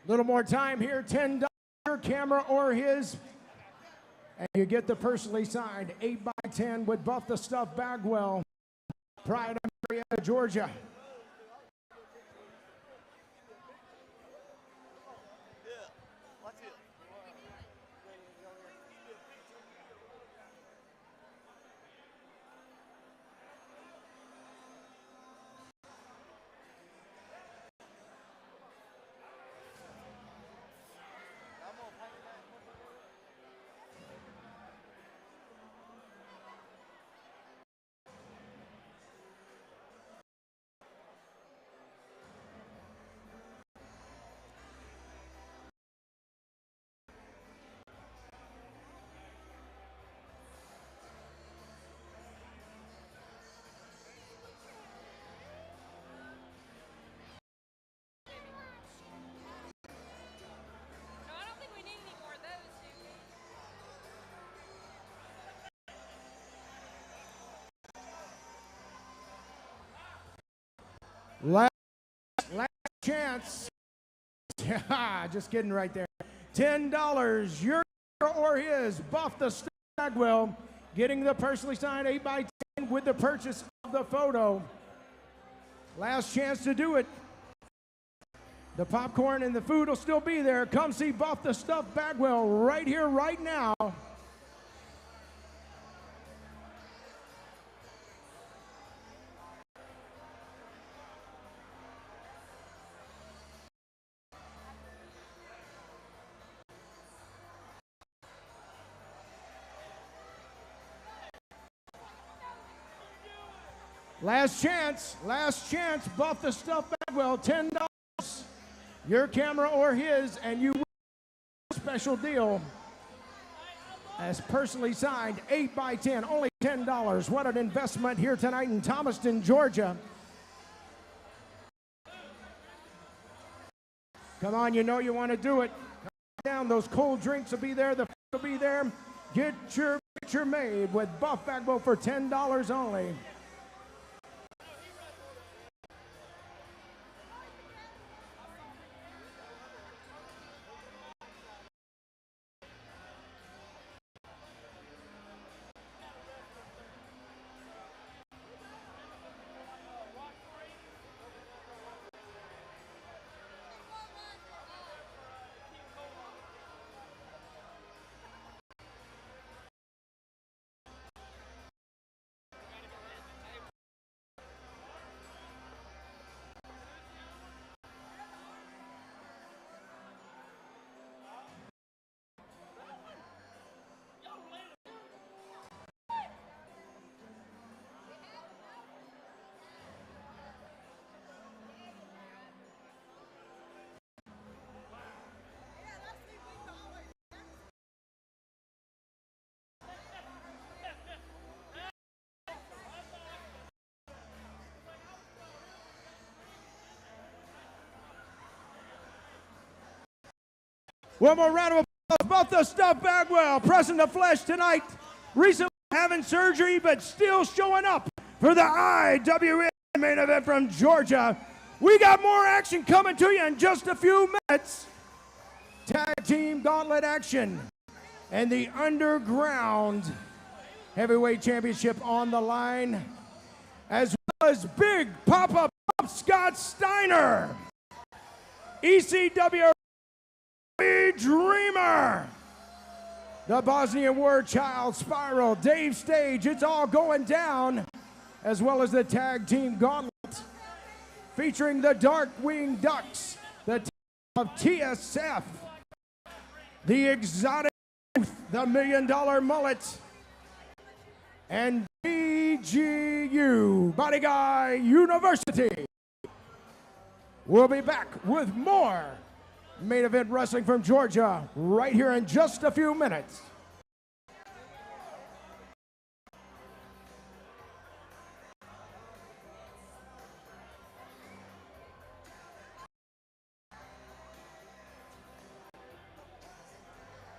Little more time here, $10 camera or his, and you get the personally signed 8x10 with Buff the Stuff Bagwell, Pride of Marietta, Georgia. Last chance. Just kidding right there. $10, your or his. Buff the Stagwell, getting the personally signed 8x10 with the purchase of the photo. Last chance to do it. The popcorn and the food will still be there. Come see Buff the Stuff Bagwell right here, right now. Last chance, Buff the Stuff Bagwell, $10. Your camera or his, and you win a special deal. As personally signed, 8x10, only $10. What an investment here tonight in Thomaston, Georgia. Come on, you know you want to do it. Come down, those cold drinks will be there, the food will be there. Get your picture made with Buff Bagwell for $10 only. One more round of applause. Buff the Stuff Bagwell, pressing the flesh tonight. Recently having surgery, but still showing up for the IWN main event from Georgia. We got more action coming to you in just a few minutes. Tag team gauntlet action and the Underground Heavyweight Championship on the line, as well as Big Papa Scott Steiner, ECW Dreamer, the Bosnian War Child, Spiral, Dave Stage. It's all going down, as well as the tag team gauntlet featuring the Darkwing Ducks, the team of TSF, the Exotic Youth, the $1 Million Mullet, and BGU, Body Guy University. We'll be back with more main event wrestling from Georgia right here in just a few minutes.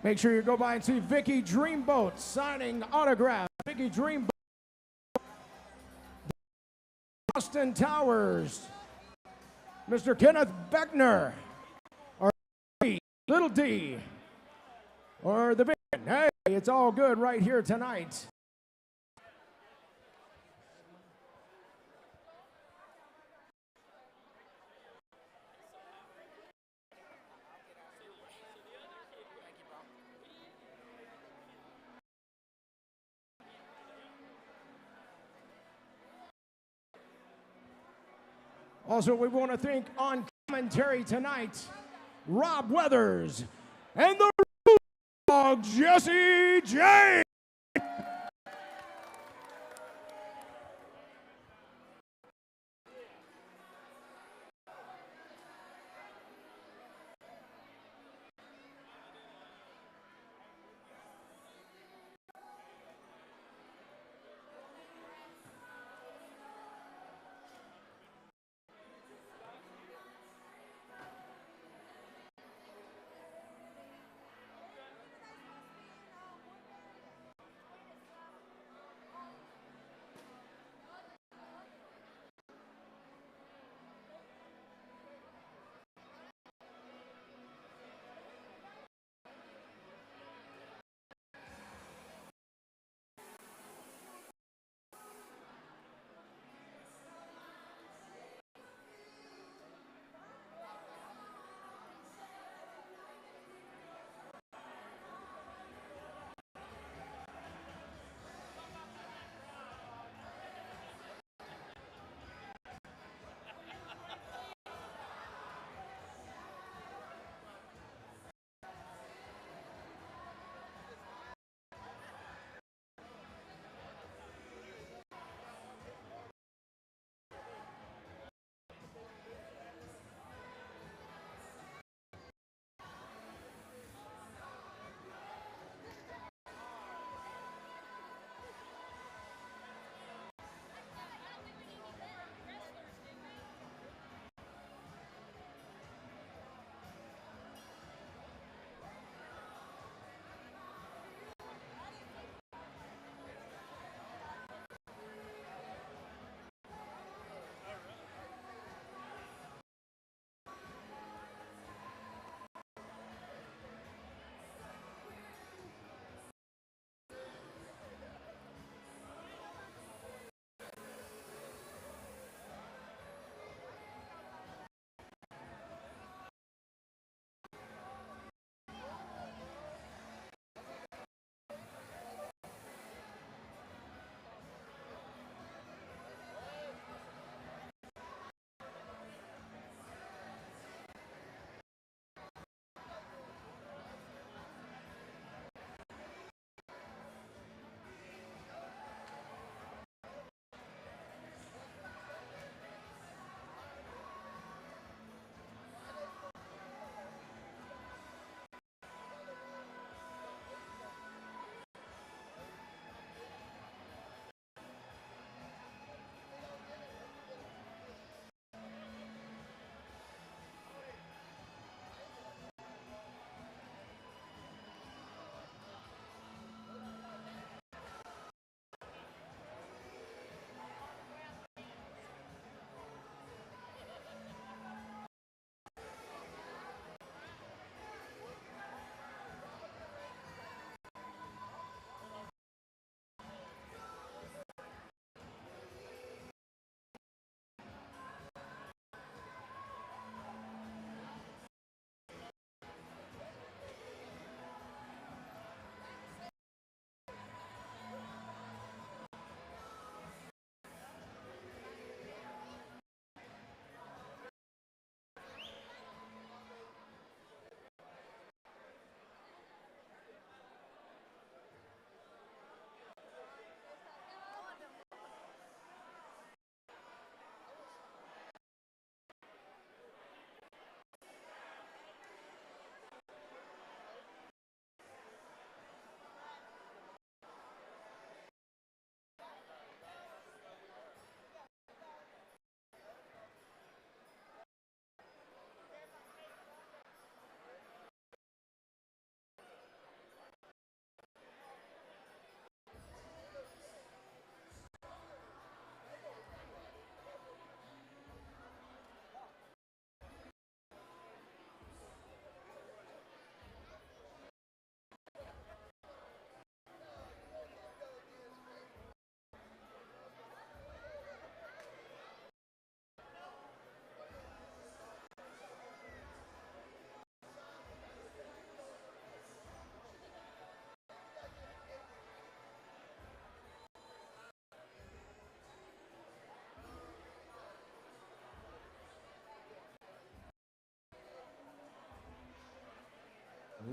Make sure you go by and see Vicky Dreamboat signing autographs. Vicky Dreamboat, Austin Towers, Mr. Kenneth Beckner, or Little D, or the Big. Hey, it's all good right here tonight. Also, we want to thank on commentary tonight, Rob Weathers and the Road Dog, Jesse James.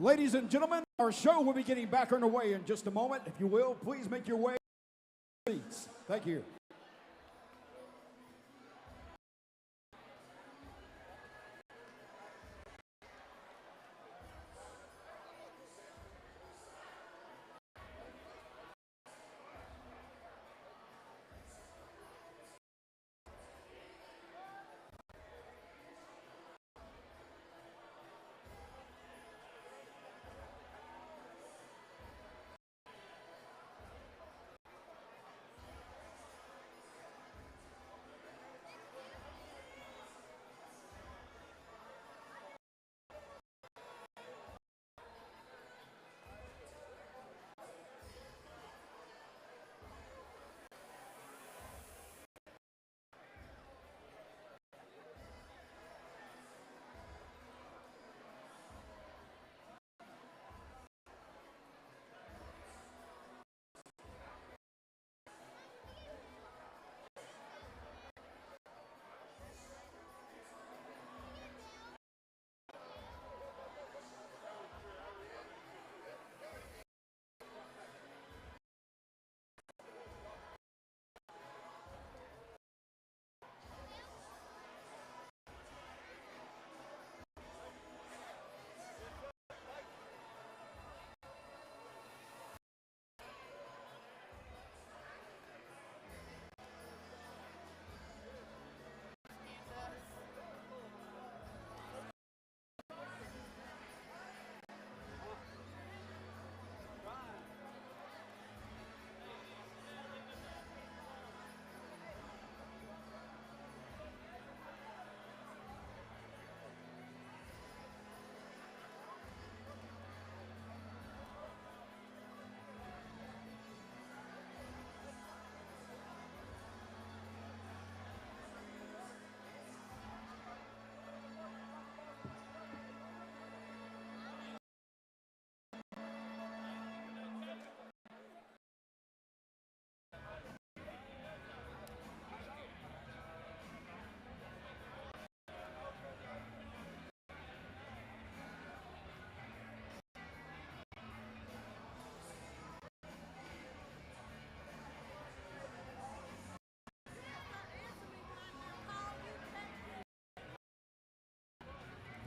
Ladies and gentlemen, our show will be getting back underway in just a moment. If you will, please make your way to your seats. Thank you.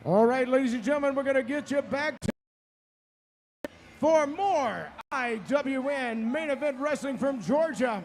All right, ladies and gentlemen, we're going to get you back to for more IWN Main Event Wrestling from Georgia.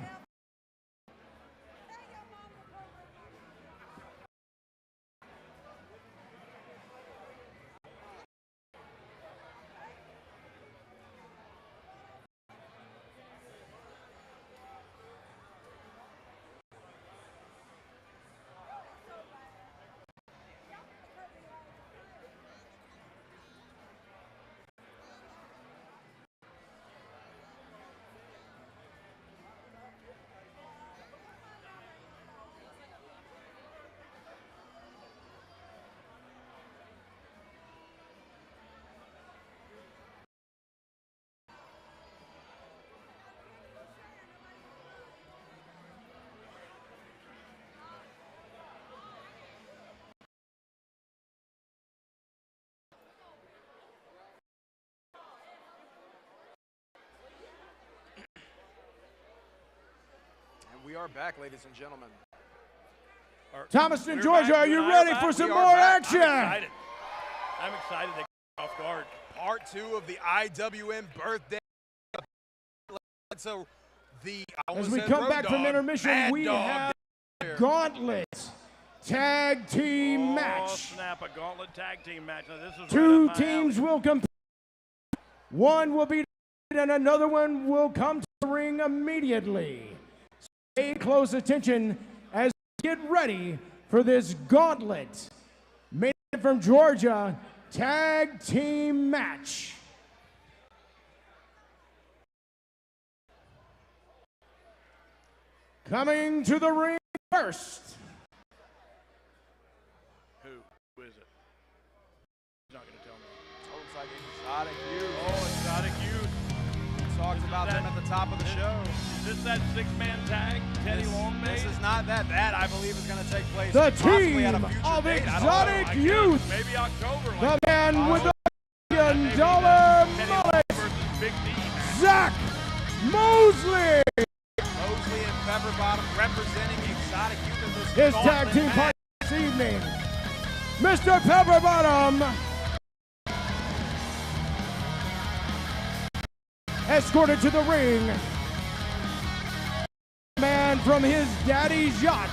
We are back, ladies and gentlemen. Thomaston, Georgia, are you ready for some more action? I'm excited to get off guard. Part 2 of the IWN birthday. So as we come back from intermission, we have Gauntlet Tag Team Match. Snap, a Gauntlet Tag Team Match. Now, this is Two teams will compete. One will be and another one will come to the ring immediately. Pay close attention as we get ready for this Gauntlet made from Georgia Tag Team Match. Coming to the ring first. Who is it? He's not going to tell me. Looks like Exotic Youth. Oh, Exotic Youth. We talked about them at the top of the show. Is this that six-man tag, Teddy Longmaid? This is not that. That, I believe, is going to take place The possibly team at a future of date. Exotic Youth. Maybe October. The man with the $1,000 mullet, Big D. Zach Mosley. Mosley and Pepper Bottom representing Exotic Youth in this His tag gauntlet team match. partner this evening, Mr. Pepper Bottom, escorted to the ring, man from his daddy's yacht,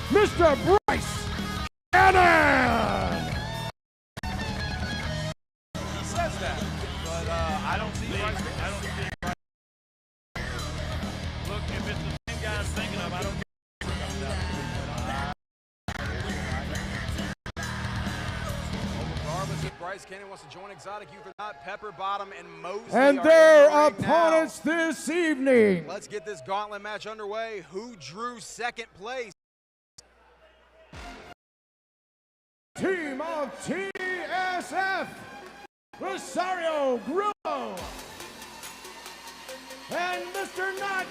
Mr. Bryce Cannon. He says that, but I don't see Bryce. I don't see Bryce. Look, if it's the same guy I'm thinking of, I don't care. Regardless if Bryce Cannon wants to join Exotic Youth or not, Pepper Bottom and Mosley And are their in the ring opponents this evening. now. Let's get this gauntlet match underway. Who drew second place? Team of TSF, Rosario Grillo, and Mr. Knott,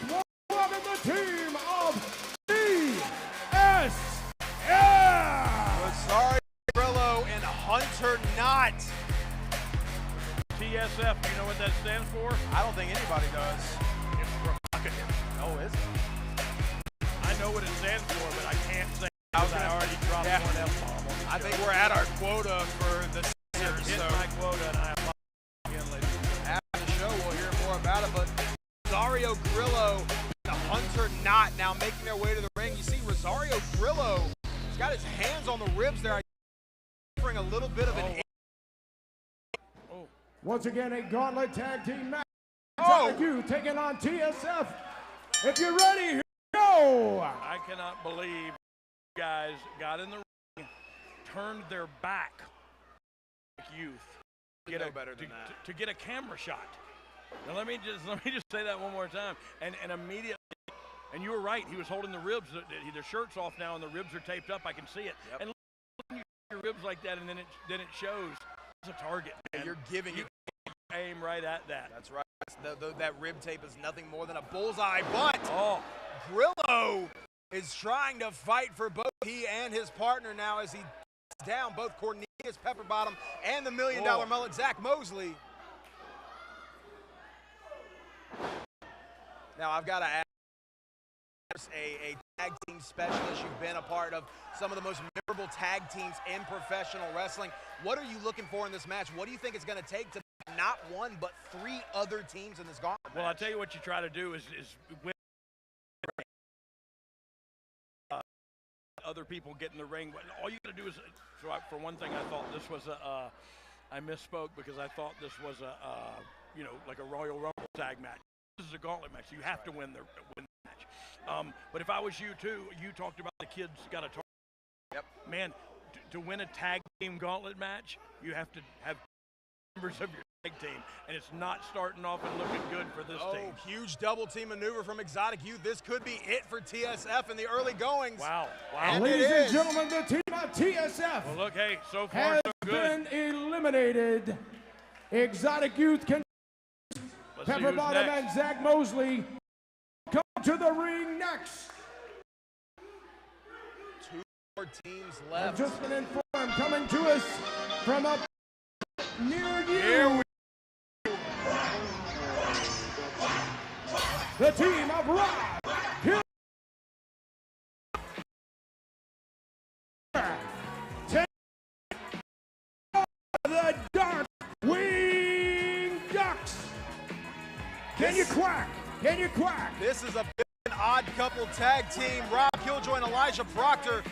welcome the team of TSF. Rosario Grillo and Hunter Knott. TSF, you know what that stands for? I don't think anybody does. It's provocative. Oh, is it? I know what it stands for, but I can't say it because I already dropped one F-bomb. I think we're at our quota for the Hit so my quota, and I apologize again, ladies. after the show we'll hear more about it. But Rosario Grillo and Hunter Knott now making their way to the ring. You see Rosario Grillo, he's got his hands on the ribs there, offering a little bit of an. Once again, a gauntlet tag team match. Oh! You taking on TSF. If you're ready, here we go. I cannot believe you guys got in the ring, turned their back like youth You know better than that. to get a camera shot. Now let me just say that one more time. And immediately, and you were right, he was holding the ribs. The shirt's off now and the ribs are taped up. I can see it. Yep. And when you your ribs like that and then it shows, it's a target. Man. You're giving you aim right at that. That's right. That rib tape is nothing more than a bullseye, but Oh, Grillo is trying to fight for both he and his partner now as he down both Cornelius Pepperbottom and the $1 Million mullet, Zach Mosley. Now I've got to ask, a tag team specialist. You've been a part of some of the most memorable tag teams in professional wrestling. What are you looking for in this match? What do you think it's going to take to not one but 3 other teams in this gauntlet match? well, I'll tell you what you try to do is win. Other people get in the ring. All you got to do is, for one thing, I thought this was I misspoke because I thought this was like a Royal Rumble tag match. This is a gauntlet match. You have to win the match. But if I was you too, you talked about the kids got to talk. Yep. Man, to win a tag team gauntlet match, you have to have members of your tag team, and it's not starting off and looking good for this team. Huge double team maneuver from Exotic Youth. This could be it for TSF in the early goings. Wow. And Ladies it and is. gentlemen, the team of TSF Well, look, hey, so far has so good. been eliminated. Exotic Youth can Let's see Pepper who's Bottom next. and Zach Mosley come to the ring next. 2 more teams I've left. just been informed, coming to us from up near you. Here we The team of Rob Hill. Take the Dark Wing Ducks. Can you quack? Can you quack? This is a bit of an odd couple tag team. Rob Killjoy and Elijah Proctor.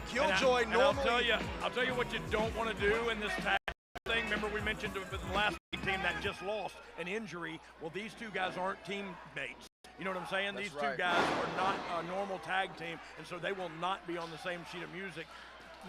Killjoy And normally. I'll tell you what you don't want to do in this tag thing. Remember we mentioned the last team that just lost an injury. Well, these two guys aren't teammates. You know what I'm saying? That's These right. two guys are not a normal tag team, and so they will not be on the same sheet of music.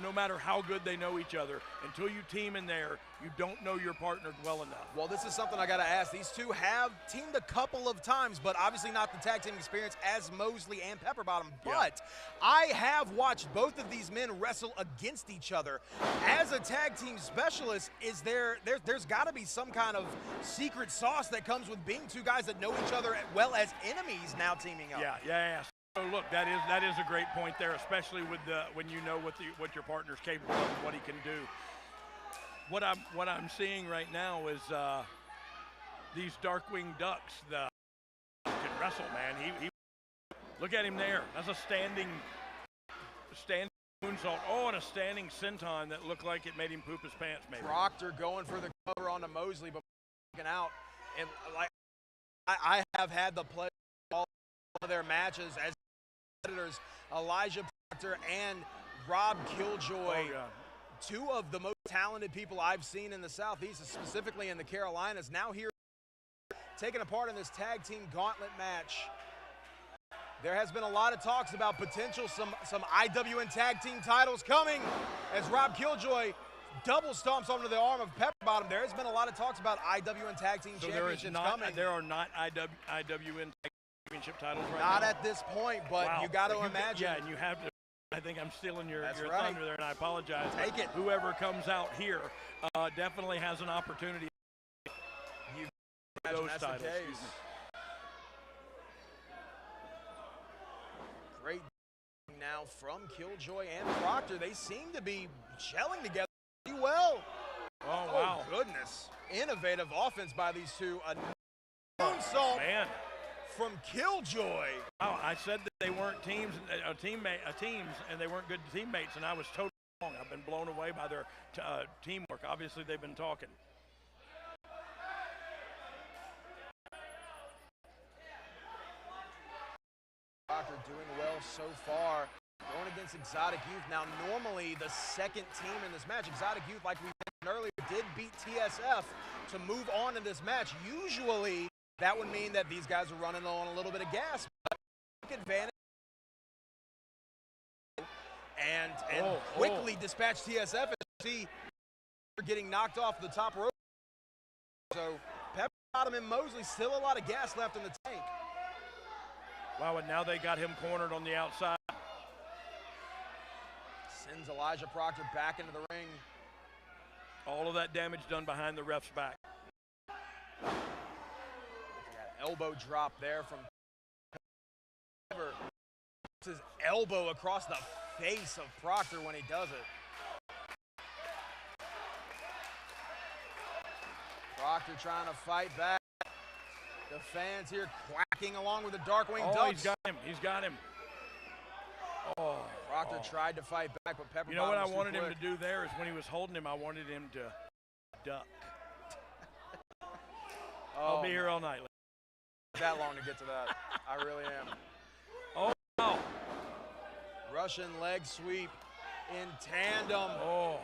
No matter how good they know each other, until you team in there, you don't know your partner well enough. Well, this is something I got to ask. These two have teamed a couple of times, but obviously not the tag team experience as Mosley and Pepperbottom. But I have watched both of these men wrestle against each other. As a tag team specialist, there's got to be some kind of secret sauce that comes with being two guys that know each other as well as enemies now teaming up. Yeah. So look, that is a great point there, especially with when you know what your partner's capable of and what he can do. what I'm seeing right now is these Darkwing Ducks. The can wrestle, man. He look at him there. That's a standing moonsault. Oh, and a standing senton that looked like it made him poop his pants. Maybe. Proctor going for the cover onto Mosley, but out. And like I have had the pleasure of all of their matches as competitors, Elijah Proctor and Rob Killjoy. Oh, two of the most talented people I've seen in the Southeast, specifically in the Carolinas, now here taking a part in this tag team gauntlet match. There has been a lot of talks about potential some IWN tag team titles coming as Rob Killjoy double stomps onto the arm of Pepper Bottom. There has been a lot of talks about IWN tag team championships coming. There are not IWN tag championship titles right now. Not at this point, but wow. You got to imagine. Yeah, and you have to. I think I'm stealing your right. thunder there, and I apologize. Take it. Whoever comes out here definitely has an opportunity. Those titles. Great now from Killjoy and Proctor. They seem to be gelling together pretty well. Oh, wow. Oh, goodness. Innovative offense by these two. A moonsault from Killjoy. Wow, I said that they weren't teams, and they weren't good teammates, and I was totally wrong. I've been blown away by their teamwork. Obviously, they've been talking. Proctor doing well so far, going against Exotic Youth. Now, normally the second team in this match, Exotic Youth, like we mentioned earlier, did beat TSF to move on in this match. Usually, that would mean that these guys are running low on a little bit of gas, but took advantage and quickly dispatch TSF as you see getting knocked off the top rope. So, Pepper Bottom and Mosley, still a lot of gas left in the tank. Wow, and now they got him cornered on the outside. Sends Elijah Proctor back into the ring. All of that damage done behind the ref's back. Elbow drop there from Pepper. His elbow across the face of Proctor when he does it. Proctor trying to fight back. The fans here quacking along with the Darkwing Ducks. He's got him. Oh. Proctor tried to fight back, but Pepper. You know what I wanted him to do there is when he was holding him, I wanted him to duck. I'll be here all night. That long to get to that. I really am. Oh, wow. Russian leg sweep in tandem. Oh.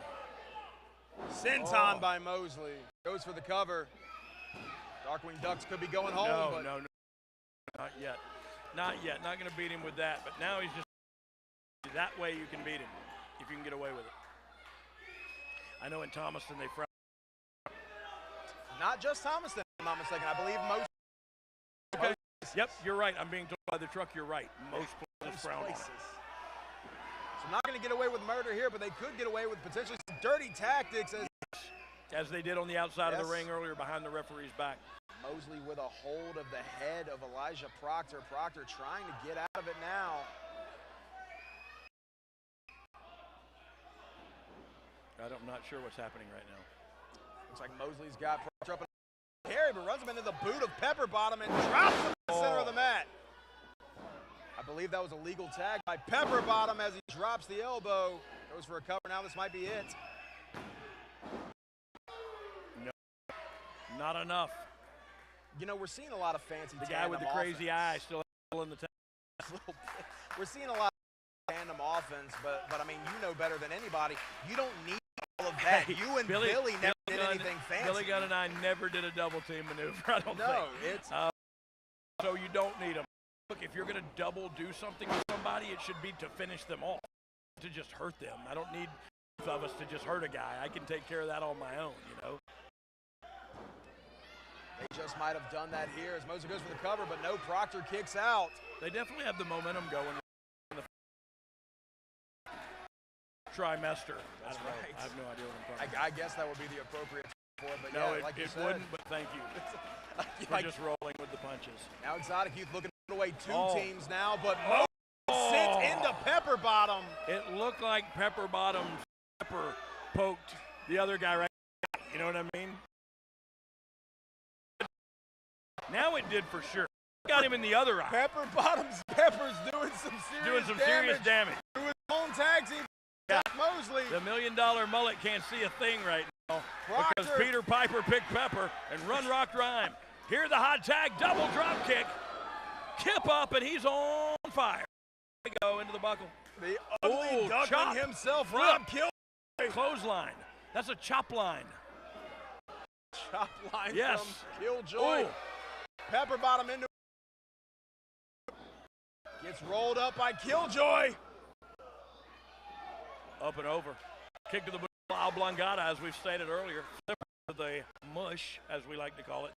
Senton by Mosley. Goes for the cover. Darkwing Ducks could be going home. No, not yet. Not yet. Not going to beat him with that. But now he's just that way you can beat him if you can get away with it. I know in Thomaston they frown. Not just Thomaston, if I'm not mistaken. I believe most. Okay. Yep, you're right. I'm being told by the truck you're right. Most places frown on it. So not going to get away with murder here, but they could get away with potentially some dirty tactics as they did on the outside of the ring earlier behind the referee's back. Mosley with a hold of the head of Elijah Proctor. Proctor trying to get out of it now. I'm not sure what's happening right now. Looks like Mosley's got Proctor up in the carry, but runs him into the boot of Pepper Bottom and drops him in the center of the mat. I believe that was a legal tag by Pepper Bottom as he drops the elbow. Goes for a cover. Now this might be it. No, not enough. You know, we're seeing a lot of fancy The guy with the crazy eye still in the tag. We're seeing a lot of tandem offense, but I mean, you know better than anybody. You don't need all of that. Hey, you and Billy never did anything fancy. Billy Gunn and I never did a double team maneuver, I don't think. No, it's... so you don't need them. Look, if you're going to double do something with somebody, it should be to finish them off, to just hurt them. I don't need both of us to just hurt a guy. I can take care of that on my own, you know. They just might have done that here as Mosley goes for the cover, but no, Proctor kicks out. They definitely have the momentum going in the trimester. That's right. I have no idea what I'm talking about. I guess that would be the appropriate for it, but no, yeah, like it you said, wouldn't, but thank you. We're just rolling with the punches. Now Exotic Youth looking to put away two teams now, but sits into Pepper Bottom. It looked like Pepper Bottom's pepper poked the other guy right know what I mean? Now it did for sure. Got him in the other eye. Pepper's doing some serious damage. to his own tag team. Yeah. Mosley. The $1 million mullet can't see a thing right now because Proctor. Peter Piper picked Pepper and Run Rock Rhyme. Here the hot tag, double drop kick. Kip up, and he's on fire. There we go into the buckle. The ugly duckling chop. himself, Look. Rob Killjoy. Clothesline. That's a chop line. Chop line Yes. from Killjoy. Ooh. Pepper bottom into. Gets rolled up by Killjoy. Up and over. Kick to the oblongata, as we've stated earlier. Flip to the mush, as we like to call it.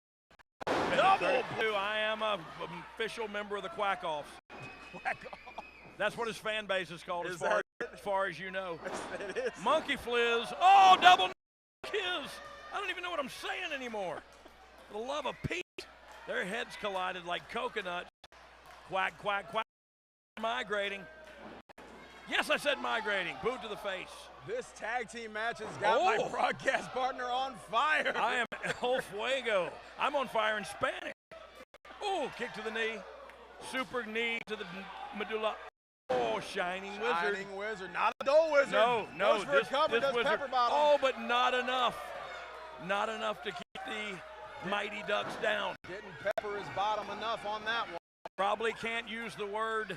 Double. I am an official member of the Quack Offs. That's what his fan base is called, as far as you know. It is. Monkey Fliz. Oh, double kiss. I don't even know what I'm saying anymore. For the love of Pete. Their heads collided like coconuts. Quack, quack, quack. Migrating. Yes, I said migrating. Boot to the face. This tag team match has got my broadcast partner on fire. I am El Fuego. I'm on fire in Spanish. Oh, kick to the knee. Super knee to the medulla. Oh, Shining Wizard. Shining Wizard, not a dull wizard. No, Goes for a cover, does wizard. Pepper bottom. Oh, but not enough. Not enough to keep the Mighty Ducks down. Didn't pepper his bottom enough on that one. Probably can't use the word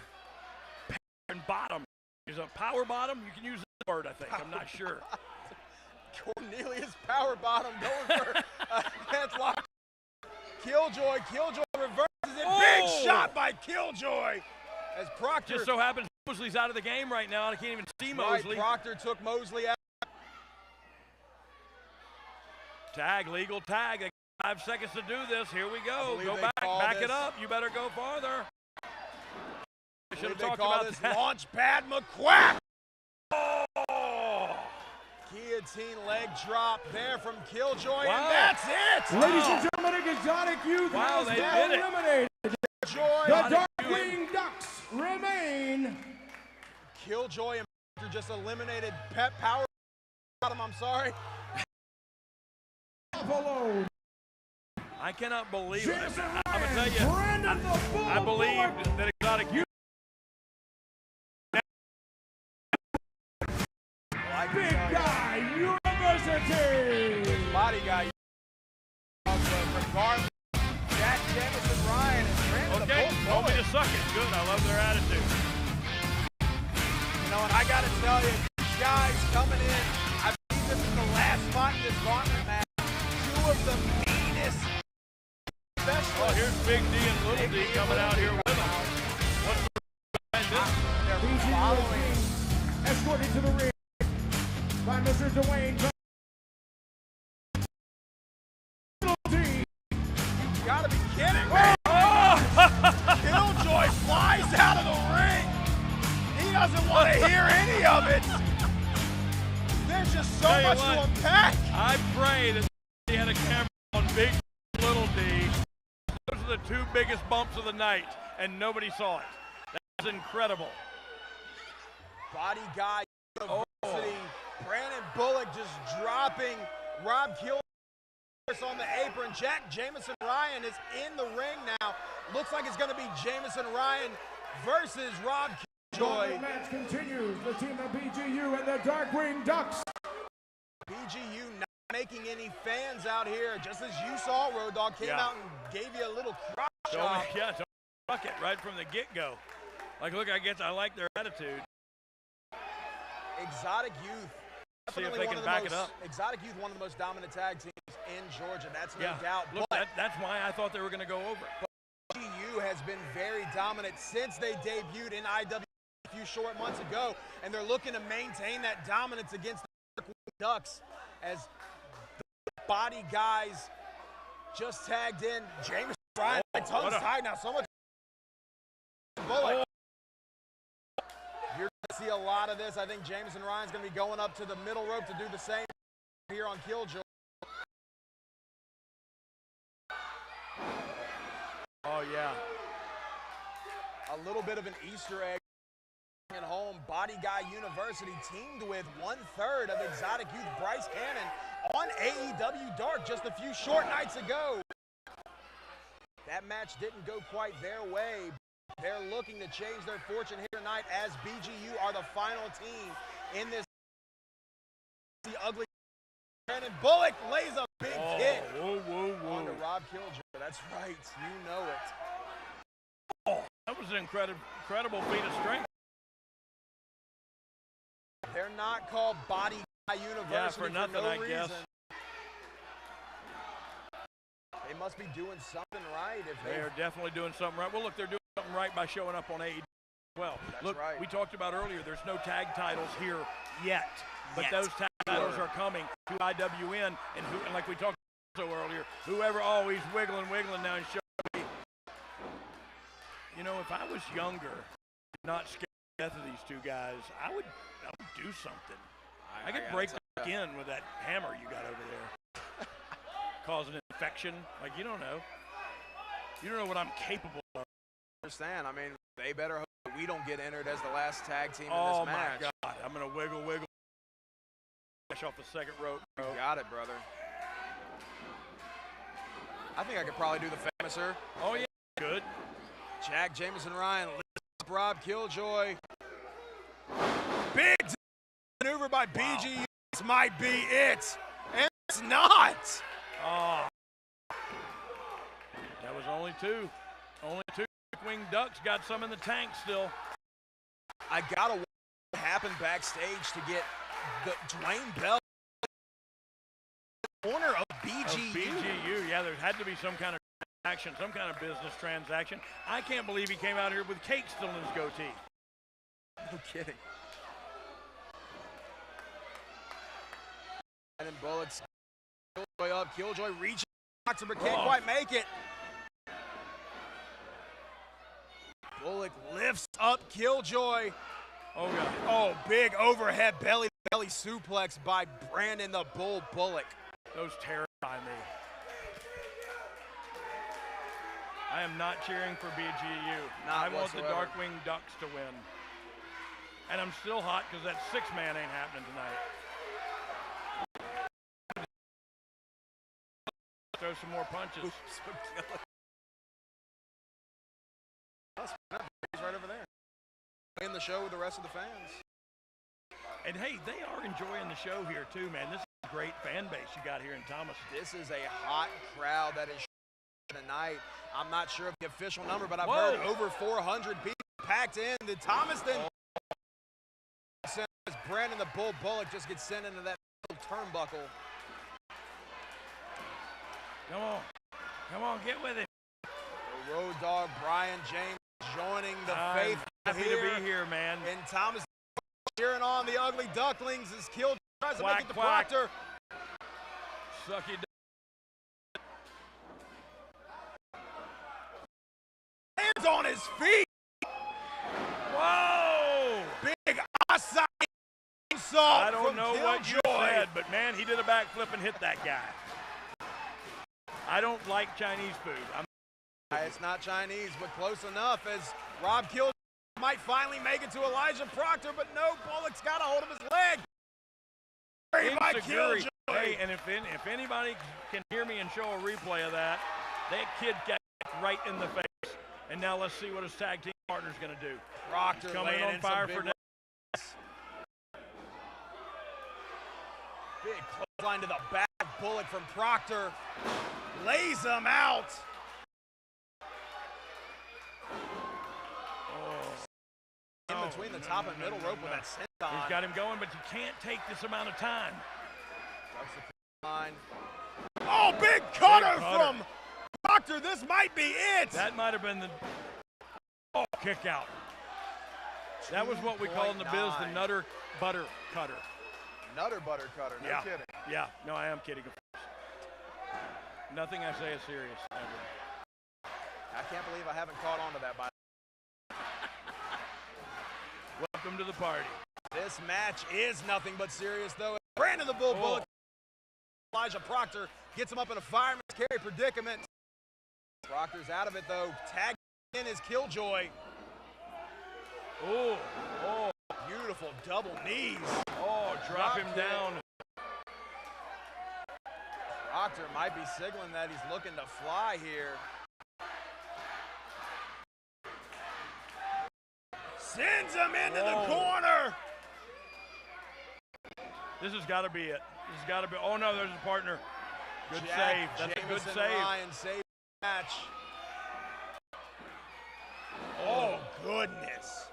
pepper and bottom. Is a power bottom? You can use the word, I think. I'm not sure. Cornelius power bottom going for a headlock. Killjoy reverses it. Big shot by Killjoy. As Proctor. Just so happens Mosley's out of the game right now. I can't even see Mosley. Right, Proctor took Mosley out. Tag, legal tag. They got 5 seconds to do this. Here we go. Go they back. call Back this- it up. You better go farther. I should have They talked call about this that. Launchpad McQuack. Oh! Guillotine leg drop there from Killjoy, Wow. and that's it. Ladies and gentlemen, Exotic Youth Wow, has they been did it. eliminated. Killjoy, The Darkwing Ducks remain. Killjoy and Proctor just eliminated power bottom. I'm sorry. Buffalo. I cannot believe it. Jason I'm going to tell you, Brandon the Bull I believe Bullock. that Exotic Youth. Big Guy University. Body guy. Regardless, Jack Jamison Ryan and Brandon Okay, the Bull told me Bullock. to suck it. Good, I love their attitude. You know, and I got to tell you, these guys coming in, I believe this is the last spot in this gauntlet match. Two of the meanest specialists. Oh, here's Big D and Little D coming out here with them. What's the behind this? They're following. Escorted to the ring by Mr. Dwayne. You gotta be kidding me. Killjoy flies out of the ring. He doesn't want to hear any of it. There's just so Tell you much what, to unpack. I pray that he had a camera on Big D and Little D. Those are the 2 biggest bumps of the night, and nobody saw it. That's incredible. Body guy University. Brandon Bullock just dropping Rob Killjoy on the apron. Jack Jamison Ryan is in the ring now. Looks like it's going to be Jamison Ryan versus Rob Killjoy. The match continues. The team of BGU and the Darkwing Ducks. BGU not making any fans out here. Just as you saw, Road Dogg came out and gave you a little crotch chop. Don't fuck it right from the get-go. Like, look, I like their attitude. Exotic Youth. See if Definitely they one can of the back most, it up. Exotic Youth, one of the most dominant tag teams in Georgia. That's no Yeah, doubt. look, But that's why I thought they were going to go over. BGU has been very dominant since they debuted in IW a few short months ago, and they're looking to maintain that dominance against the Ducks as the body guys just tagged in. James Ryan, my tongue's tied now. So much Bullock. You're going to see a lot of this. I think Jamison Ryan's going to be going up to the middle rope to do the same here on Killjoy. Oh, yeah. A little bit of an Easter egg at home. Body Guy University teamed with 1/3 of Exotic Youth Bryce Cannon on AEW Dark just a few short nights ago. That match didn't go quite their way. They're looking to change their fortune here tonight as BGU are the final team in this. The ugly Brandon Bullock lays a big kick onto Rob Killjoy. That's right, you know it. Oh, that was an incredible feat of strength. They're not called Body Guy University yeah, for nothing, no I reason. guess. They must be doing something right. If they are definitely doing something right. Well, look, they're doing something right by showing up on AEW as well. That's look, right. We talked about earlier, there's no tag titles here yet. But those tag titles are coming to IWN, and like we talked about earlier, whoever always wiggling now and showing me. You know, if I was younger, not scared to death of these two guys, I would do something. I could break the skin with that hammer you got over there. Cause an infection. Like, you don't know. You don't know what I'm capable of. I understand. I mean, they better hope that we don't get entered as the last tag team in oh this match. My God. I'm going to wiggle. Off the second rope, bro. You got it, brother. I think I could probably do the famouser. Oh, yeah. Good. Jack Jameson Ryan lifts up Rob Killjoy. Big maneuver by BGU. This might be it. And it's not. Oh. That was only two. Only two. Wing Ducks got some in the tank still. I got to watch what happened backstage to get the Dwayne Bell corner of BGU. Yeah, there had to be some kind of transaction, some kind of business transaction. I can't believe he came out here with cake still in his goatee. No kidding. And then Bullock's Killjoy up. Killjoy reaches Proctor, but can't quite make it. Bullock lifts up Killjoy. Oh, God. Oh, big overhead belly-to-belly suplex by Brandon the Bull Bullock. Those terrify me. I am not cheering for BGU. I want the Darkwing Ducks to win. And I'm still hot because that six-man ain't happening tonight. Throw some more punches. He's right over there. In the show with the rest of the fans. And hey, they are enjoying the show here too, man. This is a great fan base you got here in Thomas. This is a hot crowd that is tonight. I'm not sure of the official number, but I've heard over 400 people packed in. The Thomaston as Brandon the Bull Bullock just gets sent into that turnbuckle. Come on, get with it. The Road Dogg Brian James joining the faith. Happy to be here, man. And Thomas cheering on the Ugly Ducklings as Killjoy tries to make it to quack. Proctor. Sucky. Hands on his feet. Whoa! Big Asai insult. I don't know what you said, but man, he did a backflip and hit that guy. I don't like Chinese food. It's not Chinese, but close enough as Rob Killjoy might finally make it to Elijah Proctor, but no, Bullock's got a hold of his leg. Insecurity. Hey, and if anybody can hear me and show a replay of that kid got right in the face. And now let's see what his tag team partner's going to do. Proctor coming on fire for next. Big clothesline to the back. Bullock from Proctor lays him out. In between the top and middle rope with that senton. He's got him going, but you can't take this amount of time. Oh, big cutter from Proctor. This might be it. That might have been the kick out. That was what we call in the biz the Nutter Butter Cutter. Nutter Butter Cutter, no kidding. Yeah, no, I am kidding. Nothing I say is serious, ever. I can't believe I haven't caught on to that by Welcome to the party. This match is nothing but serious, though. Brandon the Bull Bullock. Elijah Proctor gets him up in a fireman's carry predicament. Proctor's out of it, though. Tag in is Killjoy. Oh, beautiful double knees. Oh, drop him down. Proctor might be signaling that he's looking to fly here. Sends him into the corner. This has got to be it. This has got to be. Oh no, there's a partner. Good save. That's a good save. Ryan saved the match. Oh goodness.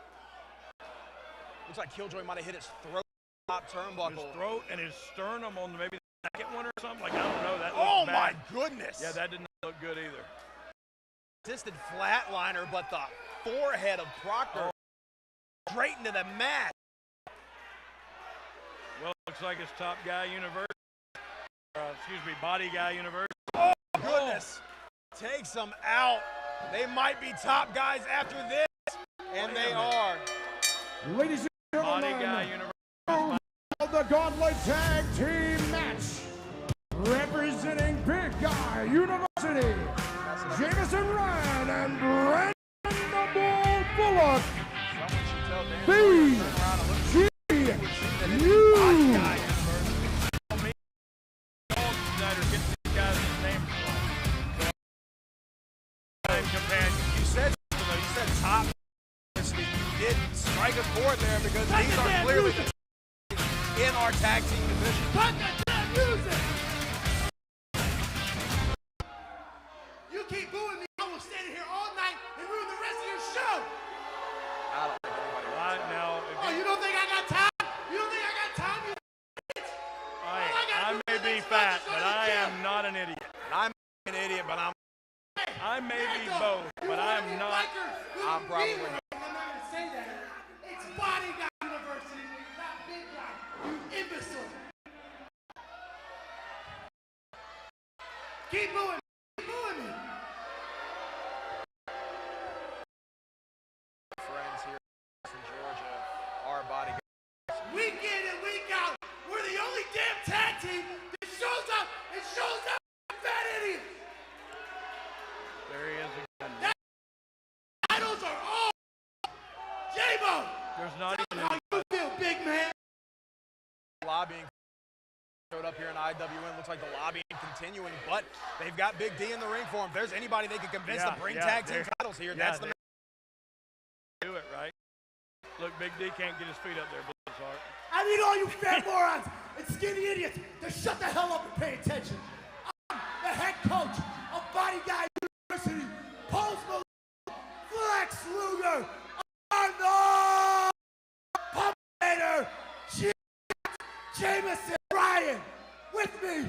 Looks like Killjoy might have hit his throat, top turnbuckle. His throat and his sternum on maybe the second one or something. Like I don't know. That oh looked my bad. goodness. Yeah, that did not look good either. Assisted flatliner, but the forehead of Proctor straight into the mat. Well, looks like it's Top Guy University. Excuse me, Body Guy University. Oh goodness. Takes them out. They might be top guys after this. And they are. Ladies and Body gentlemen, Guy University. of the Gauntlet Tag Team match, representing Big Guy University, Jameson Ryan and Brandon the Bull Bullock, BGU. You said top. You did strike a chord there because these are clearly in our tag team division. You keep booing me, I will stand here all night and ruin the rest of your show. I don't think anybody Right now, Oh, you don't think I got time? You don't think I got time? You I may be fat, but I am not an idiot. I'm an idiot, but I may be both, but I am not. I'm probably I'm not going to say that. It's Body Guy University, not Big Guy. You imbecile. Keep booing me. Keep booing me. friends here in Georgia, our Body Guys. Week in and week out, we're the only damn tag team that shows up and shows up fat idiots. There he is again. Titles are all J-Bo. There's not even How you feel, big man? Lobbying showed up here in IWN. Looks like the lobbying continuing, but they've got Big D in the ring for them. If there's anybody they can convince to bring tag team titles here, that's the man. Do it, right? Look, Big D can't get his feet up there, bless his heart. I need all you fat morons and skinny idiots to shut the hell up and pay attention. I'm the head coach of Body Guy University, Post Malone, Flex Luger, Arnold, Pumpinator, Jameson Ryan. With me,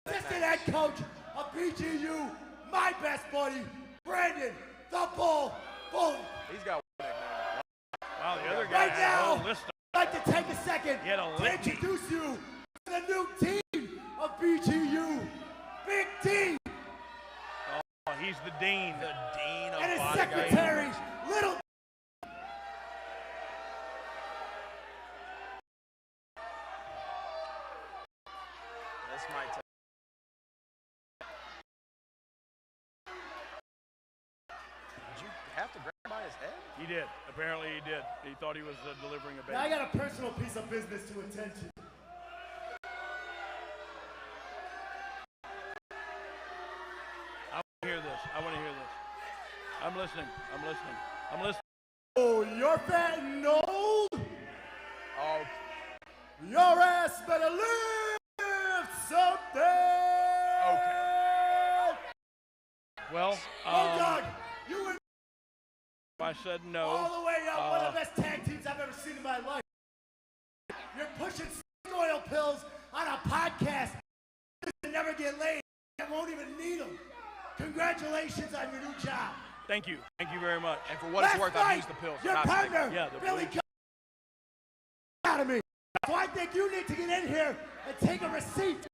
assistant head coach of BGU, my best buddy, Brandon the Bull Bullock. He's got one nickname. Wow, the other guy Right had a now, whole list. I'd like to take a second He had a to litany. introduce you to the new team of BGU, Big D, Oh, he's the dean. The dean of and his Body Guy secretary, University. Little. This might take. Did you have to grab him by his head? He did. Apparently he did. He thought he was delivering a Now I baby. got a personal piece of business to attend to. I want to hear this. I want to hear this. I'm listening. I'm listening. I'm listening. Oh, you're fat and old? Oh, Your ass better lift something! okay. Well, Oh, Doug, you were I said no. all the way up, one of the best tag teams I've ever seen in my life. You're pushing snake oil pills on a podcast and never get laid. I won't even need them. Congratulations on your new job. Thank you. Thank you very much. And for what it's worth, I've used the pills. Your not snake partner, Yeah, the Billy, bleach. out of me. So I think you need to get in here and take a receipt.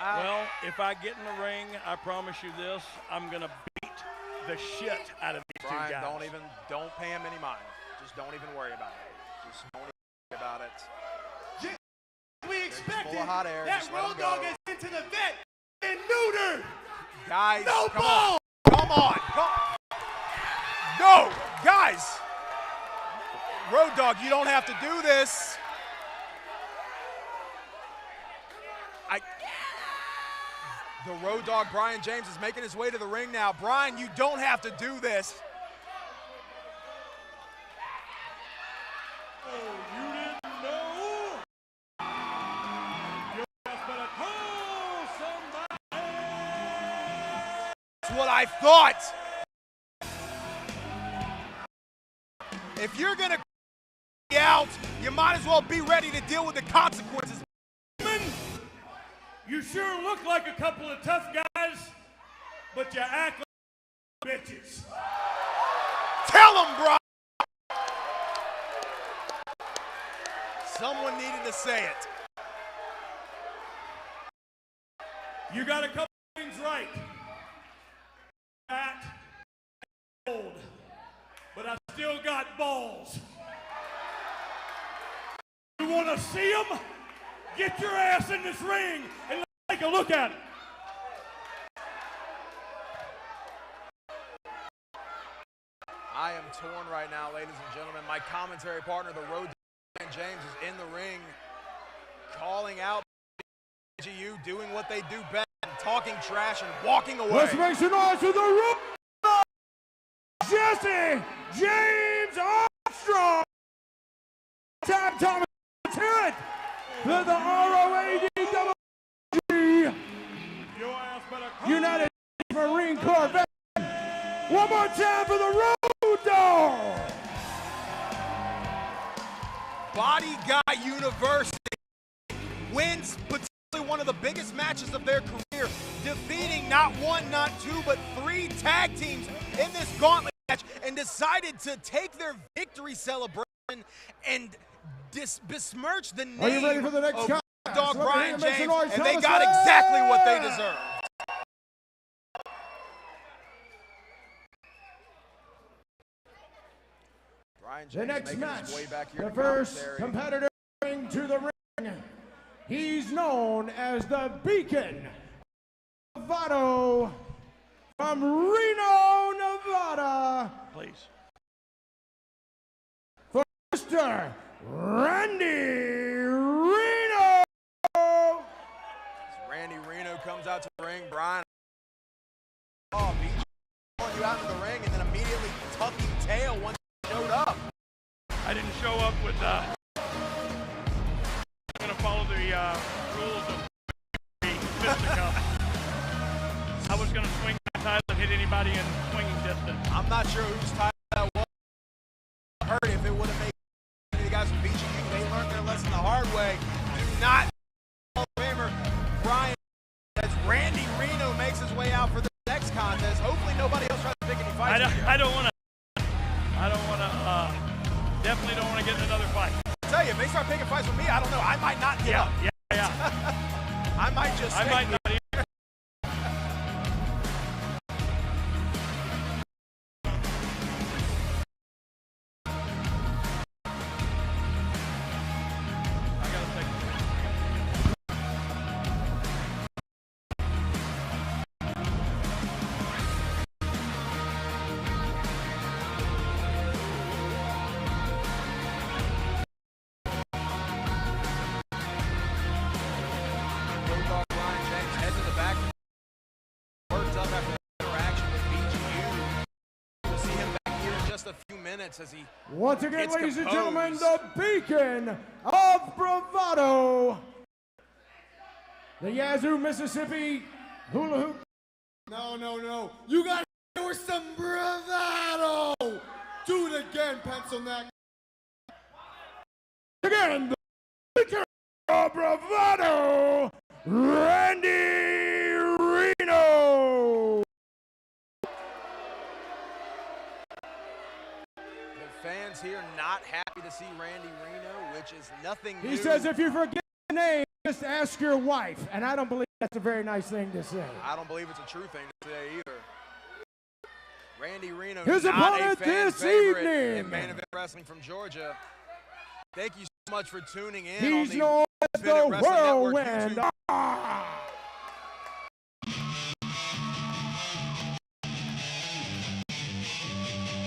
Well, if I get in the ring, I promise you this, I'm going to beat the shit out of these two Brian, guys. don't pay him any mind. Just don't even worry about it. Just don't even worry about it. We expected full of hot air, that just let 'em Road Dogg go. is into the vet and neutered. Guys, No come ball. on. Come on. Go. Guys. Road Dogg, you don't have to do this. The Road Dogg, Brian James, is making his way to the ring now. Brian, you don't have to do this. Oh, you didn't know? You just better call somebody. That's what I thought. If you're going to out, you might as well be ready to deal with the consequences. You sure look like a couple of tough guys, but you act like bitches. Tell him, bro. Someone needed to say it. You got a couple things right. Fat, old, but I still got balls. You want to see them? Get your ass in this ring and let's take a look at it. I am torn right now, ladies and gentlemen. My commentary partner, the Road Dogg James, is in the ring, calling out GU, doing what they do best, talking trash and walking away. Let's make some noise for the Road Dogg, Jesse James Armstrong. Time, Thomas, let's hear it for the ROADWG United Marine Corps veteran. One more time for the Road Dogg. Body Guy University wins potentially one of the biggest matches of their career, defeating not one, not two, but 3 tag teams in this gauntlet match, and decided to take their victory celebration and besmirch the name Are you ready for the next of contest? Road Dogg Let me Brian hear you make some James, noise, and they Thomas. got exactly what they deserve. Brian James The next making match, his way back here the to first commentary. competitor coming to the ring. He's known as the Beacon of Bravado from Reno, Nevada. Please. For Mr. Randy Reno. As Randy Reno comes out to the ring, Brian, BG throwing you out to the ring and then immediately tucking tail once he showed up. I didn't show up with, I'm going to follow the rules of fisticuffs. I was going to swing my title and hit anybody in swinging distance. I'm not sure whose title that was. I heard if it would have made the guys from BGU, they learned their lesson the hard way. Do not Hall of Famer Brian as Randy Reno makes his way out for the next contest. Hopefully nobody else tries to pick any fights. I don't want to, definitely don't want to get in another fight. I'll tell you, if they start picking fights with me, I don't know. I might not give up. Yeah. I might just I might not either. As he Once again, gets ladies and composed. gentlemen, the Beacon of Bravado, the Yazoo, Mississippi hula hoop. No. You got to do some bravado. Do it again, pencil neck. Again, the Beacon of Bravado, Randy Reno. Fans here not happy to see Randy Reno, which is nothing new. He says if you forget the name, just ask your wife. And I don't believe that's a very nice thing to say. I don't believe it's a true thing to say either. Randy Reno, His not opponent a fan this favorite evening. in Main Event Wrestling from Georgia. Thank you so much for tuning in. He's on the known as Bennett the Wrestling Network Whirlwind. YouTube.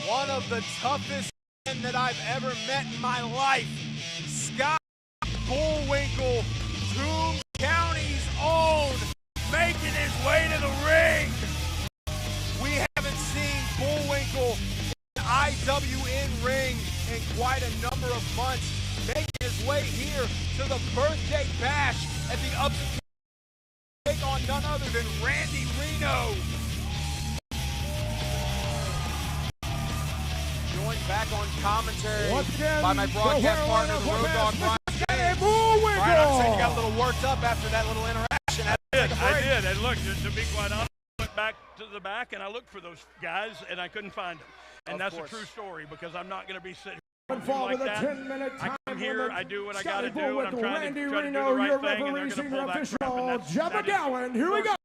One of the toughest men that I've ever met in my life, Scott Bullwinkle, Toombs County's quite a number of months, making his way here to the birthday bash at the Upset. Take on none other than Randy Reno. Joined back on commentary Once again, by my broadcast partner, the Road Dogg, Brian James. Brian, I understand you got a little worked up after that little interaction. I did. And look, to be quite honest, I went back to the back and I looked for those guys and I couldn't find them. And that's a true story because I'm not going to be sitting Fall like with a that. 10-minute time I come here, limit. I do what I got Scotty to do, and I'm trying to do the right your thing, and referee, they're going to senior pull that official, crap, and Jeff McGowan. Here we go.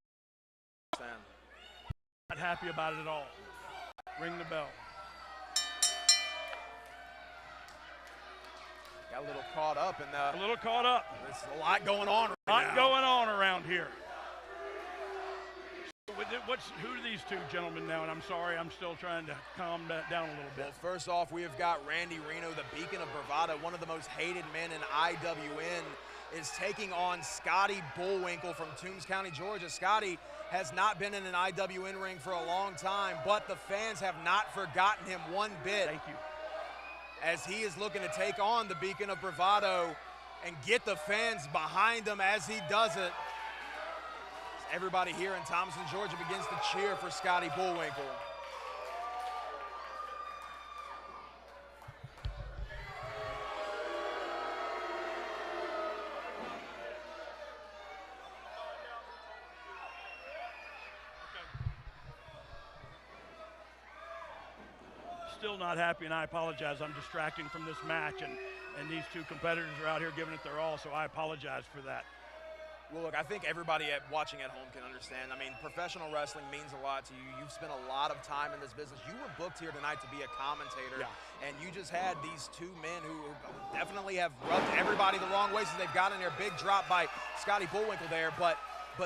Not happy about it at all. Ring the bell. Got a little caught up in the. A little caught up. There's a lot going on. A lot going on around here. Who are these two gentlemen now? And I'm sorry, I'm still trying to calm that down a little bit. Well, first off, we have got Randy Reno, the beacon of bravado, one of the most hated men in IWN, is taking on Scotty Bullwinkle from Toombs County, Georgia. Scotty has not been in an IWN ring for a long time, but the fans have not forgotten him one bit. Thank you. As he is looking to take on the beacon of bravado and get the fans behind him as he does it. Everybody here in Thomaston, Georgia begins to cheer for Scotty Bullwinkle. Still not happy, and I apologize. I'm distracting from this match, and these two competitors are out here giving it their all, so I apologize for that. Well, look, I think everybody watching at home can understand. I mean, professional wrestling means a lot to you. You've spent a lot of time in this business. You were booked here tonight to be a commentator, and you just had these two men who definitely have rubbed everybody the wrong way since they've gotten there. Big drop by Scotty Bullwinkle there, but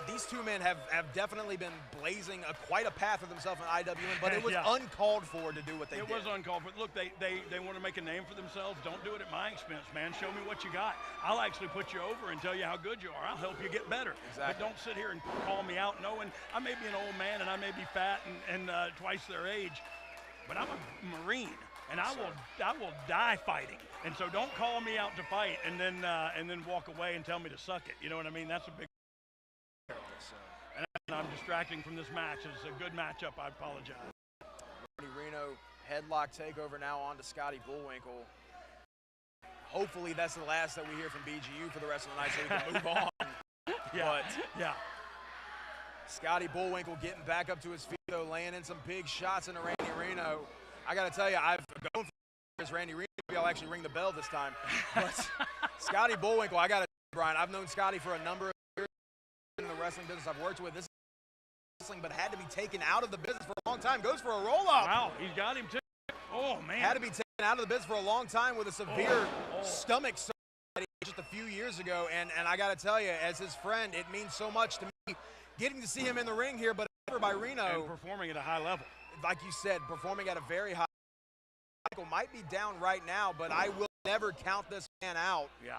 these two men have definitely been blazing quite a path for themselves in IWN, but it was uncalled for to do what they did. It was uncalled for. Look, they want to make a name for themselves. Don't do it at my expense, man. Show me what you got. I'll actually put you over and tell you how good you are. I'll help you get better. Exactly. But don't sit here and call me out knowing I may be an old man and I may be fat and twice their age, but I'm a Marine. And I will die fighting. And so don't call me out to fight and then walk away and tell me to suck it. You know what I mean? That's a big. And I'm distracting from this match. It's a good matchup. I apologize. Randy Reno headlock takeover now on to Scotty Bullwinkle. Hopefully that's the last that we hear from BGU for the rest of the night so we can move on. But Scotty Bullwinkle getting back up to his feet though, laying in some big shots into Randy Reno. I got to tell you, I've gone for this Randy Reno. Maybe I'll actually ring the bell this time. But Scotty Bullwinkle, I got to tell you, Brian, I've known Scotty for a number of years in the wrestling business I've worked with. This wrestling, but had to be taken out of the business for a long time. Goes for a roll-up. Wow, he's got him too. Oh, man. Had to be taken out of the business for a long time with a severe stomach surgery just a few years ago. And I got to tell you, as his friend, it means so much to me getting to see him in the ring here, but never by Reno. And performing at a high level. Like you said, performing at a very high level. Might be down right now, but I will never count this man out. Yeah.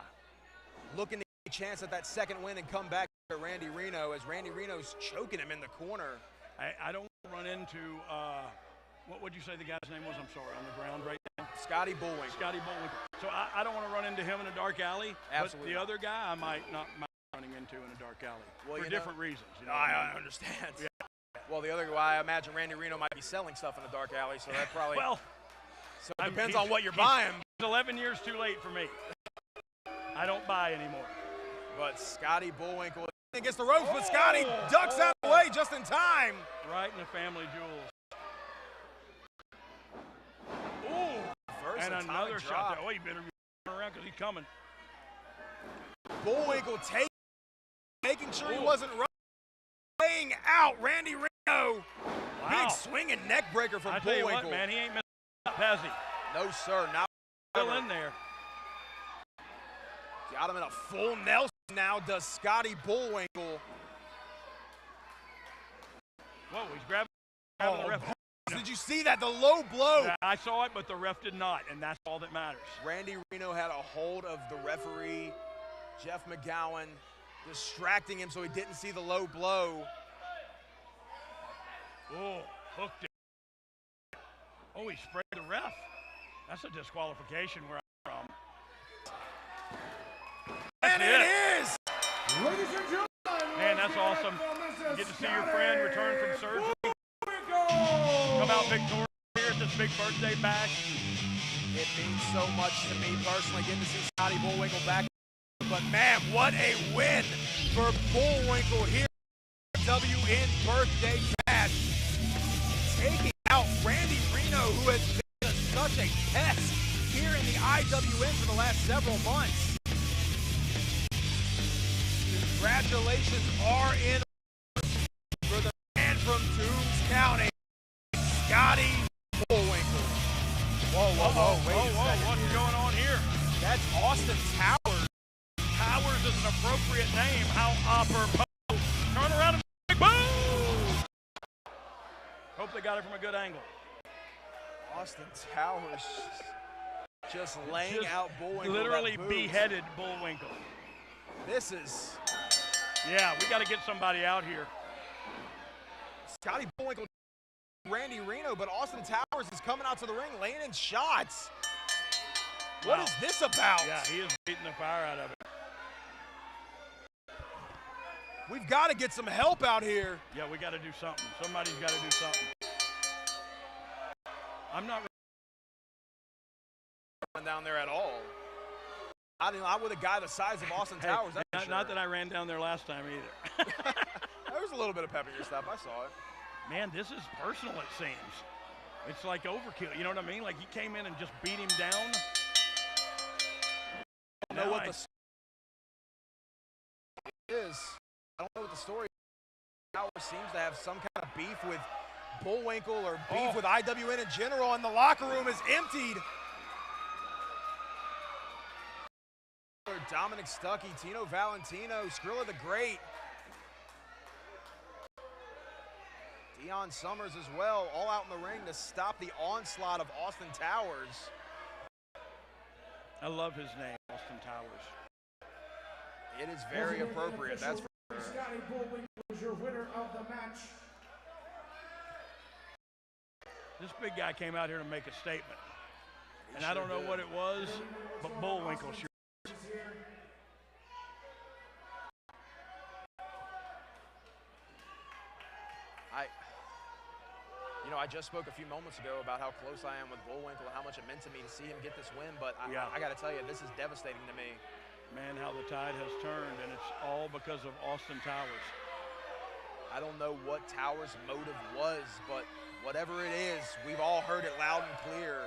Looking to get a chance at that second win and come back to Randy Reno as Randy Reno's choking him in the corner. I don't run into, what would you say the guy's name was? I'm sorry, on the ground right now? Scotty Bullwinkle. Scotty Bullwinkle. So I don't want to run into him in a dark alley. Absolutely. But the other guy I might not mind running into in a dark alley for different reasons. You know I understand. Yeah. Well, the other guy, I imagine Randy Reno might be selling stuff in a dark alley, so that probably. Well, so it depends on what you're buying. He's 11 years too late for me. I don't buy anymore. But Scotty Bullwinkle gets the ropes, but Scotty ducks out of the way just in time. Right in the family jewels. Ooh, and another shot there. Oh, you better be around because he's coming. Bullwinkle making sure he wasn't running. Laying out Randy Reno. Wow. Big swinging neck breaker from Bullwinkle. I tell you what, man, he ain't missing up, has he? No, sir, not still in there. Got him in a full Nelson now, does Scotty Bullwinkle. Whoa, he's grabbing the ref. Did you see that? The low blow. Yeah, I saw it, but the ref did not, and that's all that matters. Randy Reno had a hold of the referee, Jeff McGowan, distracting him so he didn't see the low blow. Oh, hooked it. Oh, he sprayed the ref. That's a disqualification where I'm from. And it is! Ladies and gentlemen, Man, that's awesome. You get to see your friend return from surgery. Come out victorious here at this big birthday bash. It means so much to me personally, getting to see Scotty Bullwinkle back. But man, what a win for Bullwinkle here at WN Birthday Bash. Taking out Randy Reno, who has been such a pest here in the IWN for the last several months. Congratulations are in order for the man from Toombs County, Scotty Bullwinkle. Whoa, wait a second. What's going on here? That's Austin Towers. Towers is an appropriate name. How apropos. Turn around and boom! Hope they got it from a good angle. Austin Towers just laying out Bullwinkle. Literally beheaded Bullwinkle. This is... Yeah, we got to get somebody out here. Scotty Bullwinkle, Randy Reno, but Austin Towers is coming out to the ring, laying in shots. What is this about? Yeah, he is beating the fire out of it. We've got to get some help out here. Yeah, we got to do something. Somebody's got to do something. I'm not down there at all. Not with a guy the size of Austin Towers. Hey, not that I ran down there last time either. There was a little bit of pep in your step. I saw it. Man, this is personal, it seems. It's like overkill. You know what I mean? Like he came in and just beat him down. I don't know what the story is. I don't know what the story is. Towers seems to have some kind of beef with Bullwinkle or beef with IWN in general, and the locker room is emptied. Dominic Stuckey, Tino Valentino, Skrilla the Great. Deion Summers as well, all out in the ring to stop the onslaught of Austin Towers. I love his name, Austin Towers. It is very appropriate, that's for sure. Scotty Bullwinkle is your winner of the match. This big guy came out here to make a statement. And I don't know what it was, but Bullwinkle sure. I just spoke a few moments ago about how close I am with Bullwinkle and how much it meant to me to see him get this win, but I got to tell you, this is devastating to me. Man, how the tide has turned, and it's all because of Austin Towers. I don't know what Towers' motive was, but whatever it is, we've all heard it loud and clear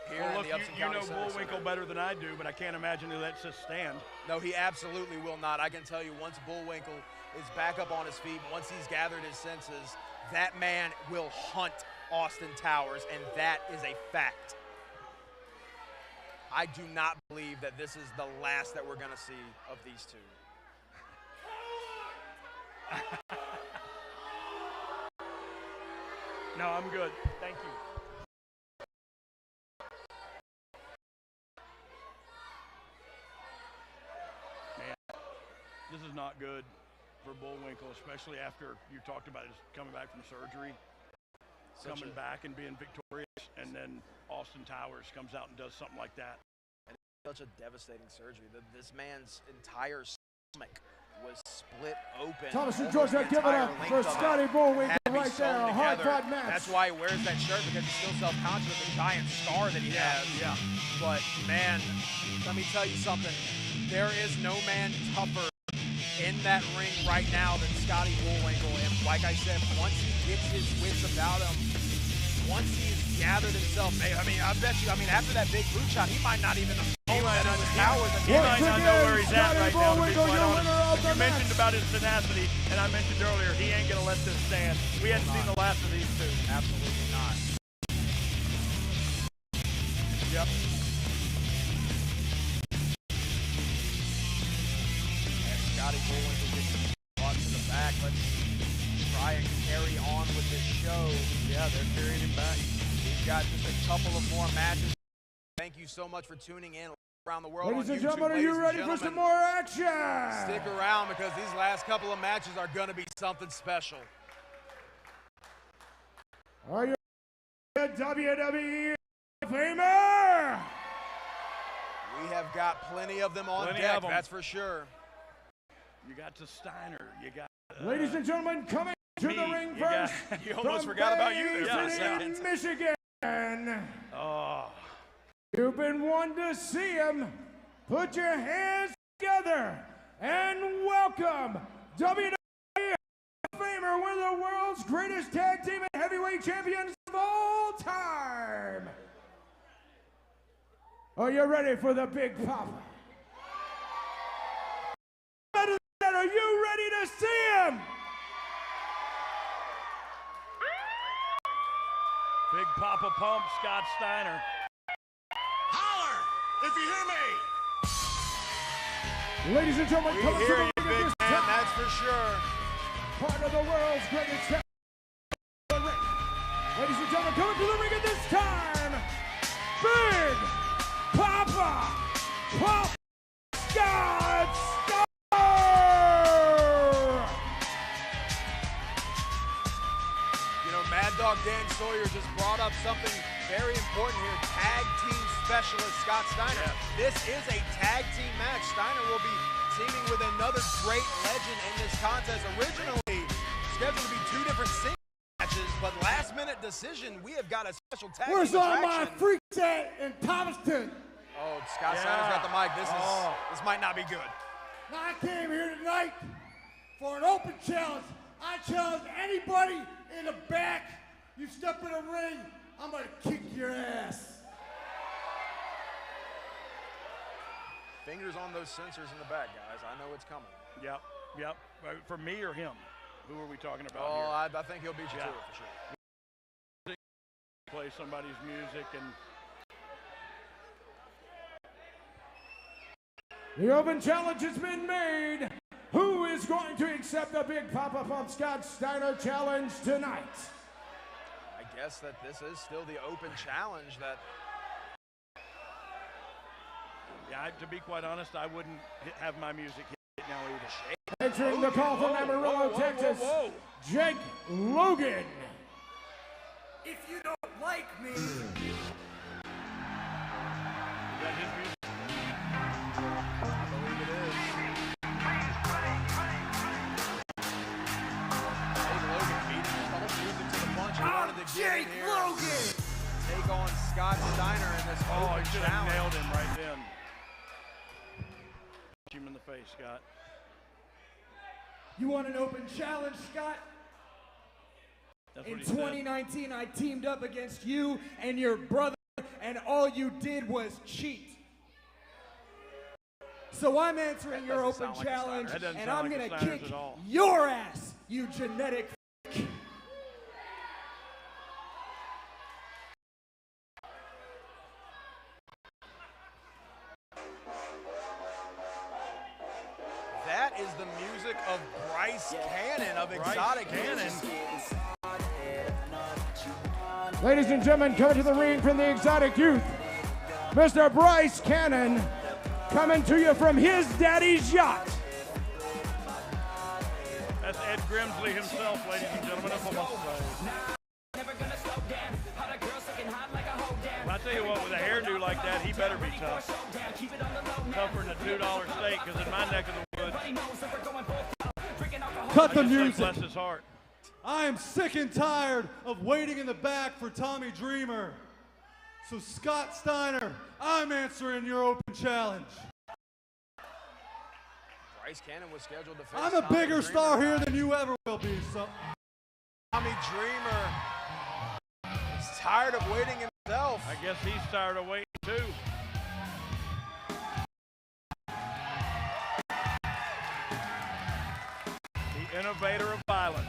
here in the Upson County Center. You know Bullwinkle better than I do, but I can't imagine he lets this stand. No, he absolutely will not. I can tell you, once Bullwinkle is back up on his feet, once he's gathered his senses, that man will hunt Austin Towers, and that is a fact. I do not believe that this is the last that we're going to see of these two. No, I'm good. Thank you. Man, this is not good for Bullwinkle, especially after you talked about his coming back from surgery, coming back and being victorious, and then Austin Towers comes out and does something like that. And it's such a devastating surgery. This man's entire stomach was split open. Thomas and George, give it up for Scotty Bullwinkle right there, a hard-fought match. That's why he wears that shirt, because he's still self-conscious of the giant scar that he has. Yeah. But, man, let me tell you something. There is no man tougher in that ring right now than Scotty Bullwinkle. And like I said, once he gets his wits about him, once he's gathered himself, I bet you, after that big boot shot, he might not even know that it was Towers. He might not know where he's at right now, to be quite honest. You mentioned about his tenacity, and I mentioned earlier, he ain't going to let this stand. We hadn't seen the last of these two. Absolutely not. Yep. Scotty Bullwinkle gets brought to the back. Let's try and carry on with this show. Yeah, they're carrying him back. We've got just a couple of more matches. Thank you so much for tuning in around the world. Ladies on and YouTube. gentlemen, are you ready for some more action? Stick around, because these last couple of matches are going to be something special. Are you ready, WWE Famer? We have got plenty of them on Plenty deck, of 'em. that's for sure. You got to Steiner. You got. Ladies and gentlemen, coming to the me. ring You got- first. You almost from forgot about you there Bay for a City, second. Michigan. Oh. You've been wanting to see him. Put your hands together and welcome WWE Hall of Famer, one of the world's greatest tag team and heavyweight champions of all time. Are you ready for the Big Papa? Better than that, are you ready to see him? Big Papa Pump, Scott Steiner. Holler if you hear me. Ladies and gentlemen, We coming to hear the you, ring big at this man, time, that's for sure. part of the world's greatest tag team. Ladies and gentlemen, coming to the ring at this time, Big Papa Pump Scott Steiner. You know, Mad Dog Dan Sawyer just brought up something very important here. Tag team specialist Scott Steiner. This is a tag team match. Steiner will be teaming with another great legend in this contest. Originally scheduled to be 2 different single matches, but last minute decision, we have got a special tag Where's team all my attraction. freaks at in Thomaston? Oh, Scott Steiner's got the mic. This might not be good. Now, I came here tonight for an open challenge. I challenge anybody in the back. You step in the ring, I'm gonna kick your ass. Fingers on those sensors in the back, guys. I know it's coming. Yep. For me or him? Who are we talking about Oh, here? I think he'll beat you Yeah. to it for sure. Play somebody's music and The open challenge has been made. Who is going to accept the Big Papa Pump Scott Steiner challenge tonight? I guess that this is still the open challenge that to be quite honest, I wouldn't have my music hit now either. Entering the call from Amarillo, Texas, Jake Logan. If you don't like me, Jake Logan! Take on Scott Steiner in this Oh, open he should have challenge. nailed him right then. Punch him in the face, Scott. you want an open challenge, Scott? That's In what he said. 2019, I teamed up against you and your brother, and all you did was cheat. So I'm answering your doesn't open sound like a Steiner. challenge, That doesn't and sound I'm like a gonna Steiner's kick at all. your ass, you genetic. That is the music of Bryce Cannon of Exotic Cannon. Ladies and gentlemen, coming to the ring from the Exotic Youth, Mr. Bryce Cannon, coming to you from his daddy's yacht. That's Ed Grimsley himself, ladies and gentlemen, up on my side. Well, I tell you what, with a hairdo like that, he better be tough. Tougher than a $2 steak, because in my neck of the woods, Cut the I just say music. bless his heart. I am sick and tired of waiting in the back for Tommy Dreamer. So Scott Steiner, I'm answering your open challenge. Bryce Cannon was scheduled to face I'm a Tommy bigger Dreamer. star here than you ever will be. So Tommy Dreamer is tired of waiting himself. I guess he's tired of waiting too. The innovator of violence.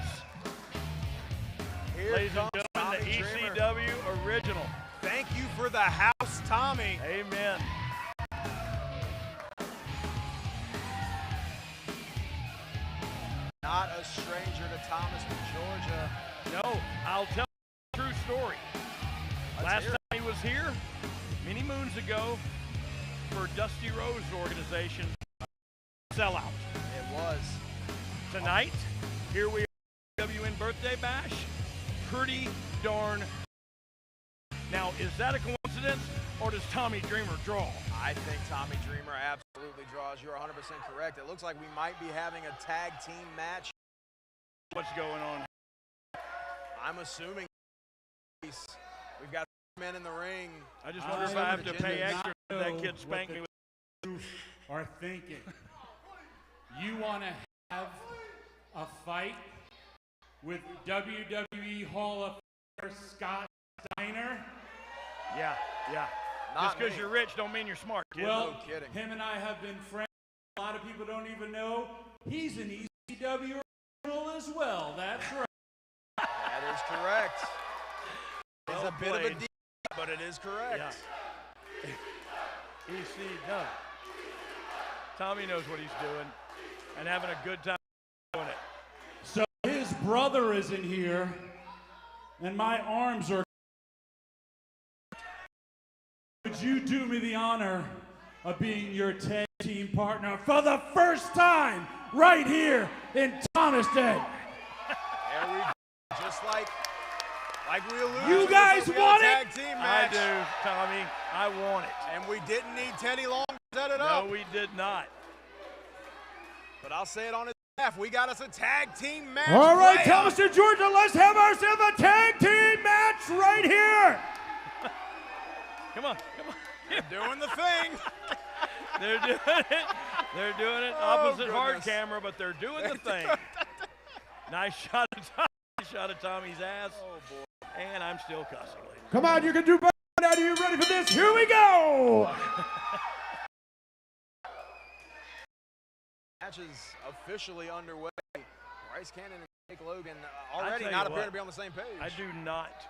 Here Ladies and comes gentlemen, Tommy the Dreamer. ECW original. Thank you for the house, Tommy. Amen. Not a stranger to Thomaston, Georgia. No, I'll tell you a true story. Last hear time he was here, many moons ago, for Dusty Rhodes' organization, Sellout. It was. Tonight, here we are, WN Birthday Bash. Pretty darn. Now, is that a coincidence, or does Tommy Dreamer draw? I think Tommy Dreamer absolutely draws. You're 100% correct. It looks like we might be having a tag team match. What's going on? I'm assuming we've got men in the ring. I just wonder if I have to pay extra for that kid spank me. Are thinking. You want to have a fight with WWE Hall of Famer Scott Steiner? Yeah. Just because you're rich don't mean you're smart, kid. Well, no kidding. Him and I have been friends. A lot of people don't even know he's an ECW original as well. That's right. That is correct. It's Well a bit of a played. deep, but it is correct. Yeah. ECW. Tommy knows what he's doing and having a good time doing it. So his brother is in here, and my arms are. Would you do me the honor of being your tag team partner for the first time right here in Thomaston? There we go. Just like we alluded You to, guys we got a want it? tag team match. I do, Tommy. I want it. And we didn't need Teddy Long to set it No, up. we did not. But I'll say it on his behalf. We got us a tag team match. All right, way up. Thomaston, Georgia, let's have ourselves a tag team match right here. Come on. They're doing the thing. They're doing it. They're doing it. Opposite hard goodness. camera, but they're doing the thing. Nice shot of Tommy. Shot of Tommy's ass. Oh, boy. And I'm still cussing. Ladies. Come on, you can do better. Are you ready for this? Here we go. Match is officially underway. Bryce Cannon and Jake Logan I already tell not you appearing what, to be on the same page. I do not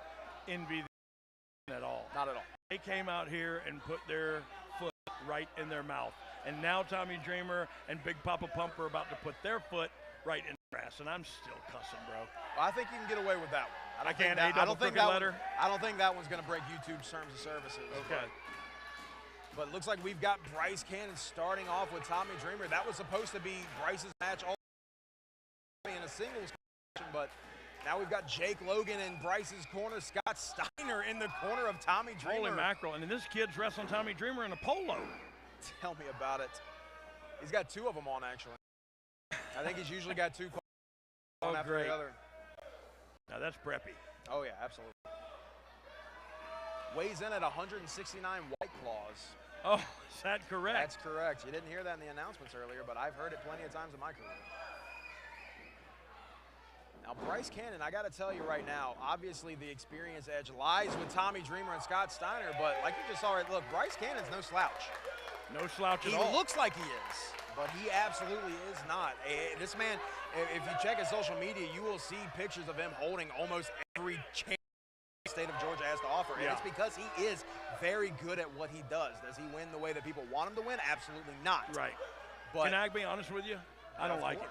envy them at all. Not at all. They came out here and put their foot right in their mouth. And now Tommy Dreamer and Big Papa Pump are about to put their foot right in the grass. And I'm still cussing, bro. Well, I think you can get away with that one. I think can't. that- A double don't think crooked that letter? One, I don't think that one's going to break YouTube's terms of services. Okay. But it looks like we've got Bryce Cannon starting off with Tommy Dreamer. That was supposed to be Bryce's match all in a singles competition, but now we've got Jake Logan in Bryce's corner, Scott Steiner in the corner of Tommy Dreamer. Holy mackerel. And then this kid's wrestling Tommy Dreamer in a polo. Tell me about it. He's got two of them on, actually. I think he's usually got two on after great. the other. Now that's preppy. Oh, yeah, absolutely. Weighs in at 169 White Claws. Oh, is that correct? That's correct. You didn't hear that in the announcements earlier, but I've heard it plenty of times in my career. Now, Bryce Cannon, I got to tell you right now, obviously the experience edge lies with Tommy Dreamer and Scott Steiner, but like you just saw it, look, Bryce Cannon's no slouch. No slouch at He all. looks like he is, but he absolutely is not. This man, if you check his social media, you will see pictures of him holding almost every chance the state of Georgia has to offer, and Yeah. it's because he is very good at what he does. Does he win the way that people want him to win? Absolutely not. Right. But Can I be honest with you? I don't like it.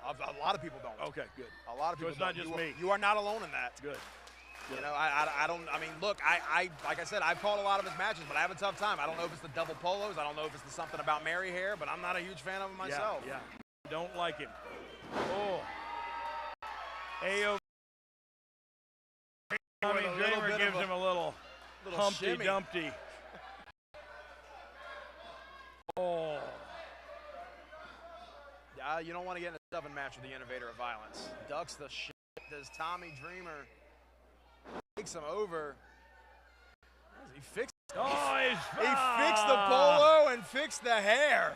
A lot of people don't. Okay, good. A lot of So people it's not don't. just me. You are not alone in that. Good. You know, I don't. I mean, look, I like I said, I've called a lot of his matches, but I have a tough time. I don't know if it's the double polos. I don't know if it's the something about Mary hair, but I'm not a huge fan of him myself. Yeah. Don't like him. Oh. AO. Tommy With a little Dreamer bit gives of a- him a little Humpty shimmy. Dumpty. Oh. You don't want to get in a shoving match with the innovator of violence. Ducks the shit. Does Tommy Dreamer takes him over? He fixed. Oh, he fixed the polo and fixed the hair.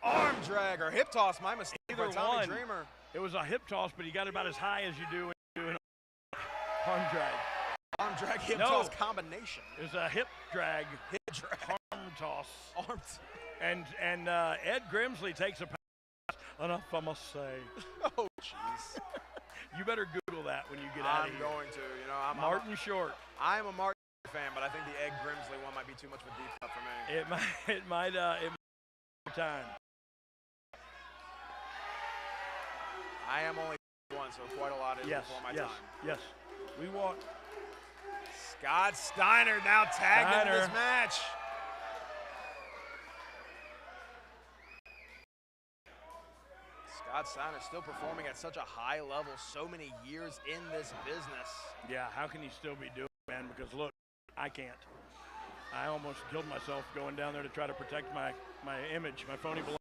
Arm drag or hip toss, my mistake. Either by Tommy one. Dreamer. It was a hip toss, but he got it about as high as you do when you do an arm drag. Arm drag hip No. toss combination. It was a hip drag. Hip drag. Arm toss. Arm. And Ed Grimsley takes a pass. Enough, I must say. Oh, jeez. You better Google that when you get out of I'm here. going to. You know, I'm Martin Short. I'm a Martin fan, but I think the Ed Grimsley one might be too much of a deep cut for me. It might be time. I am only one, so quite a lot is Yes, before my yes, time. yes. We want Scott Steiner now tagged in this Steiner. match. Scott Steiner still performing at such a high level, so many years in this business. Yeah, how can he still be doing it, man? Because look, I can't. I almost killed myself going down there to try to protect my image, my phony belongings.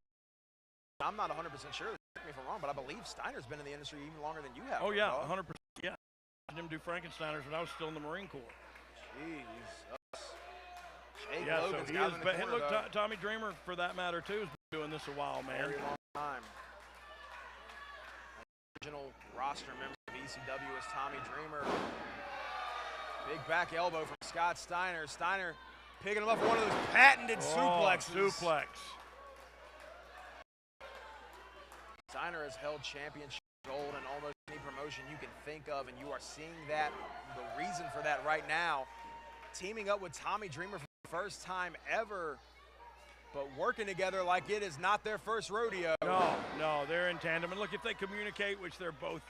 I'm not 100% sure. Correct me if I'm wrong, but I believe Steiner's been in the industry even longer than you have. Oh yeah, dog. 100%. Yeah, I watched him do Frankensteiners when I was still in the Marine Corps. Jeez. Jake Yeah, so Logan's he got is. him in the corner, Look, though. Tommy Dreamer, for that matter, too, has been doing this a while, man. Very long time. Original roster member of ECW is Tommy Dreamer. Big back elbow from Scott Steiner. Steiner picking him up for one of those patented suplexes. Suplex. Steiner has held championship gold in almost any promotion you can think of, and you are seeing that, the reason for that right now. Teaming up with Tommy Dreamer for the first time ever, but working together like it is not their first rodeo. No, they're in tandem. And look, if they communicate, which they're both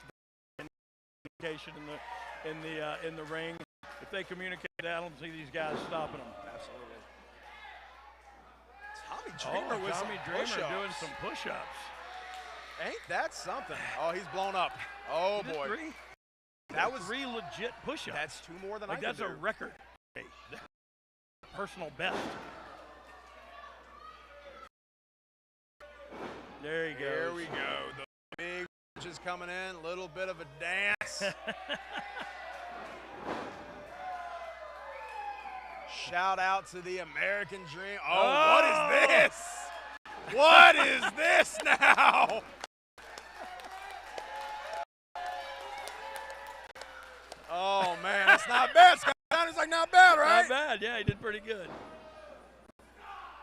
in communication in the ring, if they communicate, I don't see these guys stopping them. Absolutely. Tommy Dreamer with Tommy some Dreamer push-ups. doing some push-ups. Ain't that something? Oh, he's blown up. Oh, Is it boy. 3? That was 3 legit push-ups. That's 2 more than like I could that's a do. record. Personal best. There he goes. There we go. The big punches coming in. Little bit of a dance. Shout out to the American Dream. Oh, what is this? What is this now? Oh, man, that's not bad. Scott Steiner's like not bad, right? Not bad. Yeah, he did pretty good.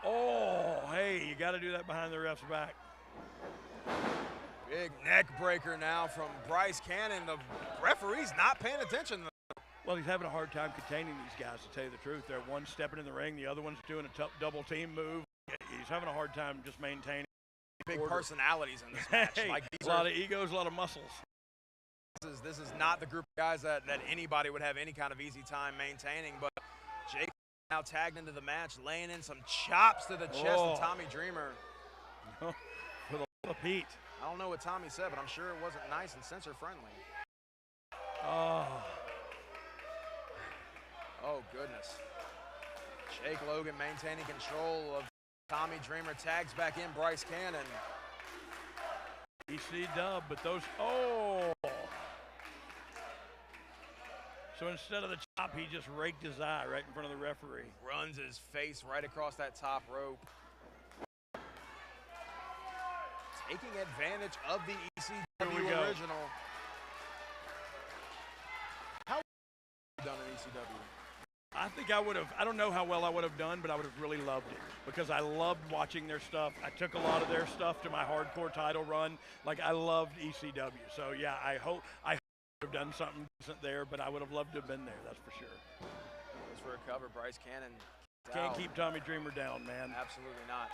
Oh, hey, you got to do that behind the ref's back. Big neck breaker now from Bryce Cannon. The referee's not paying attention. Well, he's having a hard time containing these guys, to tell you the truth. They're one stepping in the ring, the other one's doing a tough double team move. He's having a hard time just maintaining. Big order. Personalities in this match. Hey, Like a lot of egos, a lot of muscles. This is not the group of guys that anybody would have any kind of easy time maintaining, but Jake now tagged into the match, laying in some chops to the chest of Tommy Dreamer. For the love of Pete. I don't know what Tommy said, but I'm sure it wasn't nice and censor-friendly. Oh, goodness. Jake Logan maintaining control of Tommy Dreamer, tags back in Bryce Cannon. EC dub, but those, oh. So instead of the chop, he just raked his eye right in front of the referee. Runs his face right across that top rope. Taking advantage of the ECW original. How have you done in ECW? I think I would have, I don't know how well I would have done, but I would have really loved it because I loved watching their stuff. I took a lot of their stuff to my hardcore title run. Like, I loved ECW. So, yeah, I hope I would have done something decent there, but I would have loved to have been there, that's for sure. Goes for a cover, Bryce Cannon. Can't keep Tommy Dreamer down, man. Absolutely not.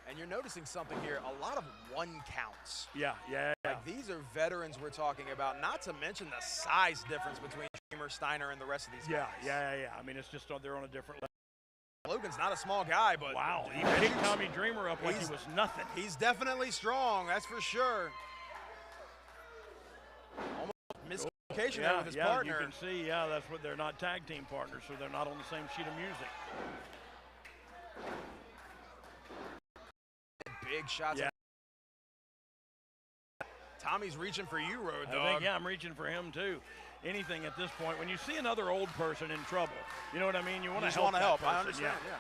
And you're noticing something here, a lot of 1 counts. Yeah. Like, these are veterans we're talking about, not to mention the size difference between Dreamer, Steiner, and the rest of these guys. Yeah. I mean, it's just, they're on a different level. Logan's not a small guy, but wow, he picked Tommy Dreamer up like he was nothing. He's definitely strong, that's for sure. Almost miscommunication there with his partner. You can see, that's what they're not tag team partners, so they're not on the same sheet of music. Big shots. Yeah. Tommy's reaching for you, Road Dogg. I'm reaching for him too. Anything at this point. When you see another old person in trouble, you know what I mean? You want to help. I understand, yeah.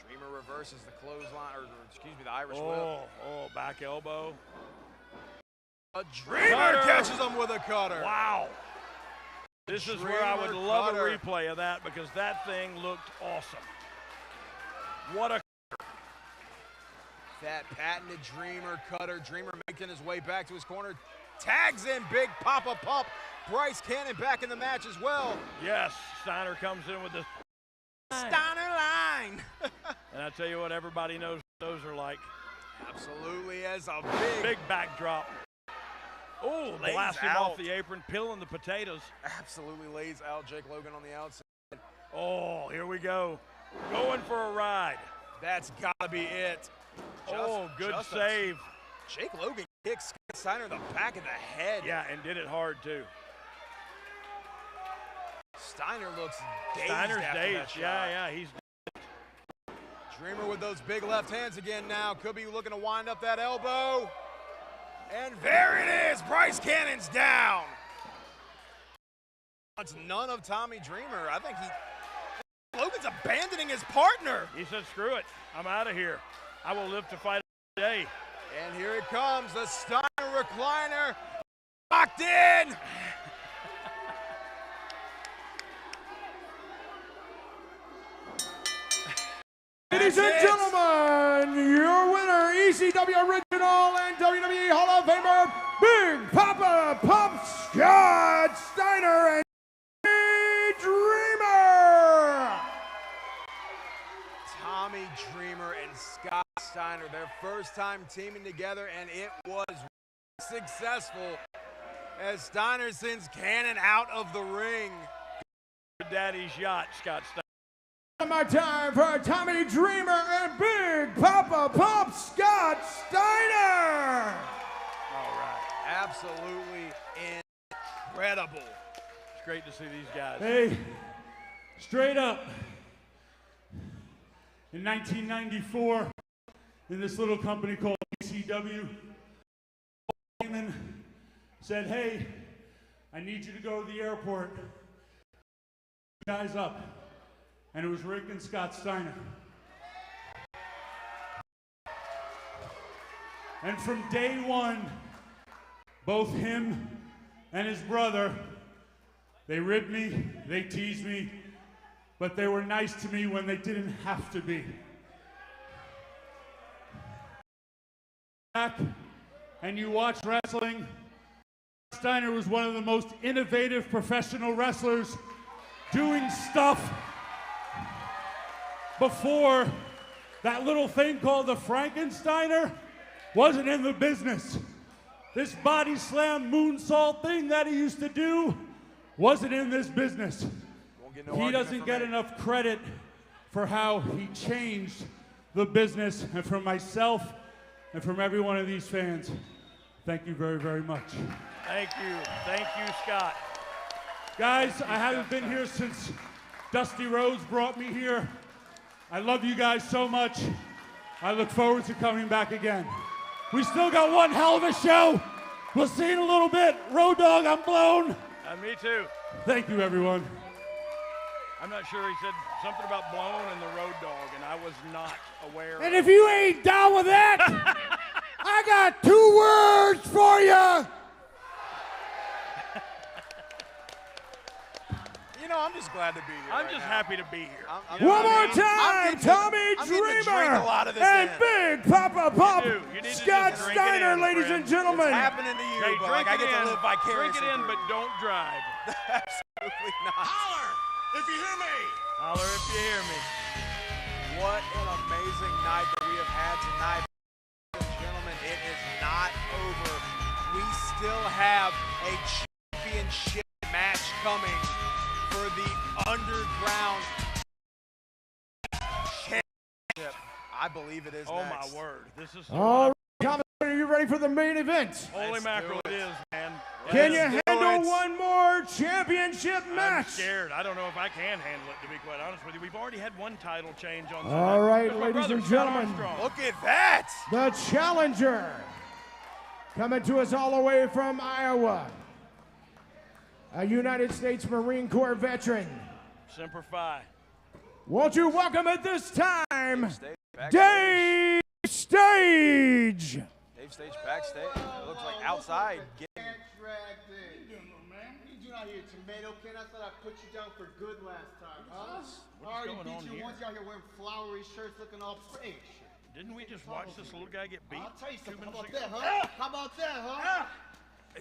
Dreamer reverses the clothesline, or excuse me, the Irish whip. Oh, back elbow. A Dreamer catches him with a cutter. Wow. This is where I would love a replay of that because that thing looked awesome. What a that patented Dreamer cutter. Dreamer making his way back to his corner. Tags in big Papa Pump. Bryce Cannon back in the match as well. Yes, Steiner comes in with the Steiner line. And I tell you what, everybody knows what those are like. Absolutely, as a big backdrop. Oh, blasting off the apron, peeling the potatoes. Absolutely lays out Jake Logan on the outside. Oh, here we go. Going for a ride. That's got to be it. Good save. Jake Logan kicks Scott Steiner in the back of the head. Yeah, and did it hard too. Steiner looks dazed. Steiner's after dazed. that shot. Yeah, he's. Dreamer with those big left hands again now. Could be looking to wind up that elbow. And there it is. Bryce Cannon's down. It's none of Tommy Dreamer. I think Logan's abandoning his partner. He said, screw it. I'm out of here. I will live to fight today. And here it comes. The Steiner recliner locked in. Ladies and gentlemen, your winner, ECW Original and WWE Hall of Famer, Big Papa Pump Scott Steiner and Dreamer. Tommy Dreamer and Scott Steiner, their first time teaming together, and it was successful as Steiner sends Cannon out of the ring. Daddy's yacht, Scott Steiner. My time for Tommy Dreamer and Big Papa Pump Scott Steiner. All right. Absolutely incredible. It's great to see these guys. Hey, straight up. In 1994, in this little company called ECW, Paul Heyman said, hey, I need you to go to the airport. Guys up. And it was Rick and Scott Steiner. And from day one, both him and his brother, they ribbed me, they teased me, but they were nice to me when they didn't have to be. Back and you watch wrestling, Steiner was one of the most innovative professional wrestlers doing stuff before that little thing called the Frankensteiner wasn't in the business. This body slam moonsault thing that he used to do wasn't in this business. He doesn't get enough credit for how he changed the business, and from myself and from every one of these fans, thank you very, very much. Thank you. Thank you, Scott. Guys, I haven't been here since Dusty Rhodes brought me here. I love you guys so much. I look forward to coming back again. We still got one hell of a show. We'll see you in a little bit. Road Dogg, I'm blown. Me too. Thank you, everyone. I'm not sure. He said something about blown and the Road Dogg, and I was not aware. And if you ain't down with that, I got 2 words for you. You know, I'm just glad to be here. I'm just happy to be here. One more time, Tommy Dreamer and Big Papa Pump Scott Steiner, ladies and gentlemen. It's happening to you, Hey, but drink like, I it get to in. live vicariously. Drink it in, through but don't drive. Absolutely not. Holler if you hear me. Holler if you hear me. What an amazing night that we have had tonight. Ladies and gentlemen, it is not over. We still have a championship match coming for the Underground Championship. I believe it is Oh, next. my word. This is All right, Thomas, are you ready for the main event? holy mackerel it is, man. Can you Let's do handle it. one more championship I'm match? scared. I don't know if I can handle it, to be quite honest with you. We've already had one title change on tonight. All right, That's my ladies brother, and Scott gentlemen. Armstrong. Look at that. The challenger, coming to us all the way from Iowa, a United States Marine Corps veteran. Semper Fi. Won't you welcome at this time, Backstage. Dave Stage. Dave Stage backstage. It looks like outside. Getting You out here, tomato can. I thought I put you down for good last time. Huh? I already going on beat you here? once. You out here wearing flowery shirts, looking all pretty. Didn't we just watch this little guy get beat? I'll tell you 2 something. How minutes about ago? that, huh? How about that, huh?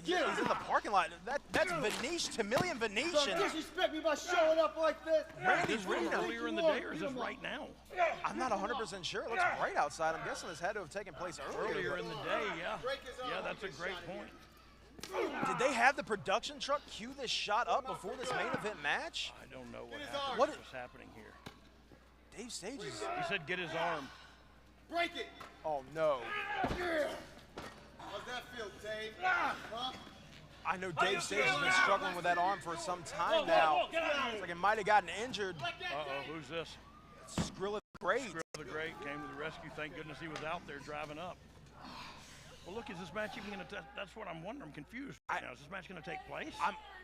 Yeah, he's in the parking lot. That's Venetian, Tamilian Don't Venetian. disrespect me by showing up like this. Randy Is this from Reno. earlier in the day, or is this right now? I'm not 100% sure. It looks bright outside. I'm guessing this had to have taken place Earlier earlier. in the day, yeah. Yeah, that's a great point. Did they have the production truck cue this shot up before this main event match? I don't know what happened. What What is happening here? Dave Stage is. He said get his arm. Break it. Oh no. How's that feel, Dave? Huh? I know Dave Stage has been struggling with that arm for some time now. It's like it might have gotten injured. Uh-oh, who's this? Skrilla the Great. Skrilla the Great came to the rescue. Thank goodness he was out there driving up. Well, look, is this match even going to? That's what I'm wondering. I'm confused. Right now. Is this match going to take place?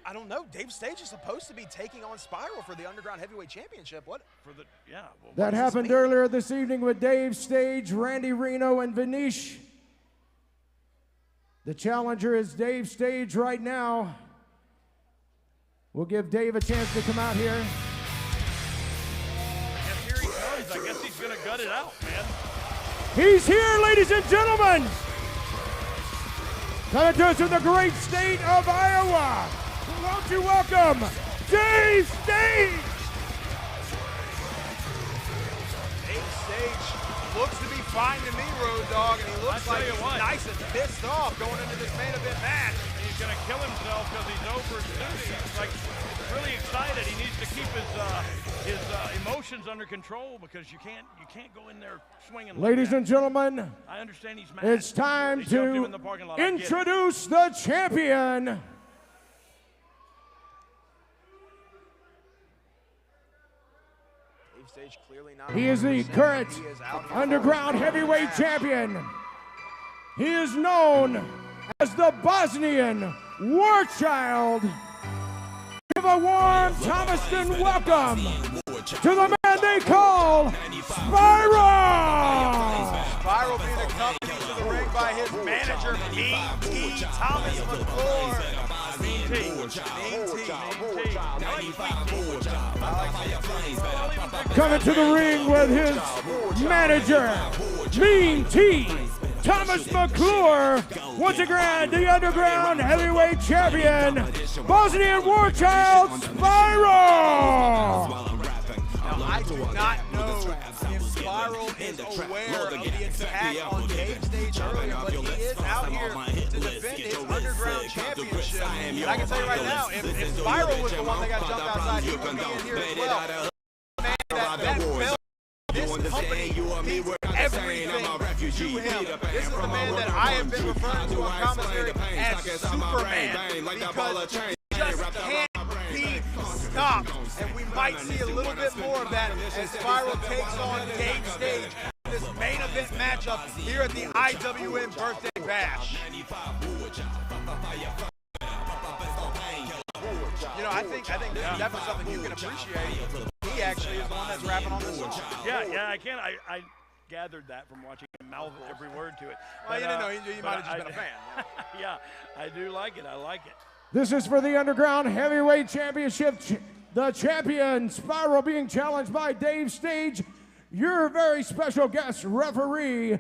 I don't know. Dave Stage is supposed to be taking on Spiral for the Underground Heavyweight Championship. What? For the Well, that happened earlier this evening with Dave Stage, Randy Reno, and Vanish. The challenger is Dave Stage right now. We'll give Dave a chance to come out here. Yes, here he comes. I guess he's going to gut it out, man. He's here, ladies and gentlemen. Coming to us from the great state of Iowa. Won't you welcome Dave Stage? Dave Stage looks to be fine to me, Road Dogg, and he looks like he's nice and pissed off going into this main event match. He's going to kill himself because he's over. He's like really excited. He needs to keep his emotions under control because you can't go in there swinging. Ladies and gentlemen, I understand he's mad. It's time to introduce the champion. Stage clearly not. He is the current Underground Heavyweight Champion. He is known as the Bosnian War Child. Give a warm Thomaston welcome to the man they call Spiral. Spiral being accompanied to the ring by his manager, Mean T. Thomas McClure. Mean T. Coming to the ring with his manager, Mean T. Thomas McClure, once again the Underground Heavyweight Champion, Bosnian War Child Spiral. Now, I do not know if Spiral is aware of the attack on Dave Stage earlier, but he is out here to defend his Underground Championship. And I can tell you right now, if Spiral was the one that got jumped outside, he would be in here as well. Man, that felt this company means everything to him. This is the man that I have been referring to on commentary as Superman, because he just can't be stopped. And we might see a little bit more of that as Spiral takes on Dave Stage in this main event matchup here at the IWN Birthday Bash. You know, I think this is definitely something you can appreciate. He actually is the one that's rapping on this song. Yeah, I can. I gathered that from watching him mouth every word to it. Well, you didn't know. You might have just been a fan. Yeah, I do like it. I like it. This is for the Underground Heavyweight Championship. The champion, Spiral, being challenged by Dave Stage. Your very special guest referee,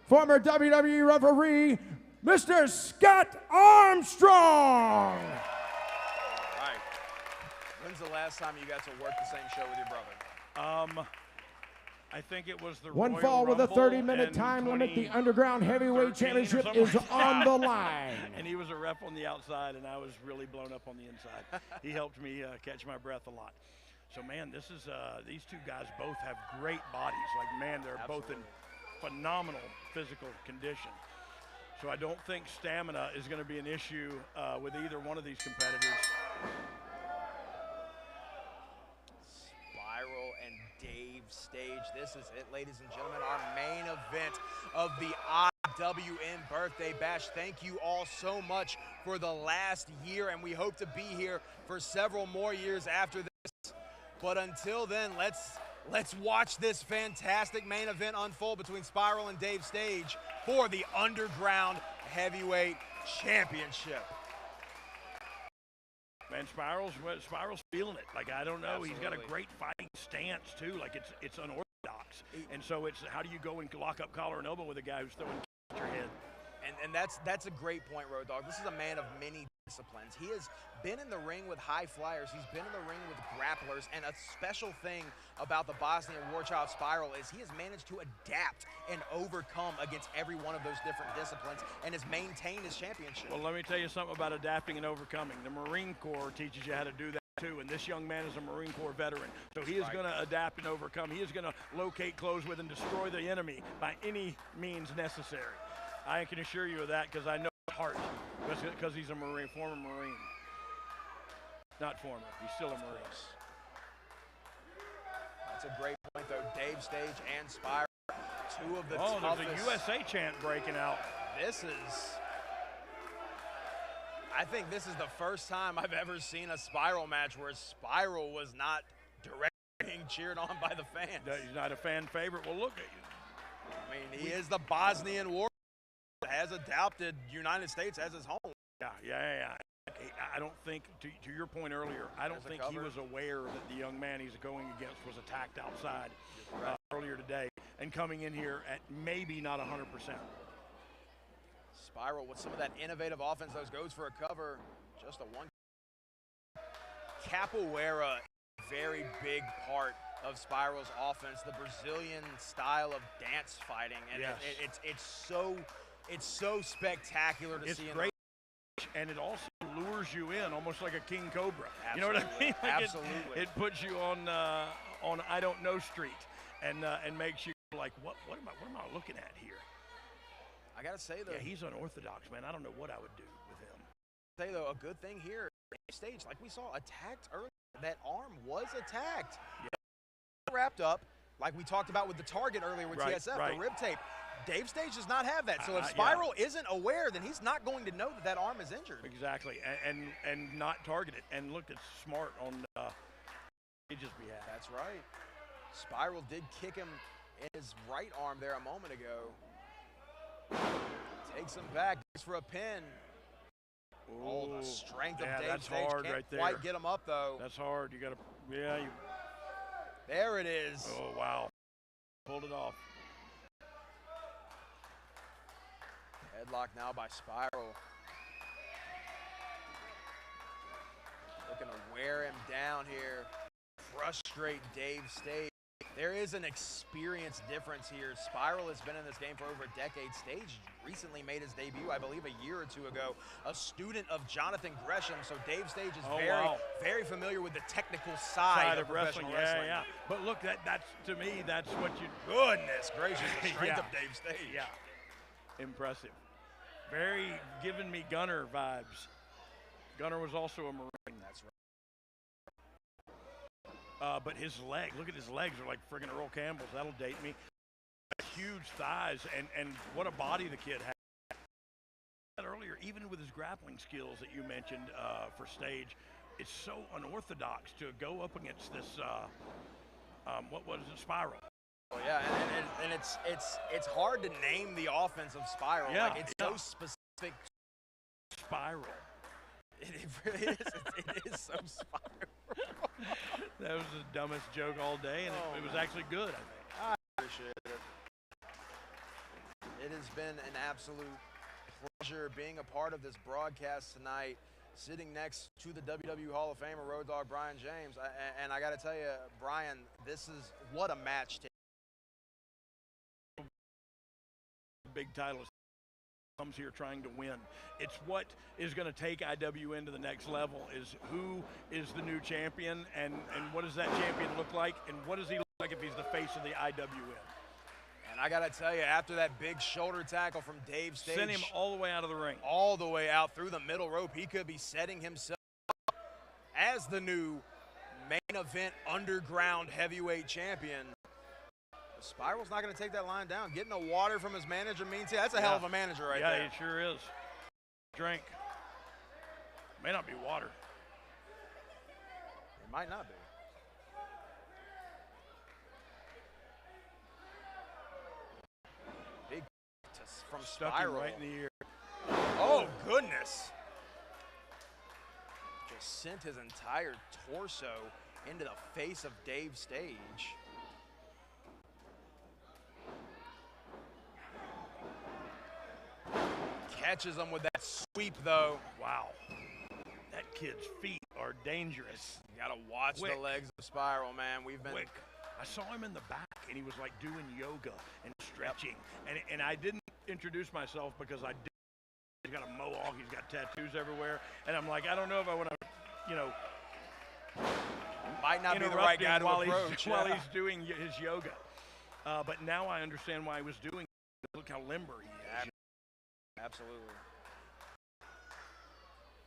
former WWE referee, Mr. Scott Armstrong. When's the last time you got to work the same show with your brother? I think it was the One Royal fall with a Rumble 30-minute time limit. The Underground Heavyweight Championship is on the line. And he was a ref on the outside, and I was really blown up on the inside. He helped me catch my breath a lot. So, man, this is these two guys both have great bodies. Like, man, they're both in phenomenal physical condition. So I don't think stamina is going to be an issue with either one of these competitors. And Dave Stage. This is it, ladies and gentlemen, our main event of the IWN Birthday Bash. Thank you all so much for the last year, and we hope to be here for several more years after this. But until then, let's watch this fantastic main event unfold between Spiral and Dave Stage for the Underground Heavyweight Championship. Man, Spiral's feeling it. Like, I don't know. Absolutely. He's got a great fighting stance, too. Like, it's unorthodox. And so it's how do you go and lock up collar and elbow with a guy who's throwing at your head? And that's a great point, Road Dogg. This is a man of many disciplines. He has been in the ring with high flyers. He's been in the ring with grapplers. And a special thing about the Bosnian War Child Spiral is he has managed to adapt and overcome against every one of those different disciplines and has maintained his championship. Well, let me tell you something about adapting and overcoming. The Marine Corps teaches you how to do that too, and this young man is a Marine Corps veteran. So he is going to adapt and overcome. He is going to locate, close with, and destroy the enemy by any means necessary. I can assure you of that because I know his heart, because he's a Marine, former Marine. Not former, he's still a Marine. That's a great point, though. Dave Stage and Spiral, two of the toughest. toughest. There's a USA chant breaking out. I think this is the first time I've ever seen a Spiral match where Spiral was not directly being cheered on by the fans. He's not a fan favorite. Well, look at you. I mean, he is the Bosnian warrior that has adopted United States as his home. Yeah. I don't think, to your point earlier, I don't think he was aware that the young man he's going against was attacked outside earlier today and coming in here at maybe not 100%. Spiral with some of that innovative offense, those goes for a cover, just a one. Capoeira, very big part of Spiral's offense, the Brazilian style of dance fighting, and yes. it's so spectacular to see. It's great, and it also lures you in, almost like a king cobra. Absolutely. You know what I mean? Like Absolutely. It puts you on I don't know street, and makes you like, what am I looking at here? I gotta say though, he's unorthodox, man. I don't know what I would do with him. Say though, a good thing here, Stage, like we saw, attacked earlier. That arm was attacked. Yeah. Wrapped up, like we talked about with the target earlier with TSF, the rib tape. Dave Stage does not have that. So if Spiral isn't aware, then he's not going to know that arm is injured. Exactly, and not targeted. And look, it's smart on Stage's behalf. That's right. Spiral did kick him in his right arm there a moment ago. Takes him back, goes for a pin. Ooh. Oh, the strength of Dave that's Stage. hard Can't right there. quite get him up though. That's hard. You got to, There it is. Oh, wow. Pulled it off. Headlock now by Spiral. Looking to wear him down here. Frustrate Dave Stage. There is an experience difference here. Spiral has been in this game for over a decade. Stage recently made his debut, I believe, a year or two ago. A student of Jonathan Gresham, so Dave Stage is very familiar with the technical side of professional wrestling. Yeah. But look, that's to me, that's what you. Goodness gracious, the strength of Dave Stage. Yeah, impressive. Very giving me Gunner vibes. Gunner was also a Marine. That's right. But his legs, look at his legs, are like friggin' Earl Campbell's. That'll date me. Huge thighs, and what a body the kid had. Earlier, even with his grappling skills that you mentioned for Stage, it's so unorthodox to go up against this, what was it, Spiral. Well, yeah, and it's hard to name the offense of Spiral. Yeah, like it's so specific. Spiral. It really is. It is so Spiral. That was the dumbest joke all day, and it was actually good, I think. I appreciate it. It has been an absolute pleasure being a part of this broadcast tonight, sitting next to the WWE Hall of Famer, Road Dogg Brian James. And I got to tell you, Brian, this is what a match. Big title comes here trying to win. It's what is going to take IWN to the next level, is who is the new champion, and what does that champion look like, and what does he look like if he's the face of the IWN. And I got to tell you, after that big shoulder tackle from Dave Stage. Sent him all the way out of the ring. All the way out through the middle rope. He could be setting himself up as the new main event underground heavyweight champion. Spiral's not going to take that line down. Getting the water from his manager means that's a hell of a manager right there. Yeah, he sure is. Drink. May not be water. It might not be. Big from Spiral. Right in the ear. Oh, goodness. Just sent his entire torso into the face of Dave Stage. Catches him with that sweep, though. Wow. That kid's feet are dangerous. You gotta watch the legs of Spiral, man. We've been. I saw him in the back, and he was like doing yoga and stretching. And I didn't introduce myself because I did. He's got a mohawk. He's got tattoos everywhere. And I'm like, I don't know if I want to, might not be the right guy to approach while he's doing his yoga. But now I understand why he was doing it. Look how limber he is. Absolutely.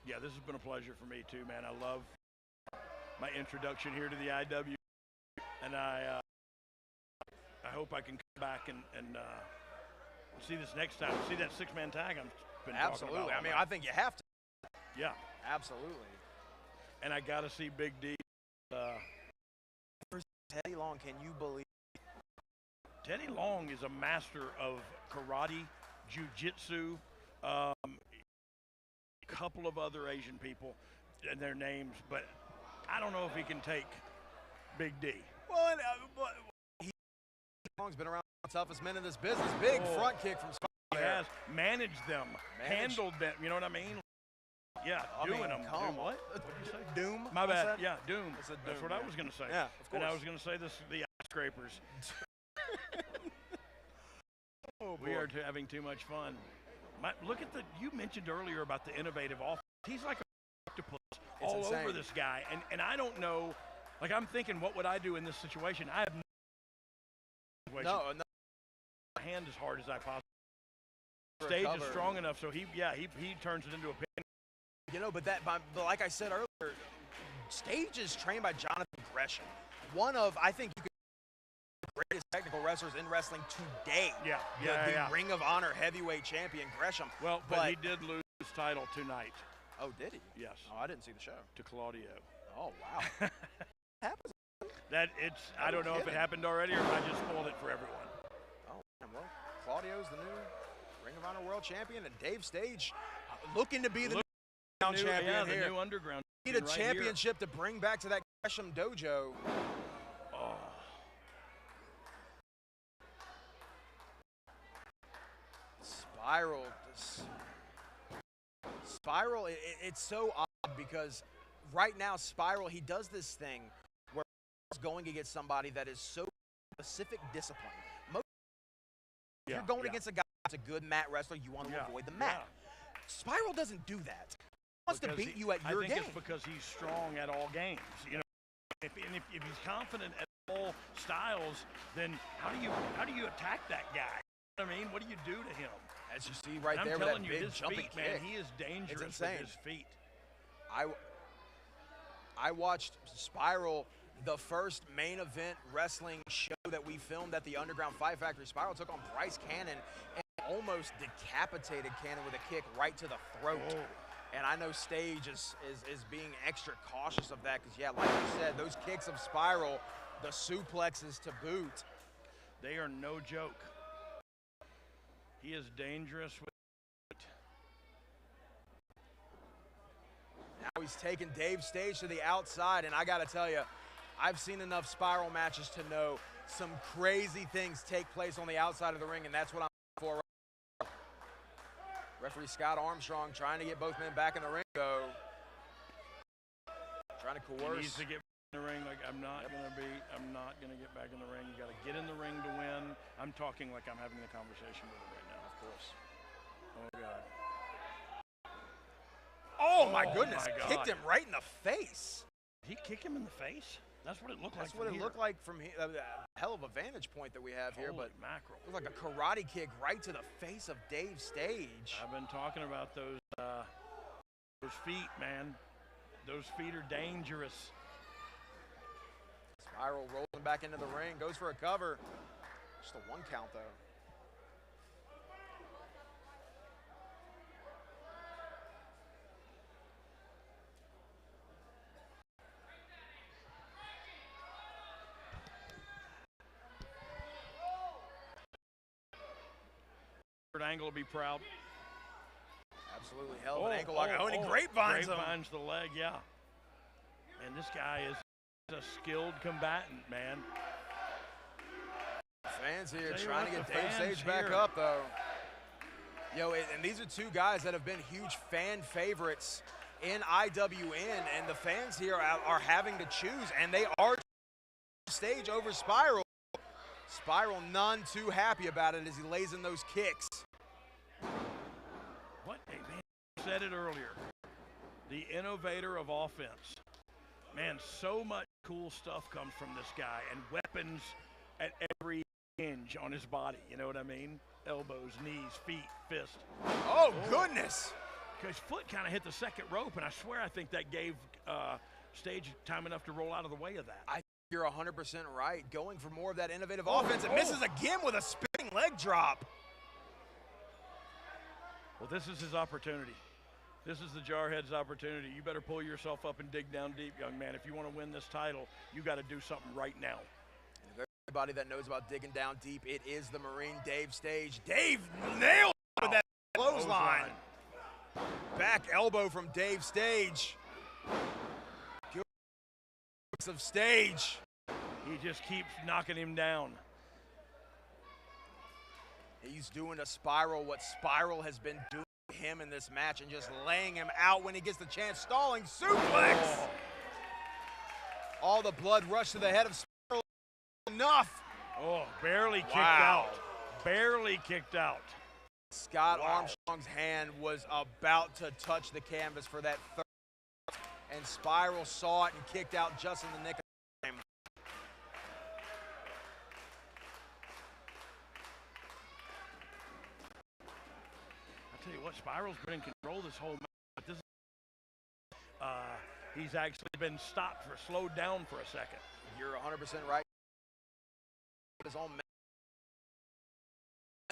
Yeah, this has been a pleasure for me too, man. I love my introduction here to the IW, and I hope I can come back and see this next time. See that six-man tag I've been talking about. Absolutely. I mean, I think you have to. Yeah. Absolutely. And I got to see Big D. Teddy Long, can you believe? Teddy Long is a master of karate, jiu-jitsu, a couple of other Asian people and their names, but I don't know if he can take Big D. Well, and, Long's been around the toughest men in this business. Big front kick from Spike. He has managed them, handled them. You know what I mean? Yeah, doing them. What? What'd you say? Doom? My bad. Yeah, Doom. It's a That's Doom, what I was going to say. Yeah, of course. And I was going to say this: the ice scrapers. We are having too much fun. Look at you mentioned earlier about the innovative offense. He's like a octopus all over this guy, and I don't know. Like I'm thinking, what would I do in this situation? I have no situation. No. My hand as hard as I possibly. Stage is strong enough, so he turns it into a pin. You know, but like I said earlier, Stage is trained by Jonathan Gresham, one of, I think, you could the greatest technical wrestlers in wrestling today. The Ring of Honor heavyweight champion Gresham. Well, but he did lose his title tonight. Oh, did he? Yes. Oh, I didn't see the show. To Claudio. Oh, wow. Happens. I don't know if it happened already or if I just spoiled it for everyone. Oh, well, Claudio's the new Ring of Honor world champion, and Dave Stage looking to be the new champion the new underground. Need a championship to bring back to that Gresham dojo. Oh. Spiral, it's so odd because right now Spiral, he does this thing where he's going against somebody that is so specific discipline. If you're going against a guy that's a good mat wrestler, you want to avoid the mat. Spiral doesn't do that. He wants to beat you at your game. I think it's because he's strong at all games. You know, if he's confident at all styles, then how do you attack that guy? You know what I mean, what do you do to him? As you see right there with that big jumping kick, man, he is dangerous with his feet. I watched Spiral, the first main event wrestling show that we filmed at the Underground Fight Factory. Spiral took on Bryce Cannon and almost decapitated Cannon with a kick right to the throat. And I know Stage is being extra cautious of that because, like you said, those kicks of Spiral, the suplexes to boot. They are no joke. He is dangerous with it. Now he's taking Dave Stage to the outside, and I got to tell you, I've seen enough Spiral matches to know some crazy things take place on the outside of the ring, and that's what I'm for. Referee Scott Armstrong trying to get both men back in the ring, though. Trying to coerce. He needs to get in the ring. Like I'm not gonna get back in the ring. You got to get in the ring to win. I'm talking like I'm having the conversation with him right now. Of course. Oh God. Oh my goodness! Kicked him right in the face. Did he kick him in the face? That's what it looked like. That's what it looked like from here. Hell of a vantage point that we have here, but mackerel. It looked like a karate kick right to the face of Dave Stage. I've been talking about those feet, man. Those feet are dangerous. Spiral rolling back into the ring, goes for a cover. Just a 1 count though. Angle will be proud. Absolutely, hell of an ankle lock. And he grapevines him. Grapevines the leg, yeah. And this guy is a skilled combatant, man. Fans here trying to get Dave Stage back up, though. Yo, and these are two guys that have been huge fan favorites in IWN, and the fans here are having to choose, and they are Stage over Spiral. Spiral none too happy about it as he lays in those kicks. What a man said it earlier. The innovator of offense. Man, so much cool stuff comes from this guy and weapons at every hinge on his body. You know what I mean? elbows, knees, feet, fist. Oh, goodness. His foot kind of hit the second rope, and I swear I think that gave Stage time enough to roll out of the way of that. I think you're 100% right. Going for more of that innovative offense. It misses again with a spinning leg drop. Well, this is his opportunity. This is the Jarhead's opportunity. You better pull yourself up and dig down deep, young man. If you want to win this title, you got to do something right now. And everybody that knows about digging down deep, it is the Marine Dave Stage. Dave nailed with that clothesline. Back elbow from Dave Stage. Good of Stage. He just keeps knocking him down. He's doing to Spiral what Spiral has been doing to him in this match and just laying him out when he gets the chance. Stalling suplex. Oh. All the blood rushed to the head of Spiral. Enough. Oh, barely kicked out. Barely kicked out. Scott Armstrong's hand was about to touch the canvas for that third, and Spiral saw it and kicked out just in the nick of time. I tell you what, Spiral's been in control this whole match. But this he's actually been stopped for slowed down for a second. You're 100% right. His own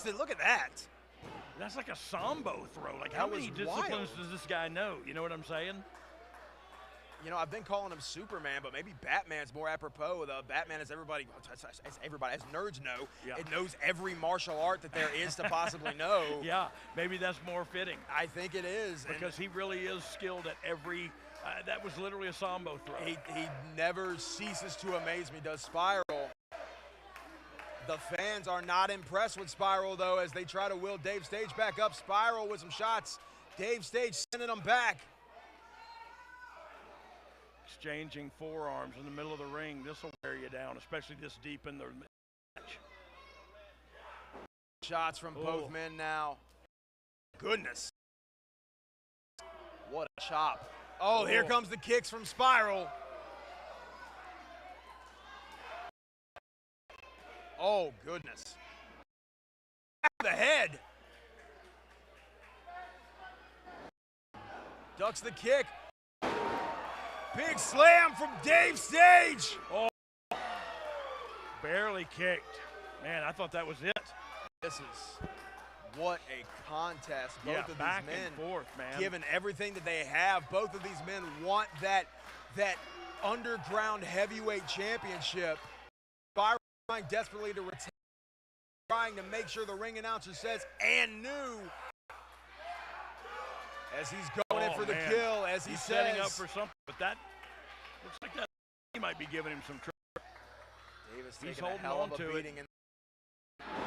match. Look at that. That's like a sambo throw. Like, how That many was disciplines wild. does this guy know? You know what I'm saying? You know, I've been calling him Superman, but maybe Batman's more apropos. Batman, as everybody, as nerds know, it knows every martial art that there is to possibly know. Yeah, maybe that's more fitting. I think it is. Because he really is skilled at every, that was literally a sambo throw. He never ceases to amaze me, does Spiral. The fans are not impressed with Spiral, though, as they try to will Dave Stage back up. Spiral with some shots. Dave Stage sending them back. Exchanging forearms in the middle of the ring. This will wear you down, especially this deep in the match. Shots from both men now. Goodness. What a chop. Oh, here comes the kicks from Spiral. Oh, goodness. The head. Ducks the kick. Big slam from Dave Stage. Oh, barely kicked. Man, I thought that was it. This is what a contest. Both of these back men and forth, man. Given everything that they have, both of these men want that underground heavyweight championship. Spiral trying desperately to retain, trying to make sure the ring announcer says, and new. As he's going in for the kill, as he he's says. setting up for something, but that looks like that he might be giving him some trouble. Davis He's taking holding a hell on of a to beating. it.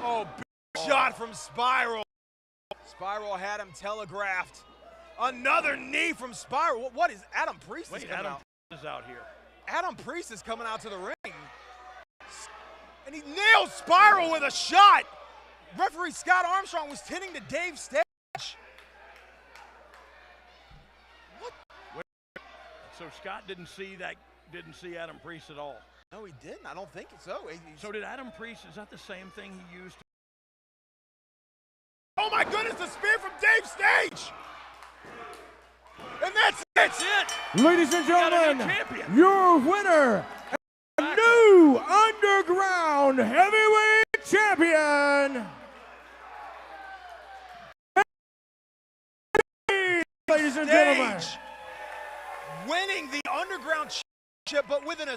Oh, big shot from Spiral. Spiral had him telegraphed. Another knee from Spiral. What is Adam Priest is coming Adam out? Priest is out here. Adam Priest is coming out to the ring. And he nails Spiral with a shot. Referee Scott Armstrong was tending to Dave Stage. So Scott didn't see Adam Priest at all. No, he didn't. I don't think so. So did Adam Priest? Is that the same thing he used? Oh my goodness, the spear from Dave Stage! And that's it! Ladies and gentlemen, your winner, and new Underground Heavyweight Champion, ladies and gentlemen. Winning the Underground Championship, but with an